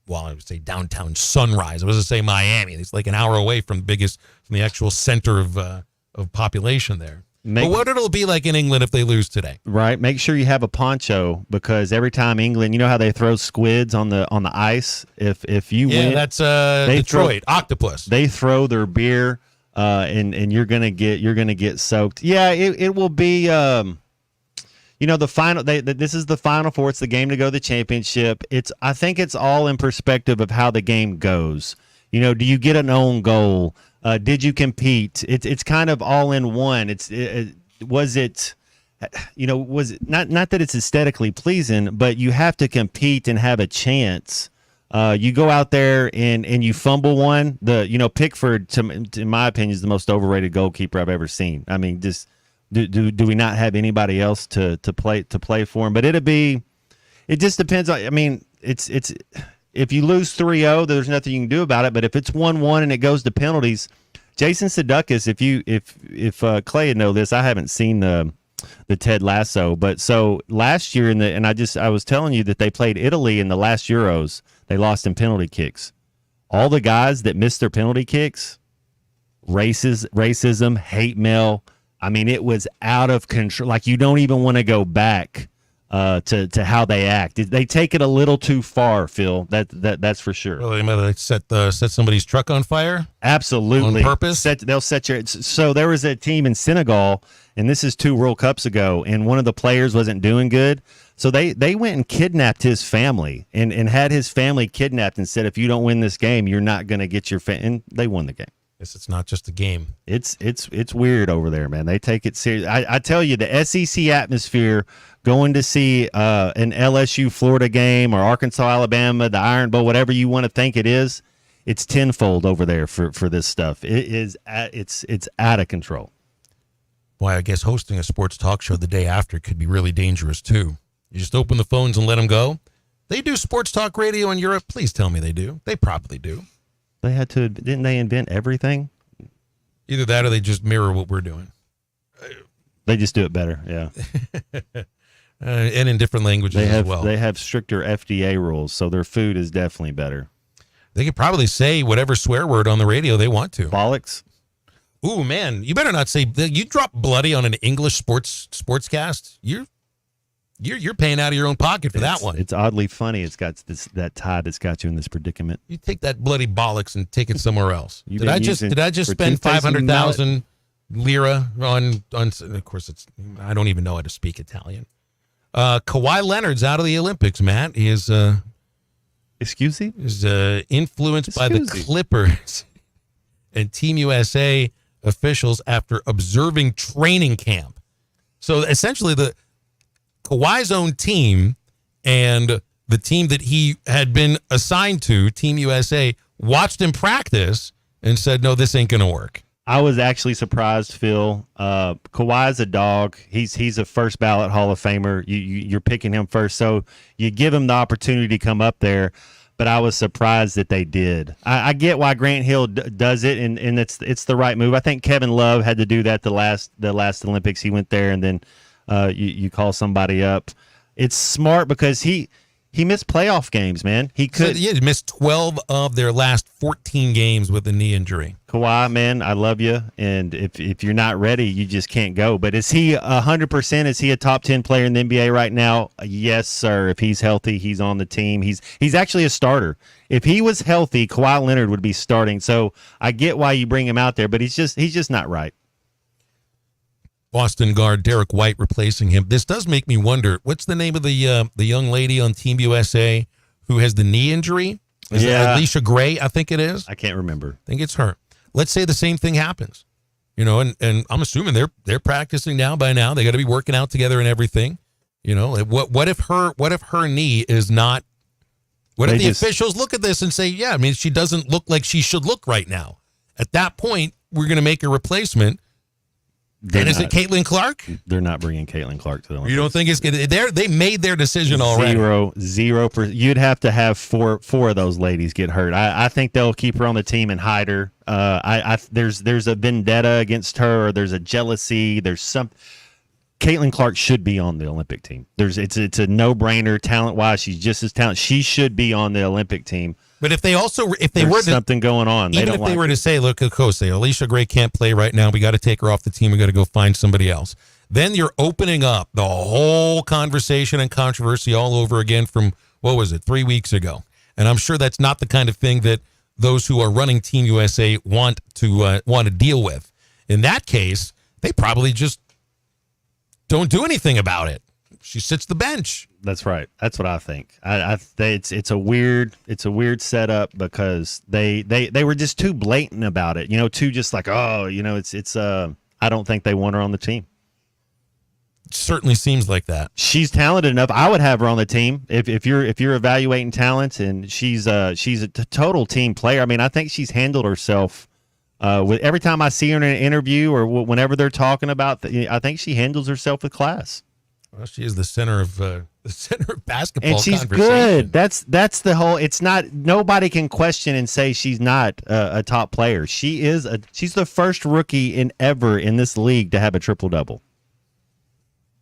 Well, I would say downtown Sunrise. I was going to say Miami. It's like an hour away from the actual center of population there. But what it'll be like in England if they lose today. Right. Make sure you have a poncho because every time England, you know how they throw squids on the ice? If you win, that's Detroit octopus. They throw their beer and you're gonna get soaked. Yeah, it will be the final this is the Final Four. It's the game to go to the championship. I think it's all in perspective of how the game goes. Do you get an own goal? Did you compete? It's kind of all in one. Was it not that it's aesthetically pleasing, but you have to compete and have a chance. You go out there and you fumble one. Pickford, in my opinion, is the most overrated goalkeeper I've ever seen. I mean, just do we not have anybody else to play for him? But it just depends on. I mean, it's. If you lose 3-0, there's nothing you can do about it. But if it's 1-1 and it goes to penalties, Jason Sudeikis, if Clay would know this, I haven't seen the Ted Lasso, but so last year I was telling you that they played Italy in the last Euros. They lost in penalty kicks. All the guys that missed their penalty kicks, racism, hate mail. I mean, it was out of control. Like you don't even want to go back. To how they act. They take it a little too far, Phil. That's for sure. Well, they might set somebody's truck on fire? Absolutely. On purpose? They'll set your... So there was a team in Senegal, and this is 2 World Cups ago, and one of the players wasn't doing good. So they went and kidnapped his family and had his family kidnapped and said, if you don't win this game, you're not going to get your... And they won the game. Yes, it's not just a game. It's weird over there, man. They take it serious. I tell you, the SEC atmosphere, going to see an LSU Florida game or Arkansas Alabama, the Iron Bowl, whatever you want to think it is, it's tenfold over there for this stuff. It's out of control. Boy, I guess hosting a sports talk show the day after could be really dangerous too. You just open the phones and let them go. They do sports talk radio in Europe. Please tell me they do. They probably do. Didn't they invent everything? Either that or they just mirror what we're doing. They just do it better, yeah. And in different languages as well. They have stricter FDA rules, so their food is definitely better. They could probably say whatever swear word on the radio they want to. Bollocks. Ooh, man, you better not say you drop bloody on an English sportscast. You're paying out of your own pocket for that one. It's oddly funny. It's got that tie that's got you in this predicament. You take that bloody bollocks and take it somewhere else. Did I just spend 500,000 lira on? Of course, I don't even know how to speak Italian. Kawhi Leonard's out of the Olympics, Matt. He is excuse me? Is influenced by the Clippers and Team USA officials after observing training camp. So essentially the Kawhi's own team and the team that he had been assigned to, Team USA, watched him practice and said, no, this ain't going to work. I was actually surprised, Phil. Kawhi's a dog. He's a first ballot Hall of Famer. You're picking him first, so you give him the opportunity to come up there. But I was surprised that they did. I get why Grant Hill does it, and it's the right move. I think Kevin Love had to do that the last Olympics. He went there, and then you call somebody up. It's smart because he missed playoff games, man. He missed 12 of their last 14 games with a knee injury. Kawhi, man, I love you, and if you're not ready, you just can't go. But is he 100%? Is he a top 10 player in the NBA right now? Yes, sir. If he's healthy, he's on the team. He's actually a starter. If he was healthy, Kawhi Leonard would be starting. So I get why you bring him out there, but he's just not right. Boston guard Derek White replacing him. This does make me wonder, what's the name of the young lady on Team USA who has the knee injury? Is it Alicia Gray, I think it is? I can't remember. I think it's her. Let's say the same thing happens. And I'm assuming they're practicing by now. They got to be working out together and everything. What if her knee is not? What if the officials look at this and say, yeah, I mean, she doesn't look like she should look right now. At that point, we're going to make a replacement. And is it Caitlin Clark? They're not bringing Caitlin Clark to the Olympics. You don't think it's good? They made their decision already. 0%. You'd have to have four of those ladies get hurt. I think they'll keep her on the team and hide her. There's a vendetta against her. Or there's a jealousy. There's some. Caitlin Clark should be on the Olympic team. It's a no-brainer talent wise. She's just as talented. She should be on the Olympic team. But if there's were something going on, even if they were to say, look, Alicia Gray can't play right now. We got to take her off the team. We got to go find somebody else. Then you're opening up the whole conversation and controversy all over again from, 3 weeks ago. And I'm sure that's not the kind of thing that those who are running Team USA want to deal with. In that case, they probably just don't do anything about it. She sits the bench. That's right. That's what I think. It's a weird setup because they were just too blatant about it. Too just like, it's I don't think they want her on the team. Certainly seems like that. She's talented enough. I would have her on the team if you're evaluating talent, and she's a total team player. I mean, I think she's handled herself. With every time I see her in an interview or whenever they're talking about, I think she handles herself with class. Well, she is the center of basketball, and she's good. That's the whole. It's not. Nobody can question and say she's not a top player. She's the first rookie ever in this league to have a triple double.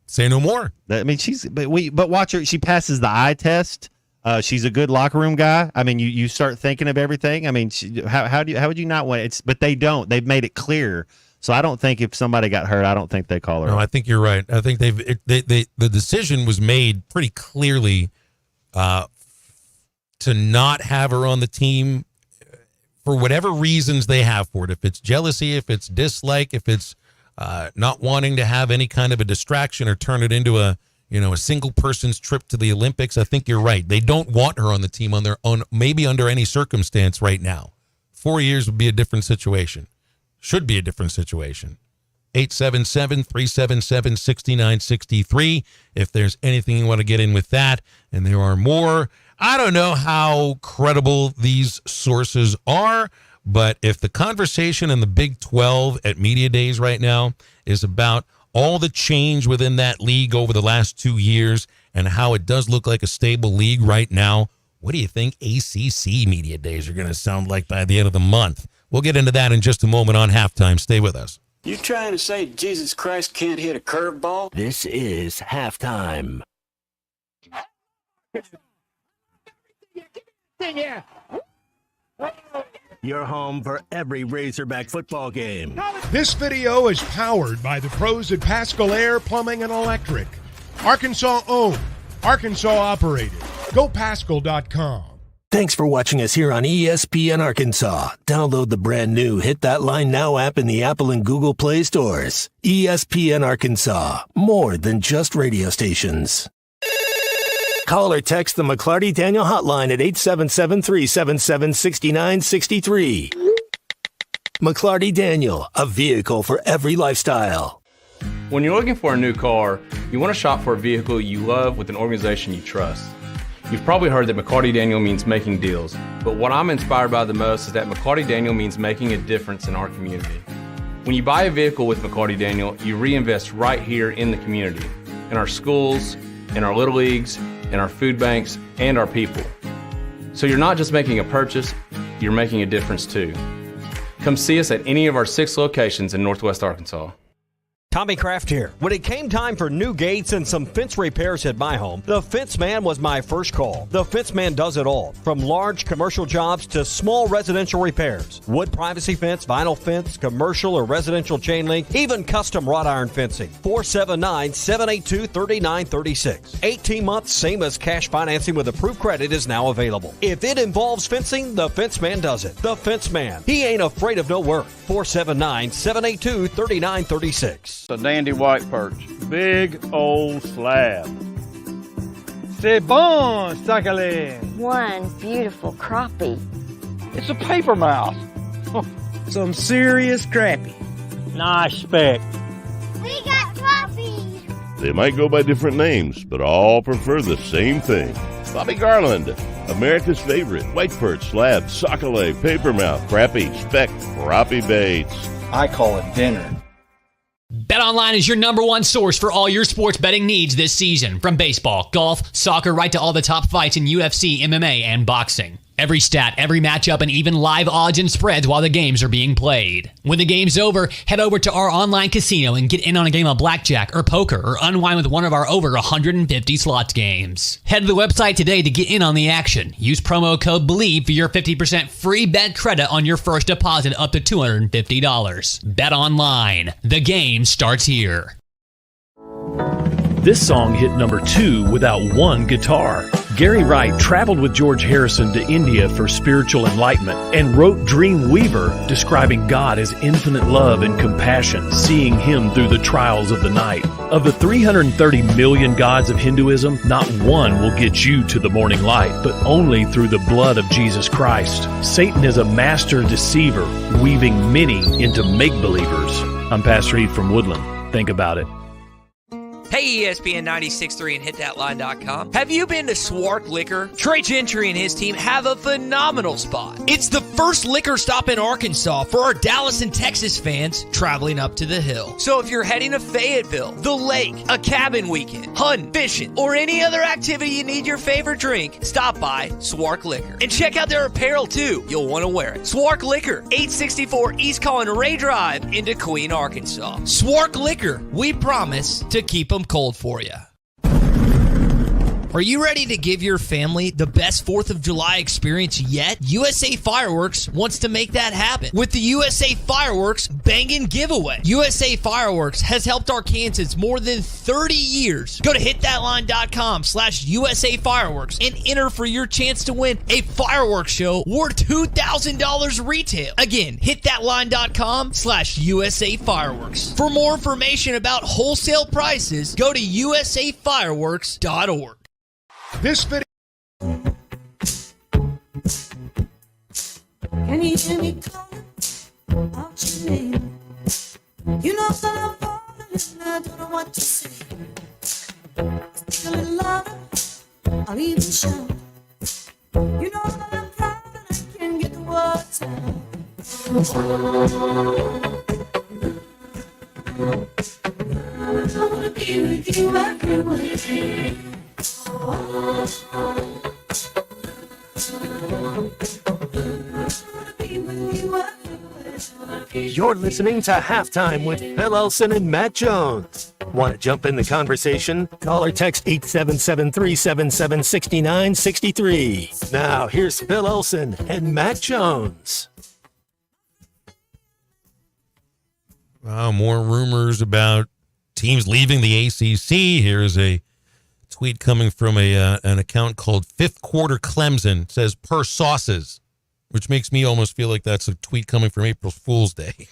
Say no more. I mean, but watch her. She passes the eye test. She's a good locker room guy. I mean, you start thinking of everything. I mean, how would you not want it? But they don't. They've made it clear. So I don't think if somebody got hurt, I don't think they call her. No, I think you're right. I think the decision was made pretty clearly to not have her on the team for whatever reasons they have for it. If it's jealousy, if it's dislike, if it's not wanting to have any kind of a distraction or turn it into a single person's trip to the Olympics. I think you're right. They don't want her on the team on their own, maybe under any circumstance right now. 4 years would be a different situation. Should be a different situation. 877-377-6963. If there's anything you want to get in with that, and there are more. I don't know how credible these sources are, but if the conversation in the Big 12 at Media Days right now is about all the change within that league over the last 2 years and how it does look like a stable league right now, what do you think ACC Media Days are going to sound like by the end of the month? We'll get into that in just a moment on Halftime. Stay with us. You trying to say Jesus Christ can't hit a curveball? This is Halftime. Your home for every Razorback football game. This video is powered by the pros at Pascal Air Plumbing and Electric. Arkansas owned, Arkansas operated. GoPascal.com. Thanks for watching us here on ESPN Arkansas. Download the brand new Hit That Line Now app in the Apple and Google Play stores. ESPN Arkansas, more than just radio stations. Call or text the McClarty Daniel hotline at 877-377-6963. McClarty Daniel, a vehicle for every lifestyle. When you're looking for a new car, you want to shop for a vehicle you love with an organization you trust. You've probably heard that McClarty Daniel means making deals, but what I'm inspired by the most is that McClarty Daniel means making a difference in our community. When you buy a vehicle with McClarty Daniel, you reinvest right here in the community, in our schools, in our little leagues, in our food banks, and our people. So you're not just making a purchase, you're making a difference too. Come see us at any of our 6 locations in Northwest Arkansas. Tommy Kraft here. When it came time for new gates and some fence repairs at my home, the Fence Man was my first call. The Fence Man does it all, from large commercial jobs to small residential repairs. Wood privacy fence, vinyl fence, commercial or residential chain link, even custom wrought iron fencing. 479-782-3936. 18 months, same as cash financing with approved credit is now available. If it involves fencing, the Fence Man does it. The Fence Man. He ain't afraid of no work. 479-782-3936. A dandy white perch. Big old slab. C'est bon, Sakale. One beautiful crappie. It's a paper mouth. Some serious crappie. Nice speck. We got puppies. They might go by different names, but all prefer the same thing. Bobby Garland, America's favorite white perch, slab, sockeye, papermouth, crappie, speck, crappie baits. I call it dinner. BetOnline is your #1 source for all your sports betting needs this season. From baseball, golf, soccer, right to all the top fights in UFC, MMA, and boxing. Every stat, every matchup, and even live odds and spreads while the games are being played. When the game's over, head over to our online casino and get in on a game of blackjack or poker or unwind with one of our over 150 slots games. Head to the website today to get in on the action. Use promo code BELIEVE for your 50% free bet credit on your first deposit up to $250. Bet online. The game starts here. This song hit #2 without one guitar. Gary Wright traveled with George Harrison to India for spiritual enlightenment and wrote Dream Weaver, describing God as infinite love and compassion, seeing him through the trials of the night. Of the 330 million gods of Hinduism, not one will get you to the morning light, but only through the blood of Jesus Christ. Satan is a master deceiver, weaving many into make-believers. I'm Pastor Eve from Woodland. Think about it. Hey, ESPN 96.3 and HitThatLine.com. Have you been to Swark Liquor? Trey Gentry and his team have a phenomenal spot. It's the first liquor stop in Arkansas for our Dallas and Texas fans traveling up to the hill. So if you're heading to Fayetteville, the lake, a cabin weekend, hunting, fishing, or any other activity you need your favorite drink, stop by Swark Liquor. And check out their apparel too. You'll want to wear it. Swark Liquor, 864 East Colin Ray Drive into Queen, Arkansas. Swark Liquor, we promise to keep them cold for you. Are you ready to give your family the best 4th of July experience yet? USA Fireworks wants to make that happen with the USA Fireworks Bangin' Giveaway. USA Fireworks has helped Arkansans more than 30 years. Go to hitthatline.com/USA Fireworks and enter for your chance to win a fireworks show worth $2,000 retail. Again, hitthatline.com/USA Fireworks. For more information about wholesale prices, go to usafireworks.org. This video. Can you hear me calling out your name? You know that I'm falling and I don't know what to say. Speak a little louder, I'll even shout. You know that I'm proud and I can't get the words out. I wanna be with you everywhere. You're listening to Halftime with Phil Elson and Matt Jones. Want to jump in the conversation? Call or text 877-377-6963. Now, here's Phil Elson and Matt Jones. More rumors about teams leaving the ACC. Here's a tweet coming from an account called Fifth Quarter Clemson. It says, per sauces, which makes me almost feel like that's a tweet coming from April Fool's Day. It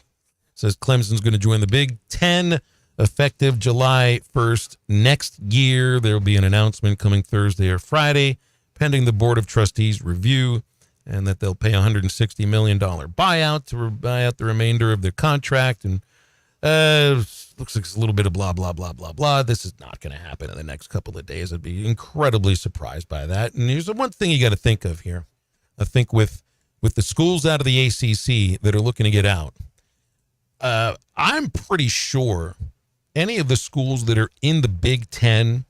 says Clemson's going to join the Big Ten effective July 1st next year. There will be an announcement coming Thursday or Friday, pending the Board of Trustees review, and that they'll pay $160 million buyout to buy out the remainder of their contract. And looks like it's a little bit of blah, blah, blah, blah, blah. This is not going to happen in the next couple of days. I'd be incredibly surprised by that. And here's the one thing you got to think of here. I think with the schools out of the ACC that are looking to get out, I'm pretty sure any of the schools that are in the Big Ten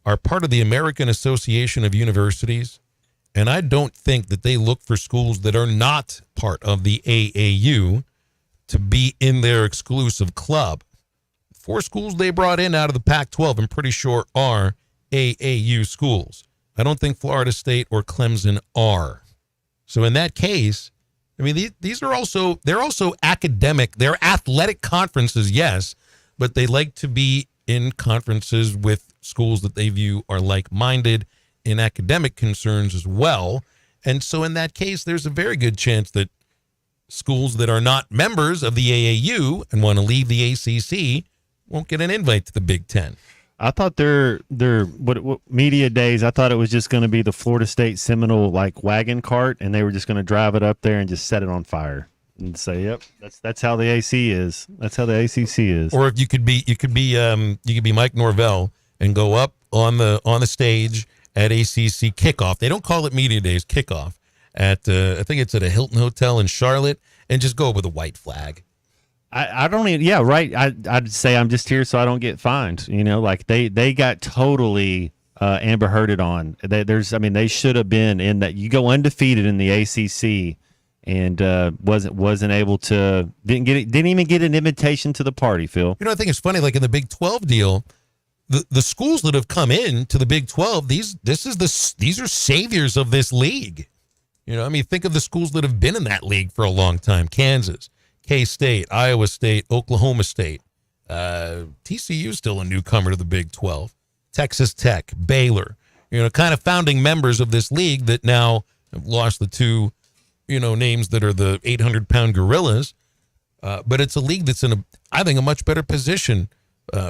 are part of the American Association of Universities. And I don't think that they look for schools that are not part of the AAU to be in their exclusive club. 4 schools they brought in out of the Pac-12, I'm pretty sure, are AAU schools. I don't think Florida State or Clemson are. So in that case, I mean, they're also academic. They're athletic conferences, yes, but they like to be in conferences with schools that they view are like-minded in academic concerns as well. And so in that case, there's a very good chance that schools that are not members of the AAU and want to leave the ACC won't get an invite to the Big Ten. I thought their what media days, I thought it was just going to be the Florida State Seminole like wagon cart, and they were just going to drive it up there and just set it on fire and say, "Yep, that's how the AC is. That's how the ACC is." Or if you could be Mike Norvell and go up on the stage at ACC kickoff. They don't call it media days, kickoff at I think it's at a Hilton Hotel in Charlotte, and just go with a white flag. I don't even, yeah, right. I'd say I'm just here so I don't get fined. You know, like they got totally Amber Hearded on. They should have been in that. You go undefeated in the ACC and wasn't able to, didn't even get an invitation to the party, Phil. You know, I think it's funny, like in the Big 12 deal, the schools that have come in to the Big 12, these are saviors of this league. You know, I mean, think of the schools that have been in that league for a long time. Kansas, K-State, Iowa State, Oklahoma State. TCU is still a newcomer to the Big 12. Texas Tech, Baylor, you know, kind of founding members of this league that now have lost the 2, you know, names that are the 800-pound gorillas. But it's a league that's in, I think, a much better position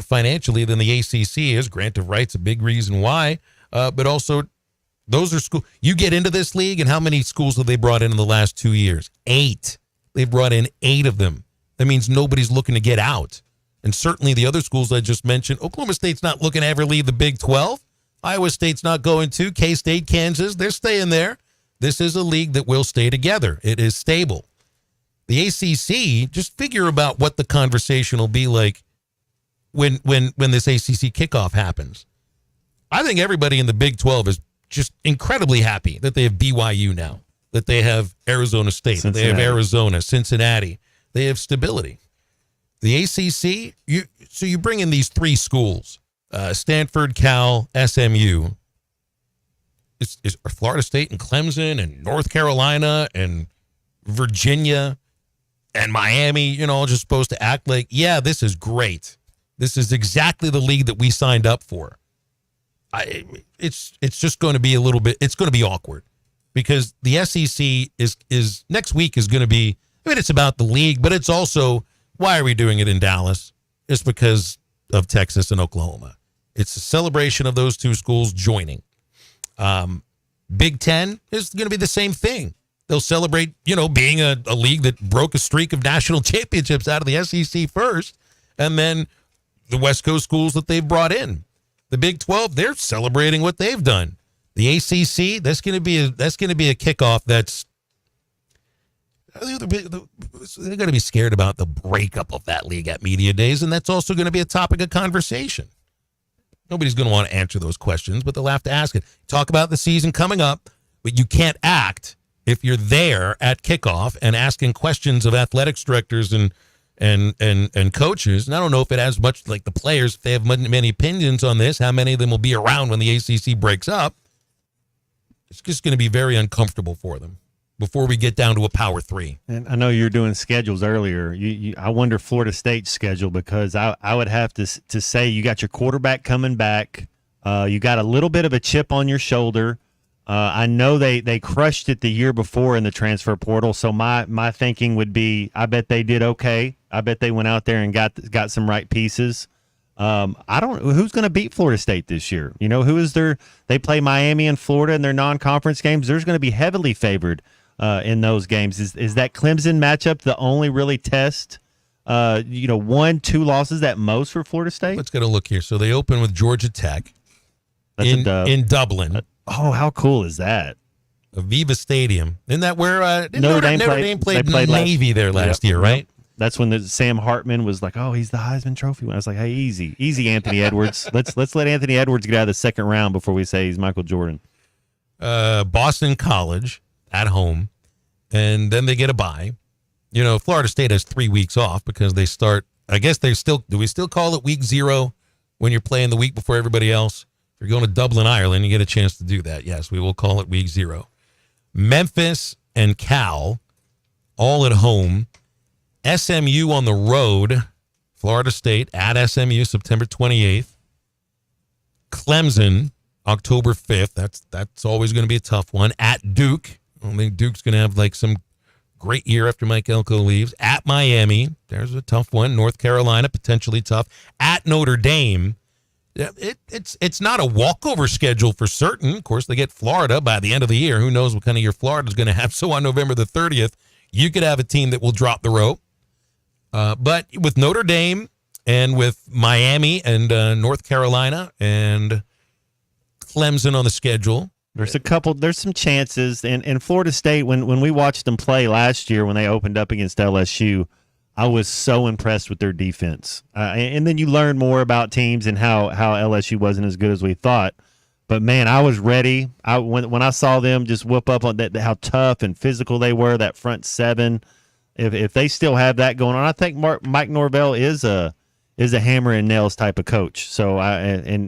financially than the ACC is. Grant of right's a big reason why. But also, those are schools. You get into this league, and how many schools have they brought in the last 2 years? 8. They've brought in 8 of them. That means nobody's looking to get out. And certainly the other schools I just mentioned, Oklahoma State's not looking to ever leave the Big 12. Iowa State's not going to. K-State, Kansas, they're staying there. This is a league that will stay together. It is stable. The ACC, just figure about what the conversation will be like when this ACC kickoff happens. I think everybody in the Big 12 is just incredibly happy that they have BYU now, that they have Arizona State, that they have Arizona, Cincinnati. They have stability. The ACC, you bring in these 3 schools, Stanford, Cal, SMU. Is Florida State and Clemson and North Carolina and Virginia and Miami, you know, all just supposed to act like, yeah, this is great. This is exactly the league that we signed up for. It's just going to be it's going to be awkward. Because the SEC is next week is going to be, I mean, it's about the league, but it's also, why are we doing it in Dallas? It's because of Texas and Oklahoma. It's a celebration of those 2 schools joining. Big Ten is going to be the same thing. They'll celebrate, you know, being a league that broke a streak of national championships out of the SEC first, and then the West Coast schools that they've brought in. The Big 12, they're celebrating what they've done. The ACC, that's going to be a kickoff that's they're going to be scared about the breakup of that league at media days, and that's also going to be a topic of conversation. Nobody's going to want to answer those questions, but they'll have to ask it. Talk about the season coming up, but you can't act if you're there at kickoff and asking questions of athletics directors and coaches. And I don't know if it has much like the players, if they have many opinions on this, how many of them will be around when the ACC breaks up. It's just going to be very uncomfortable for them before we get down to a Power 3. And I know you're doing schedules earlier. I wonder Florida State's schedule, because I would have to say you got your quarterback coming back. You got a little bit of a chip on your shoulder. I know they crushed it the year before in the transfer portal, so my thinking would be I bet they did okay. I bet they went out there and got some right pieces. I don't who's going to beat Florida State this year. You know, who is they play Miami and Florida in their non-conference games. There's going to be heavily favored in those games. Is that Clemson matchup the only really test? 1-2 losses at most for Florida State? Let's get a look here. So they open with Georgia Tech in Dublin. How cool is that? Aviva Stadium. Isn't that where Notre Dame played Navy there last year, right? That's when Sam Hartman was like, "Oh, he's the Heisman Trophy winner." I was like, "Hey, easy, Anthony Edwards. Let's let Anthony Edwards get out of the second round before we say he's Michael Jordan." Boston College at home, and then they get a bye. You know, Florida State has 3 weeks off because they start. I guess do we still call it week 0 when you're playing the week before everybody else? If you're going to Dublin, Ireland, you get a chance to do that. Yes, we will call it week 0. Memphis and Cal, all at home. SMU on the road. Florida State at SMU September 28th. Clemson October 5th. That's always going to be a tough one. At Duke. I don't think Duke's going to have like some great year after Mike Elko leaves. At Miami. There's a tough one. North Carolina, potentially tough. At Notre Dame. It's not a walkover schedule for certain. Of course, they get Florida by the end of the year. Who knows what kind of year Florida's going to have. So on November the 30th, you could have a team that will drop the rope. But with Notre Dame and with Miami and North Carolina and Clemson on the schedule, there's some chances. And Florida State, when we watched them play last year when they opened up against LSU, I was so impressed with their defense. And then you learn more about teams and how LSU wasn't as good as we thought. But, man, I was ready. When I saw them just whoop up on that, how tough and physical they were, that front seven, if they still have that going on, I think Mike Norvell is a hammer and nails type of coach. So, I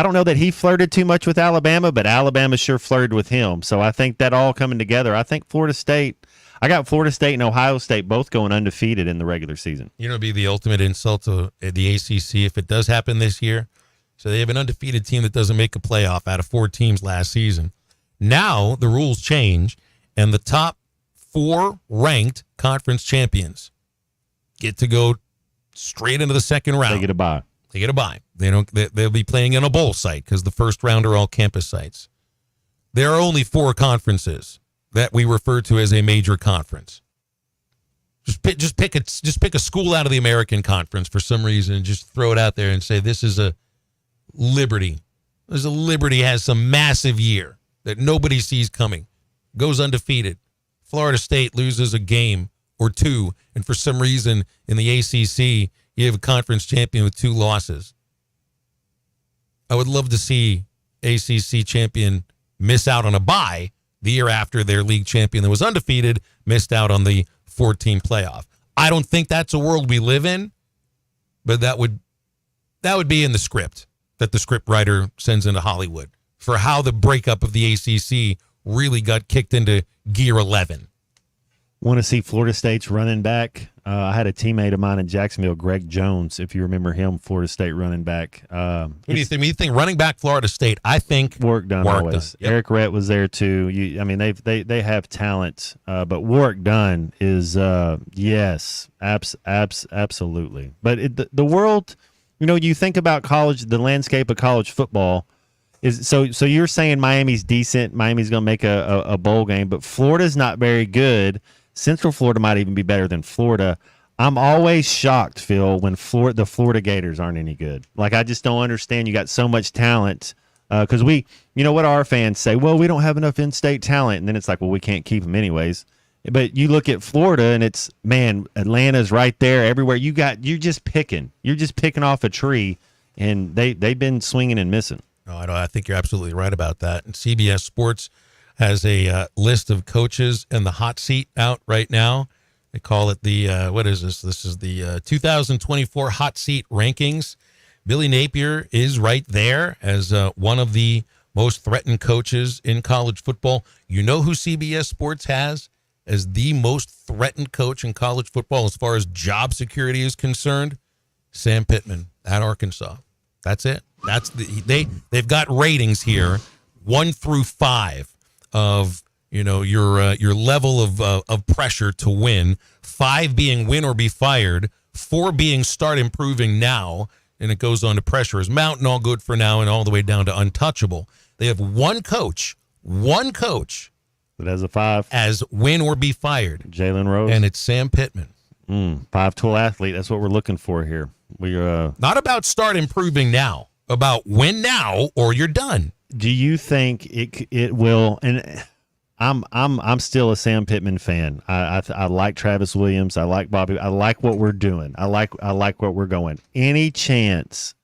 don't know that he flirted too much with Alabama, but Alabama sure flirted with him. So I think that all coming together, I think Florida State – I got Florida State and Ohio State both going undefeated in the regular season. You know, it'd be the ultimate insult to the ACC if it does happen this year. So they have an undefeated team that doesn't make a playoff out of 4 teams last season. Now the rules change, and the top 4 ranked conference champions get to go straight into the second round. They get a bye. They'll be playing in a bowl site because the first round are all campus sites. There are only 4 conferences that we refer to as a major conference. Just pick a school out of the American Conference for some reason and just throw it out there and say this is a Liberty. Liberty has some massive year that nobody sees coming. Goes undefeated. Florida State loses a game or 2, and for some reason in the ACC you have a conference champion with 2 losses. I would love to see ACC champion miss out on a bye the year after their league champion that was undefeated missed out on the 14 playoff. I don't think that's a world we live in, but that would be in the script that the script writer sends into Hollywood for how the breakup of the ACC really got kicked into gear 11. Want to see Florida State's running back? I had a teammate of mine in Jacksonville, Greg Jones, if you remember him, Florida State running back. Who do you think? You think running back Florida State? I think Warwick Dunn always. Yep. Eric Rhett was there too. They have talent, but Warwick Dunn is yes, absolutely. But the world, you think about college, the landscape of college football is so you're saying Miami's decent, Miami's going to make a bowl game, but Florida's not very good. Central Florida might even be better than Florida. I'm always shocked, Phil, when the Florida Gators aren't any good. Like, I just don't understand. You got so much talent because what our fans say, well, we don't have enough in-state talent. And then it's like, well, we can't keep them anyways. But you look at Florida and it's, man, Atlanta's right there everywhere. You're just picking off a tree, and they've been swinging and missing. No, I think you're absolutely right about that. And CBS Sports has a list of coaches in the hot seat out right now. They call it the, what is this? This is the 2024 hot seat rankings. Billy Napier is right there as one of the most threatened coaches in college football. You know who CBS Sports has as the most threatened coach in college football as far as job security is concerned? Sam Pittman at Arkansas. That's it. They've got ratings here 1 through 5 of your level of pressure to win. 5 being win or be fired. for being start improving now, and it goes on to pressure is mountain, all good for now, and all the way down to untouchable. They have one coach that has a 5 as win or be fired. Jalen Rose. And it's Sam Pittman. 5-tool athlete. That's what we're looking for here. We're not about start improving now, about win now or you're done. Do you think it will? And I'm still a Sam Pittman fan. I like Travis Williams. I like Bobby. I like what we're doing. I like where we're going. Any chance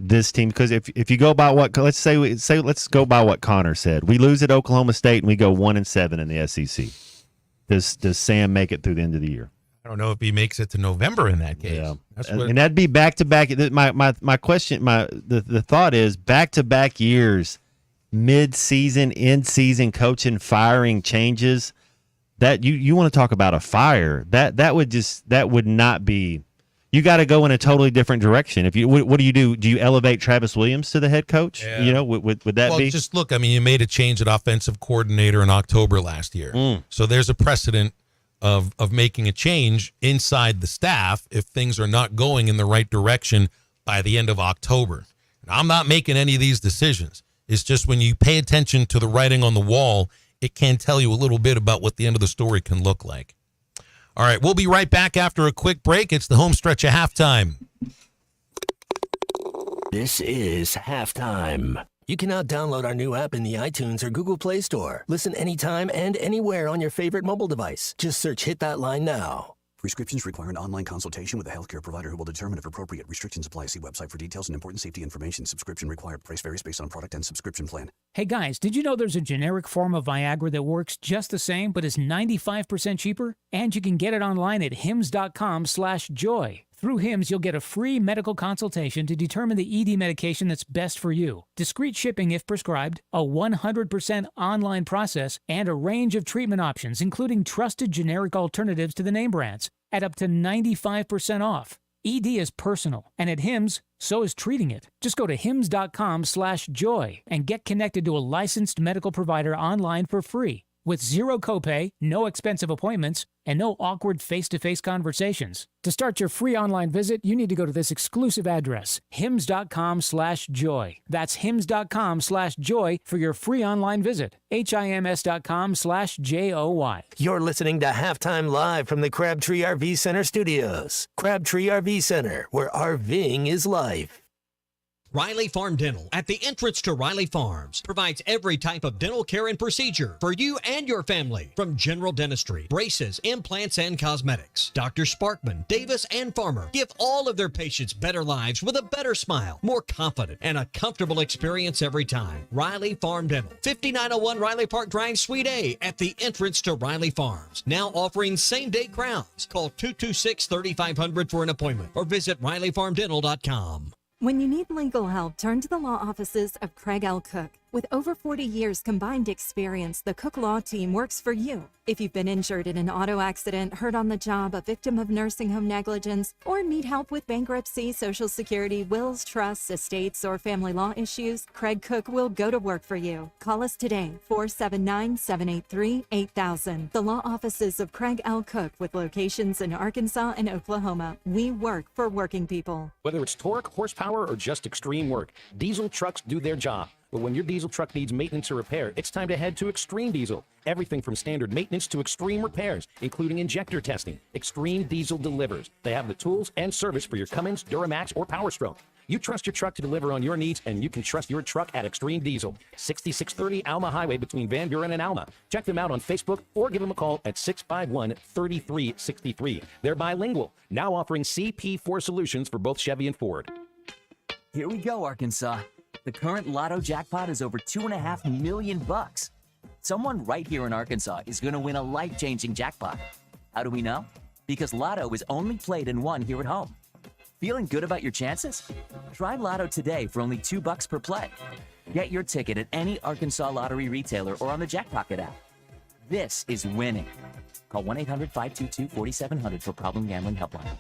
this team? Because if you go by what let's go by what Connor said. We lose at Oklahoma State and we go 1-7 in the SEC. Does Sam make it through the end of the year? I don't know if he makes it to November in that case. Yeah. And that'd be back to back. My question, the thought is back to back years, mid-season, in-season coaching, firing changes. That you want to talk about a fire? That would not be. You got to go in a totally different direction. If you, what do you do? Do you elevate Travis Williams to the head coach? Yeah. You know, would that be? Just look. I mean, you made a change at offensive coordinator in October last year, so there's a precedent of making a change inside the staff if things are not going in the right direction by the end of October. And I'm not making any of these decisions. It's just when you pay attention to the writing on the wall, it can tell you a little bit about what the end of the story can look like. All right, we'll be right back after a quick break. It's the home stretch of halftime. This is Halftime. You can now download our new app in the iTunes or Google Play Store. Listen anytime and anywhere on your favorite mobile device. Just search Hit That Line now. Prescriptions require an online consultation with a healthcare provider who will determine if appropriate. Restrictions apply. See website for details and important safety information. Subscription required. Price varies based on product and subscription plan. Hey guys, did you know there's a generic form of Viagra that works just the same but is 95% cheaper? And you can get it online at hims.com/joy. Through Hims, you'll get a free medical consultation to determine the ED medication that's best for you, discreet shipping if prescribed, a 100% online process, and a range of treatment options, including trusted generic alternatives to the name brands, at up to 95% off. ED is personal, and at Hims, so is treating it. Just go to hims.com/joy and get connected to a licensed medical provider online for free. With zero copay, no expensive appointments, and no awkward face-to-face conversations. To start your free online visit, you need to go to this exclusive address, hims.com/joy. That's hims.com/joy for your free online visit. HIMS.com/JOY. You're listening to Halftime Live from the Crabtree RV Center studios. Crabtree RV Center, where RVing is life. Riley Farm Dental, at the entrance to Riley Farms, provides every type of dental care and procedure for you and your family, from general dentistry, braces, implants, and cosmetics. Dr. Sparkman, Davis, and Farmer give all of their patients better lives with a better smile, more confident, and a comfortable experience every time. Riley Farm Dental, 5901 Riley Park Drive, Suite A, at the entrance to Riley Farms. Now offering same-day crowns. Call 226-3500 for an appointment or visit RileyFarmDental.com. When you need legal help, turn to the law offices of Craig L. Cook. With over 40 years combined experience, the Cook Law Team works for you. If you've been injured in an auto accident, hurt on the job, a victim of nursing home negligence, or need help with bankruptcy, Social Security, wills, trusts, estates, or family law issues, Craig Cook will go to work for you. Call us today, 479-783-8000. The law offices of Craig L. Cook, with locations in Arkansas and Oklahoma. We work for working people. Whether it's torque, horsepower, or just extreme work, diesel trucks do their job. But when your diesel truck needs maintenance or repair, it's time to head to Extreme Diesel. Everything from standard maintenance to extreme repairs, including injector testing. Extreme Diesel delivers. They have the tools and service for your Cummins, Duramax, or Power Stroke. You trust your truck to deliver on your needs, and you can trust your truck at Extreme Diesel. 6630 Alma Highway between Van Buren and Alma. Check them out on Facebook or give them a call at 651-3363. They're bilingual, now offering CP4 solutions for both Chevy and Ford. Here we go, Arkansas. The current Lotto jackpot is over $2.5 million. Someone right here in Arkansas is going to win a life-changing jackpot. How do we know? Because Lotto is only played and won here at home. Feeling good about your chances? Try Lotto today for only $2 per play. Get your ticket at any Arkansas lottery retailer or on the Jackpocket app. This is winning. Call 1-800-522-4700 for Problem Gambling Helpline.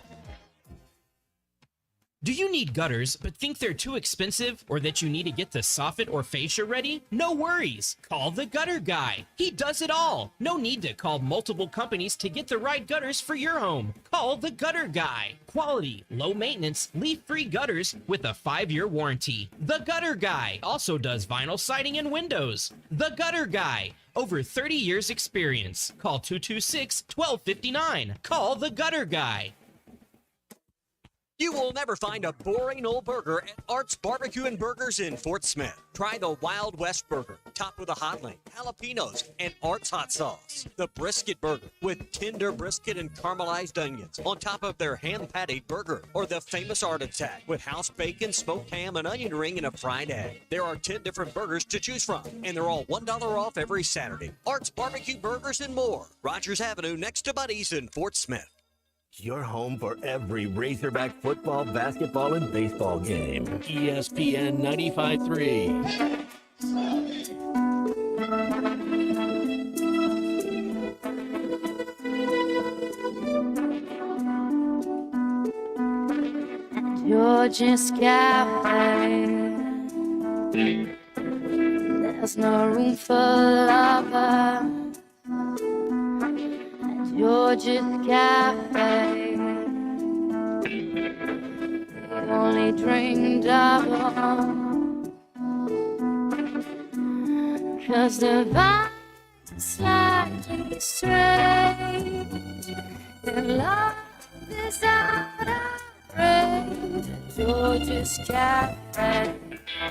Do you need gutters but think they're too expensive or that you need to get the soffit or fascia ready? No worries. Call the Gutter Guy. He does it all. No need to call multiple companies to get the right gutters for your home. Call the Gutter Guy. Quality, low maintenance, leak-free gutters with a 5-year warranty. The Gutter Guy also does vinyl siding and windows. The Gutter Guy. Over 30 years experience. Call 226-1259. Call the Gutter Guy. You will never find a boring old burger at Art's Barbecue and Burgers in Fort Smith. Try the Wild West Burger, topped with a hot link, jalapenos, and Art's hot sauce. The Brisket Burger, with tender brisket and caramelized onions on top of their hand-patted burger. Or the famous Art Attack, with house bacon, smoked ham, an onion ring, and a fried egg. There are 10 different burgers to choose from, and they're all $1 off every Saturday. Art's Barbecue Burgers and more. Rogers Avenue, next to Buddy's in Fort Smith. Your home for every Razorback football, basketball, and baseball game. ESPN 95.3. George's Cafe. There's no room for lovers. George's Cafe. We only drink double, 'cause the vibe's slightly strange, and love is out of range. George's Cafe.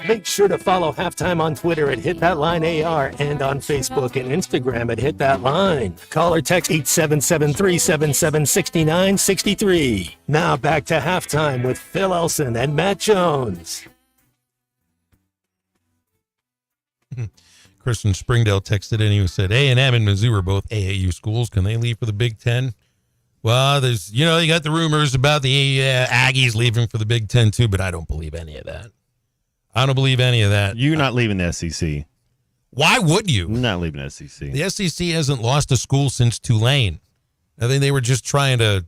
Make sure to follow Halftime on Twitter at Hit That Line AR and on Facebook and Instagram at Hit That Line. Call or text 877-377-6963. Now back to Halftime with Phil Elson and Matt Jones. Chris in Springdale texted in. He said, A&M and Mizzou are both AAU schools. Can they leave for the Big Ten? Well, there's, you got the rumors about the Aggies leaving for the Big Ten too, but I don't believe any of that. I don't believe any of that. You're not leaving the SEC. Why would you? You're not leaving the SEC. The SEC hasn't lost a school since Tulane. I think they were just trying to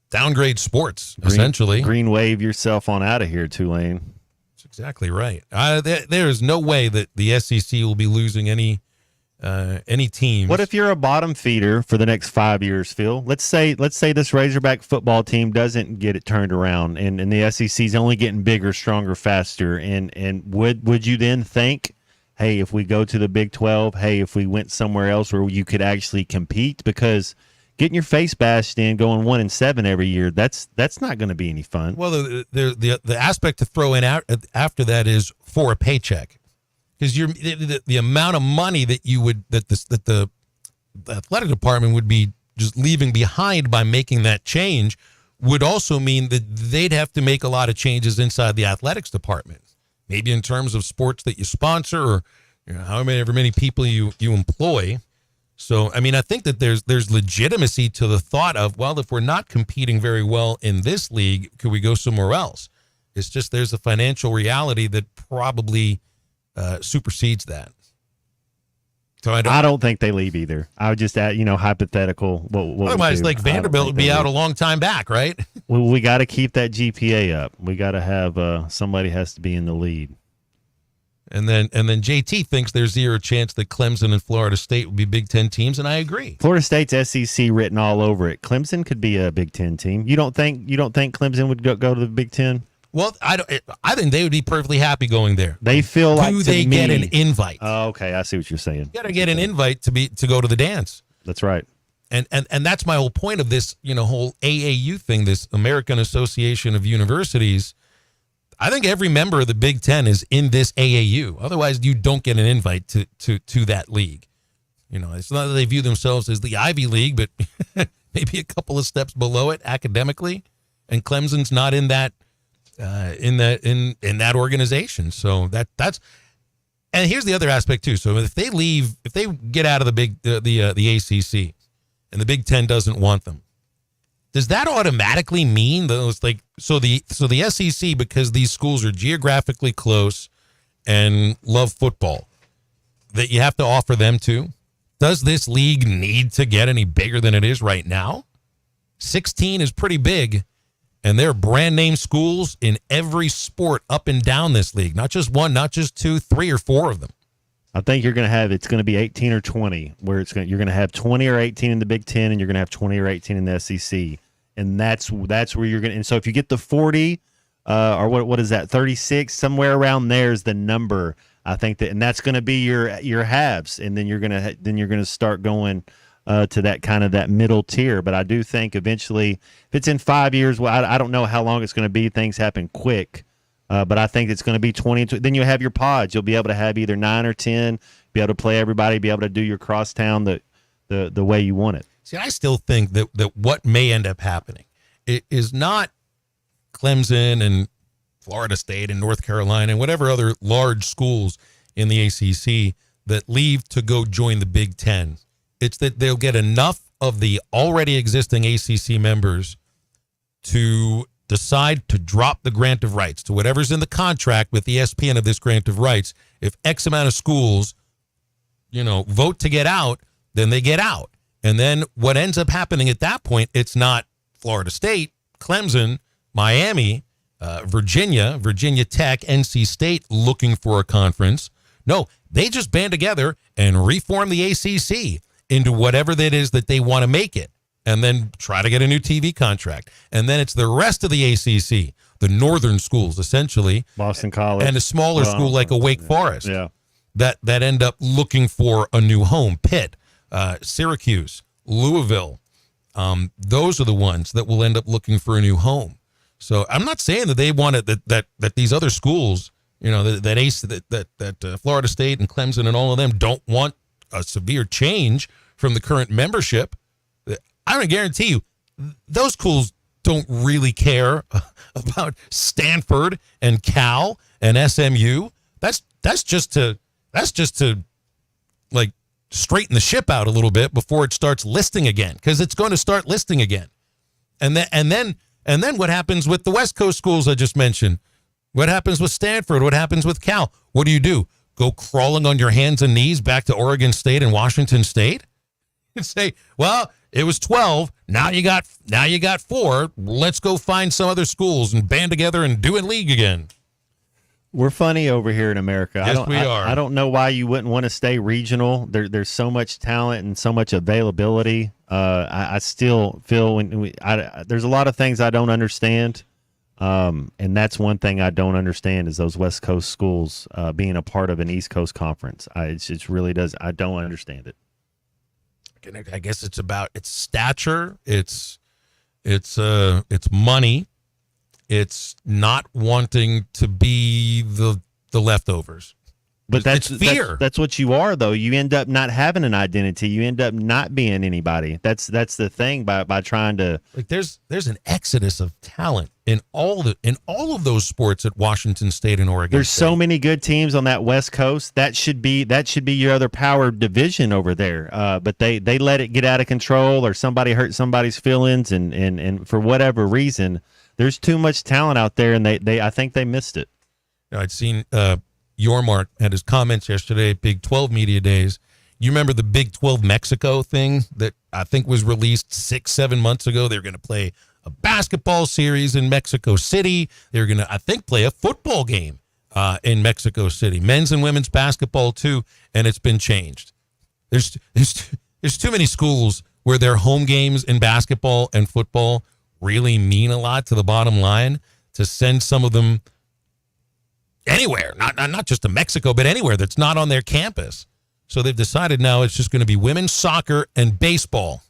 downgrade sports, essentially. Green wave yourself on out of here, Tulane. That's exactly right. There is no way that the SEC will be losing any teams. What if you're a bottom feeder for the next 5 years, Phil? Let's say this Razorback football team doesn't get it turned around, and the SEC's only getting bigger, stronger, faster. And would you then think, hey, if we go to the Big 12, hey, if we went somewhere else where you could actually compete? Because getting your face bashed in, going 1-7 every year, that's not going to be any fun. Well, the aspect to throw in after that is for a paycheck. Because the amount of money that the athletic department would be just leaving behind by making that change would also mean that they'd have to make a lot of changes inside the athletics department, maybe in terms of sports that you sponsor or however many people you employ. So, I mean, I think that there's legitimacy to the thought of, well, if we're not competing very well in this league, could we go somewhere else? It's just there's a financial reality that probably supersedes that. So I don't think they leave either. I would just add, hypothetical. Otherwise, like Vanderbilt would be out a long time back, right? Well, we got to keep that GPA up. We got to have somebody has to be in the lead. And then JT thinks there's zero chance that Clemson and Florida State will be Big Ten teams, and I agree. Florida State's SEC written all over it. Clemson could be a Big Ten team. You don't think Clemson would go to the Big Ten? Well, I think they would be perfectly happy going there. They feel like get an invite? Oh, okay, I see what you're saying. You got to get an invite to go to the dance. That's right. And that's my whole point of this, whole AAU thing, this American Association of Universities. I think every member of the Big Ten is in this AAU. Otherwise, you don't get an invite to that league. It's not that they view themselves as the Ivy League, but maybe a couple of steps below it academically. And Clemson's not in that. In that organization. So that's and here's the other aspect too. So if they get out of the ACC and the Big Ten doesn't want them, does that automatically mean those the SEC, because these schools are geographically close and love football, that you have to offer them too? Does this league need to get any bigger than it is right now? 16 is pretty big. And there are brand name schools in every sport up and down this league. Not just one, not just two, 3 or 4 of them. I think you're going to have, it's going to be 18 or 20, where you're going to have 20 or 18 in the Big Ten, and you're going to have 20 or 18 in the SEC. And that's where you're going to, and so if you get the 40, or what is that, 36, somewhere around there is the number. I think that, and that's going to be your halves, and then you're going to start going to that kind of that middle tier. But I do think eventually, if it's in 5 years, well, I don't know how long it's going to be. Things happen quick, but I think it's going to be 20. Then you have your pods. You'll be able to have either 9 or 10, be able to play everybody, be able to do your crosstown the way you want it. See, I still think that what may end up happening is not Clemson and Florida State and North Carolina and whatever other large schools in the ACC that leave to go join the Big Ten. It's that they'll get enough of the already existing ACC members to decide to drop the grant of rights to whatever's in the contract with ESPN of this grant of rights. If X amount of schools, vote to get out, then they get out. And then what ends up happening at that point, it's not Florida State, Clemson, Miami, Virginia Tech, NC State looking for a conference. No, they just band together and reform the ACC into whatever that is that they want to make it, and then try to get a new TV contract. And then it's the rest of the ACC, the northern schools, essentially. Boston College. And a smaller school like a Wake Forest. Yeah. That end up looking for a new home. Pitt, Syracuse, Louisville. Those are the ones that will end up looking for a new home. So I'm not saying that they want it, that these other schools, that Florida State and Clemson and all of them don't want a severe change from the current membership. I'm going to guarantee you those schools don't really care about Stanford and Cal and SMU. That's just to like straighten the ship out a little bit before it starts listing again, because it's going to start listing again. And then what happens with the West Coast schools I just mentioned? What happens with Stanford? What happens with Cal? What do? Go crawling on your hands and knees back to Oregon State and Washington State and say, well, it was 12. Now you got 4. Let's go find some other schools and band together and do a league again. We're funny over here in America. Yes, we are. I don't know why you wouldn't want to stay regional. There's so much talent and so much availability. I still feel there's a lot of things I don't understand. And that's one thing I don't understand is those West Coast schools being a part of an East Coast conference. It really does. I don't understand it. I guess it's about its stature. It's money. It's not wanting to be the leftovers. But it's fear. That's what you are, though. You end up not having an identity. You end up not being anybody. That's the thing by trying to. Like there's an exodus of talent in all of those sports at Washington State and Oregon. There's State. so many good teams on that West Coast. That should be your other power division over there. But they let it get out of control, or somebody hurt somebody's feelings, and for whatever reason, there's too much talent out there, and I think they missed it. I'd seen. Yormark had his comments yesterday at Big 12 Media Days. You remember the Big 12 Mexico thing that I think was released 6-7 months ago? They're going to play a basketball series in Mexico City. They're going to, I think, play a football game in Mexico City. Men's and women's basketball, too, and it's been changed. There's too many schools where their home games in basketball and football really mean a lot to the bottom line to send some of them anywhere, not just to Mexico, but anywhere that's not on their campus. So they've decided now it's just going to be women's soccer and baseball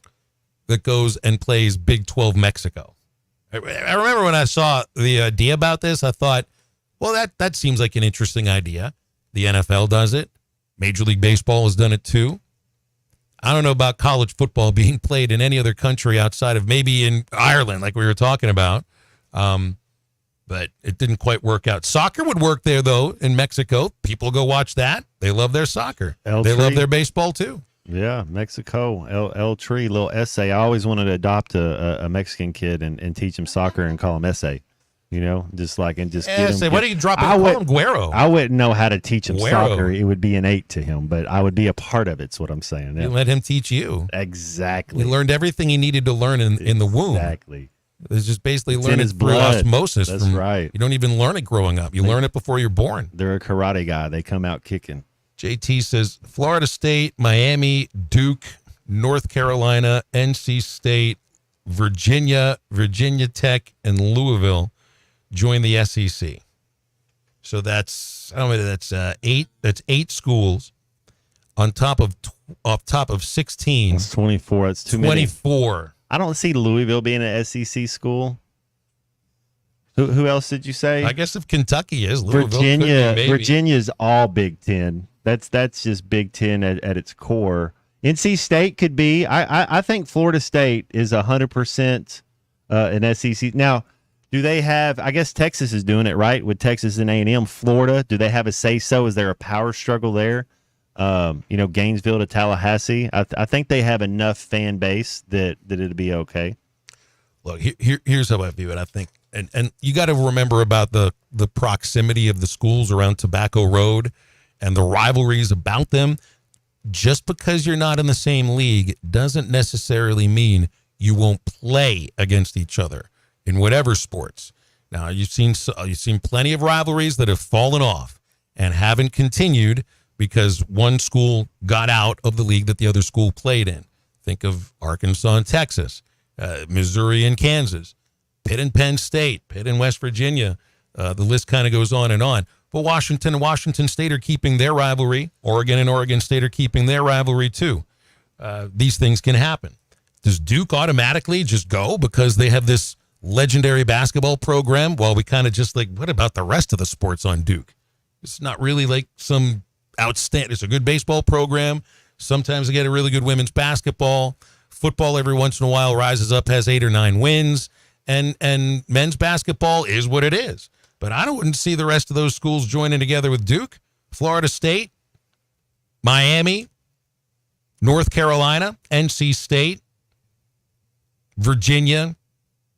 that goes and plays Big 12 Mexico. I remember when I saw the idea about this, I thought, well, that seems like an interesting idea. The NFL does it. Major League Baseball has done it too. I don't know about college football being played in any other country outside of maybe in Ireland, like we were talking about. But it didn't quite work out. Soccer would work there, though, in Mexico. People go watch that. They love their soccer. They love their baseball, too. Yeah, Mexico, El Tri, little essay. I always wanted to adopt a Mexican kid and teach him soccer and call him essay. Just get him. Why don't you drop it and call him Güero? I wouldn't know how to teach him soccer. It would be innate to him, but I would be a part of it, is what I'm saying. You let him teach you. Exactly. He learned everything he needed to learn in the womb. Exactly. It's just basically It's in learning his through blood. osmosis. That's from- right. You don't even learn it growing up. You learn it before you're born. They're a karate guy. They come out kicking. JT says Florida State, Miami, Duke, North Carolina, NC State, Virginia, Virginia Tech, and Louisville join the SEC. So that's eight. That's 8 schools on top of 16. That's 24. That's too many. 24. I don't see Louisville being an SEC school. Who else did you say? I guess if Kentucky is, Louisville could be, Virginia. maybe. Virginia's all Big Ten. That's just Big Ten at its core. NC State could be. I think Florida State is 100% an SEC. Now, do they have? I guess Texas is doing it right with Texas and A&M. Florida, do they have a say so? Is there a power struggle there? Gainesville to Tallahassee. I think they have enough fan base that it'd be okay. Look, here's how I view it. I think, and you got to remember about the proximity of the schools around Tobacco Road and the rivalries about them. Just because you're not in the same league doesn't necessarily mean you won't play against each other in whatever sports. Now, you've seen plenty of rivalries that have fallen off and haven't continued because one school got out of the league that the other school played in. Think of Arkansas and Texas, Missouri and Kansas, Pitt and Penn State, Pitt and West Virginia. The list kind of goes on and on. But Washington and Washington State are keeping their rivalry. Oregon and Oregon State are keeping their rivalry too. These things can happen. Does Duke automatically just go because they have this legendary basketball program? Well, we kind of just what about the rest of the sports on Duke? It's not really like some outstanding. It's a good baseball program. Sometimes they get a really good women's basketball. Football every once in a while rises up, has 8 or 9 wins. And men's basketball is what it is. But I wouldn't see the rest of those schools joining together with Duke, Florida State, Miami, North Carolina, NC State, Virginia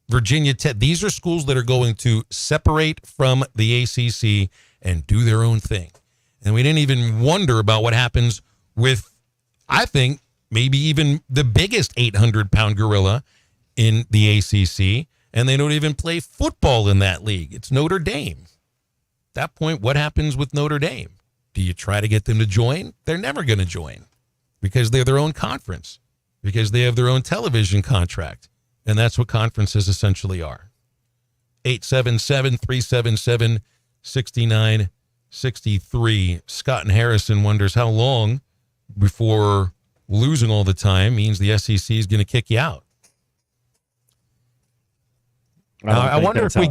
Tech. These are schools that are going to separate from the ACC and do their own thing. And we didn't even wonder about what happens with, I think, maybe even the biggest 800-pound gorilla in the ACC, and they don't even play football in that league. It's Notre Dame. At that point, what happens with Notre Dame? Do you try to get them to join? They're never going to join because they're their own conference, because they have their own television contract, and that's what conferences essentially are. 877-377-6963. Scott and Harrison wonders how long before losing all the time means the SEC is going to kick you out. I wonder if you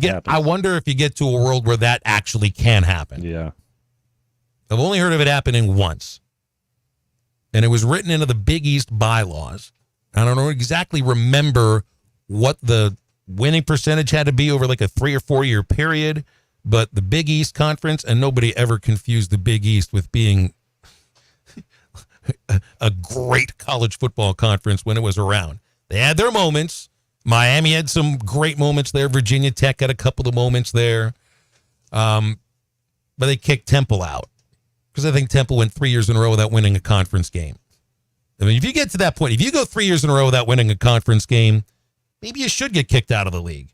get to a world where that actually can happen. Yeah. I've only heard of it happening once. And it was written into the Big East bylaws. I don't exactly remember what the winning percentage had to be over like a 3 or 4 year period, but the Big East Conference, and nobody ever confused the Big East with being a great college football conference when it was around. They had their moments. Miami had some great moments there. Virginia Tech had a couple of moments there. But they kicked Temple out because I think Temple went 3 years in a row without winning a conference game. I mean, if you get to that point, if you go 3 years in a row without winning a conference game, maybe you should get kicked out of the league.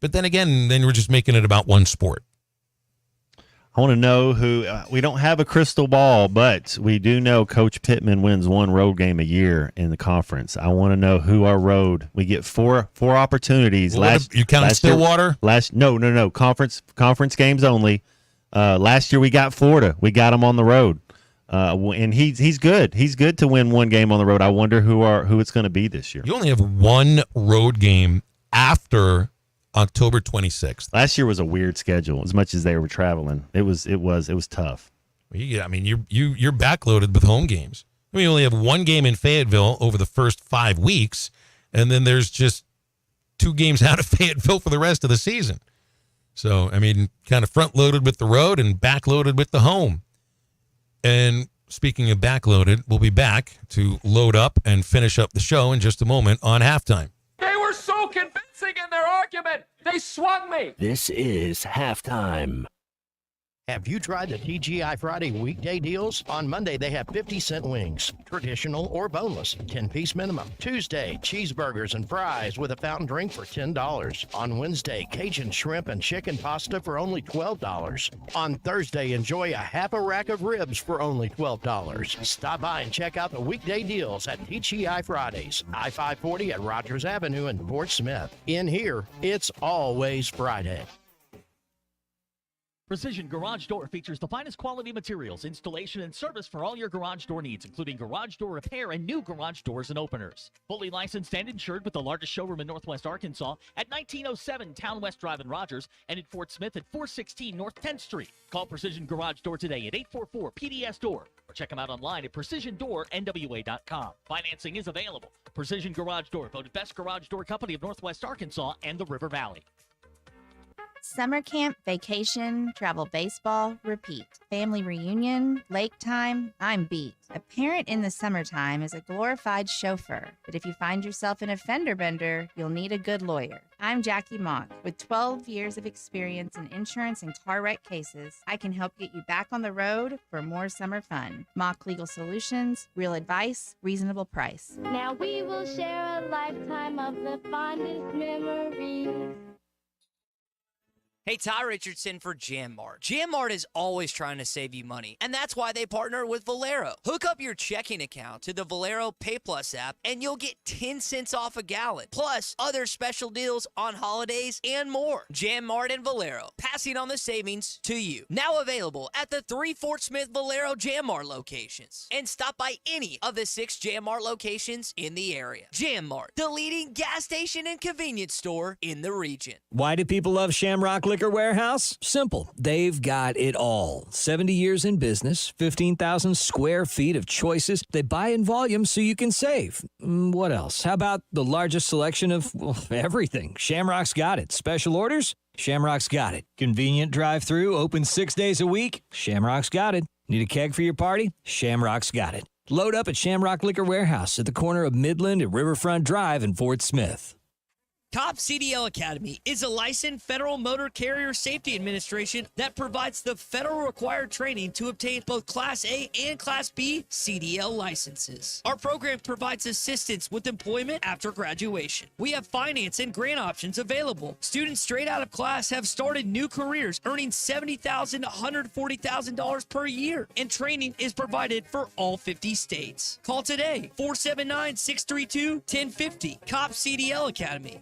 But then again, then we're just making it about one sport. I want to know who we don't have a crystal ball, but we do know Coach Pittman wins one road game a year in the conference. I want to know who our road. We get four opportunities. Well, you count Stillwater? No. Conference games only. Last year we got Florida. We got them on the road, and he's good. He's good to win one game on the road. I wonder who it's going to be this year. You only have one road game after October 26th. Last year was a weird schedule. As much as they were traveling, it was tough. I mean, you're backloaded with home games. I mean, you only have one game in Fayetteville over the first 5 weeks, and then there's just 2 games out of Fayetteville for the rest of the season. So, I mean, kind of front-loaded with the road and back-loaded with the home. And speaking of back-loaded, we'll be back to load up and finish up the show in just a moment on halftime. They were so convincing in their argument. They swung me. This is halftime. Have you tried the TGI Friday weekday deals? On Monday, they have 50-cent wings, traditional or boneless, 10-piece minimum. Tuesday, cheeseburgers and fries with a fountain drink for $10. On Wednesday, Cajun shrimp and chicken pasta for only $12. On Thursday, enjoy a half a rack of ribs for only $12. Stop by and check out the weekday deals at TGI Fridays, I-540 at Rogers Avenue in Fort Smith. In here, it's always Friday. Precision Garage Door features the finest quality materials, installation, and service for all your garage door needs, including garage door repair and new garage doors and openers. Fully licensed and insured with the largest showroom in Northwest Arkansas at 1907 Town West Drive in Rogers and in Fort Smith at 416 North 10th Street. Call Precision Garage Door today at 844-PDS-DOOR or check them out online at PrecisionDoorNWA.com. Financing is available. Precision Garage Door, voted best garage door company of Northwest Arkansas and the River Valley. Summer camp, vacation, travel baseball, repeat. Family reunion, lake time, I'm beat. A parent in the summertime is a glorified chauffeur, but if you find yourself in a fender bender, you'll need a good lawyer. I'm Jackie Mock. With 12 years of experience in insurance and car wreck cases, I can help get you back on the road for more summer fun. Mock Legal Solutions, real advice, reasonable price. Now we will share a lifetime of the fondest memories. Hey, Ty Richardson for Jam Mart. Jam Mart is always trying to save you money, and that's why they partner with Valero. Hook up your checking account to the Valero Pay Plus app, and you'll get 10 cents off a gallon, plus other special deals on holidays and more. Jam Mart and Valero, passing on the savings to you. Now available at the 3 Fort Smith Valero Jam Mart locations. And stop by any of the 6 Jam Mart locations in the area. Jam Mart, the leading gas station and convenience store in the region. Why do people love Shamrock Liquor Warehouse? Simple. They've got it all. 70 years in business, 15,000 square feet of choices. They buy in volume so you can save. What else? How about the largest selection of everything? Shamrock's got it. Special orders? Shamrock's got it. Convenient drive-through, open 6 days a week? Shamrock's got it. Need a keg for your party? Shamrock's got it. Load up at Shamrock Liquor Warehouse at the corner of Midland and Riverfront Drive in Fort Smith. Cobb CDL Academy is a licensed Federal Motor Carrier Safety Administration that provides the federal required training to obtain both Class A and Class B CDL licenses. Our program provides assistance with employment after graduation. We have finance and grant options available. Students straight out of class have started new careers earning $70,000 to $140,000 per year, and training is provided for all 50 states. Call today, 479-632-1050, Cobb CDL Academy.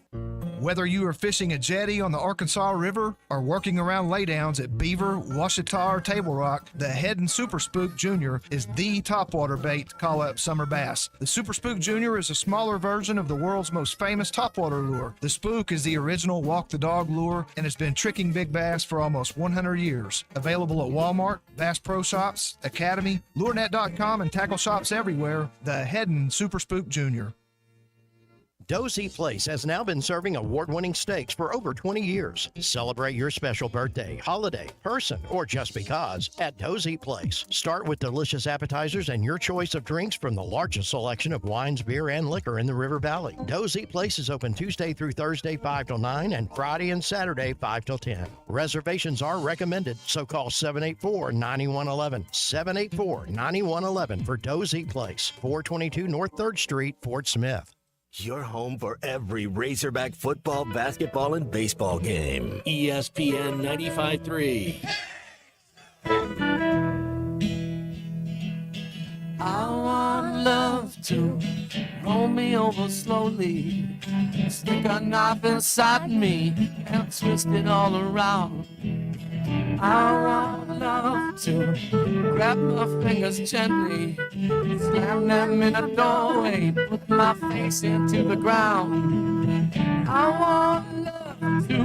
Whether you are fishing a jetty on the Arkansas River or working around laydowns at Beaver, Washita, or Table Rock, the Heddon Super Spook Jr. is the topwater bait to call up summer bass. The Super Spook Jr. is a smaller version of the world's most famous topwater lure. The Spook is the original walk-the-dog lure and has been tricking big bass for almost 100 years. Available at Walmart, Bass Pro Shops, Academy, LureNet.com, and tackle shops everywhere, the Heddon Super Spook Jr. Dozy Place has now been serving award-winning steaks for over 20 years. Celebrate your special birthday, holiday, person, or just because at Dozy Place. Start with delicious appetizers and your choice of drinks from the largest selection of wines, beer, and liquor in the River Valley. Dozy Place is open Tuesday through Thursday 5 till 9 and Friday and Saturday 5 till 10. Reservations are recommended, so call 784-9111. 784-9111 for Dozy Place, 422 North 3rd Street, Fort Smith. Your home for every Razorback football, basketball, and baseball game. ESPN 95.3. I want love to roll me over slowly, stick a knife inside me and twist it all around. I want love to grab my fingers gently, slam them in a doorway, put my face into the ground. I want love to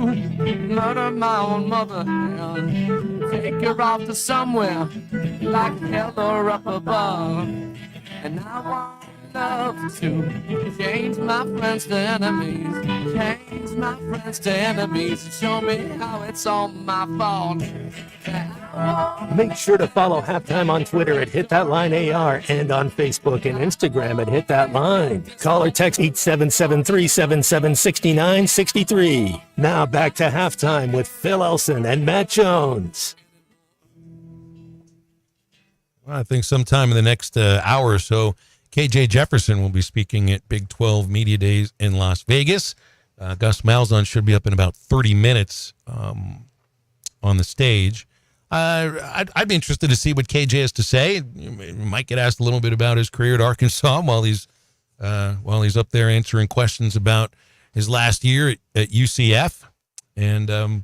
murder my own mother and take her off to somewhere like hell or up above. And I want love to change my friends to enemies, change my friends to enemies, and show me how it's all my fault. Make sure to follow Halftime on Twitter at HitThatLineAR and on Facebook and Instagram at HitThatLine. Call or text 877-377-6963. Now back to Halftime with Phil Elson and Matt Jones. I think sometime in the next hour or so, KJ Jefferson will be speaking at Big 12 Media Days in Las Vegas. Gus Malzahn should be up in about 30 minutes on the stage. I'd be interested to see what KJ has to say. You might get asked a little bit about his career at Arkansas while he's up there answering questions about his last year at UCF. And I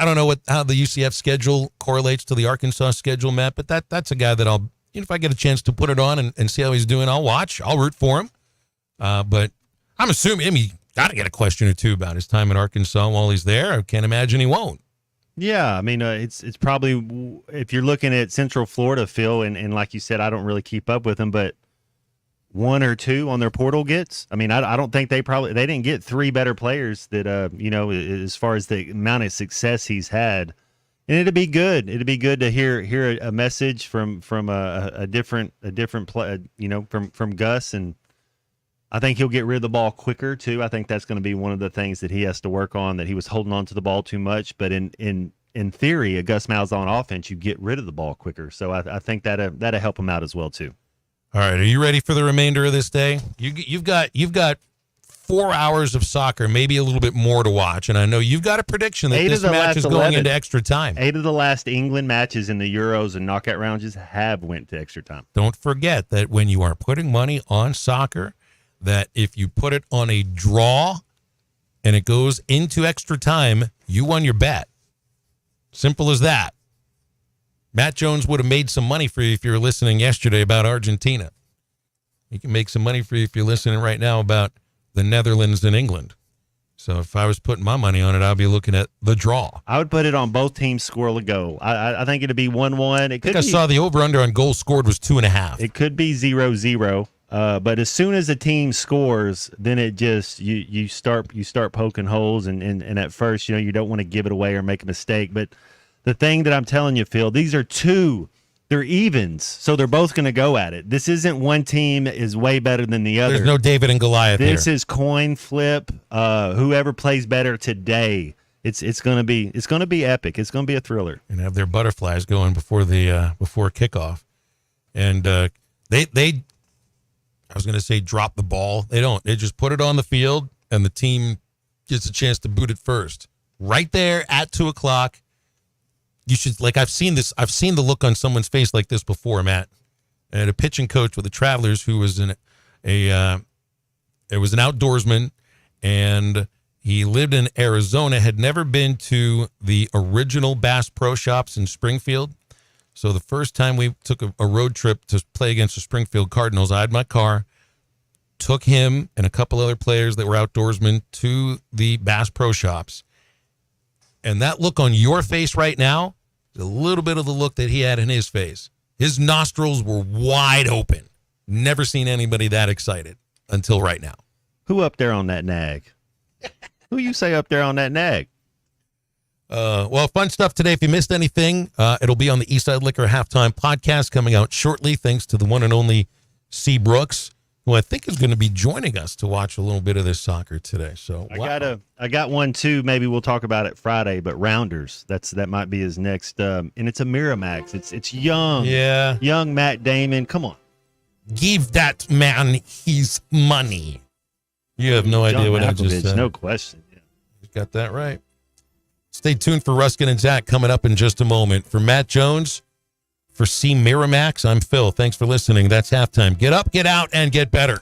don't know how the UCF schedule correlates to the Arkansas schedule, Matt. But that's a guy that I'll, if I get a chance to put it on and see how he's doing, I'll watch. I'll root for him. But I'm assuming he got to get a question or two about his time in Arkansas while he's there. I can't imagine he won't. Yeah, I mean, it's probably, if you're looking at Central Florida, Phil, and like you said, I don't really keep up with them, but one or two on their portal gets. I mean, I don't think they didn't get three better players that, as far as the amount of success he's had. And it'd be good. It'd be good to hear a message from a different play, from Gus. And I think he'll get rid of the ball quicker too. I think that's going to be one of the things that he has to work on, that he was holding on to the ball too much. But in theory, a Gus Malzahn offense, you get rid of the ball quicker. So I think that'll help him out as well too. All right, are you ready for the remainder of this day? You've got 4 hours of soccer, maybe a little bit more to watch, and I know you've got a prediction that this match is going into extra time. 8 of the last England matches in the Euros and knockout rounds have went to extra time. Don't forget that when you are putting money on soccer, that if you put it on a draw and it goes into extra time, you won your bet. Simple as that. Matt Jones would have made some money for you if you were listening yesterday about Argentina. He can make some money for you if you're listening right now about the Netherlands and England. So if I was putting my money on it, I'd be looking at the draw. I would put it on both teams score a goal. I think it'd be 1-1. I saw the over-under on goals scored was 2.5. It could be 0-0. But as soon as a team scores, then it just you start poking holes, and at first, you don't want to give it away or make a mistake. But the thing that I'm telling you, Phil, these are they're evens, so they're both going to go at it. This isn't one team is way better than the other. There's no David and Goliath This here. is coin flip. Whoever plays better today, it's going to be epic. It's going to be a thriller. And have their butterflies going before kickoff, and they I was going to say drop the ball. They don't. They just put it on the field, and the team gets a chance to boot it first. Right there at 2:00. You should, I've seen the look on someone's face like this before, Matt. I had a pitching coach with the Travelers who was it was an outdoorsman, and he lived in Arizona, had never been to the original Bass Pro Shops in Springfield. So the first time we took a road trip to play against the Springfield Cardinals, I had my car, took him and a couple other players that were outdoorsmen to the Bass Pro Shops. And that look on your face right now is a little bit of the look that he had in his face. His nostrils were wide open. Never seen anybody that excited until right now. Who up there on that nag? Who you say up there on that nag? Well, fun stuff today. If you missed anything, it'll be on the Eastside Liquor Halftime podcast coming out shortly, thanks to the one and only C. Brooks, who I think is going to be joining us to watch a little bit of this soccer today. So I got one too. Maybe we'll talk about it Friday. But Rounders, that might be his next, and it's a Miramax. It's young, young Matt Damon. Come on, give that man his money. You have no idea what I just said. No question. Yeah. You got that right. Stay tuned for Ruskin and Zach coming up in just a moment. For Matt Jones, for C. Miramax, I'm Phil. Thanks for listening. That's halftime. Get up, get out, and get better.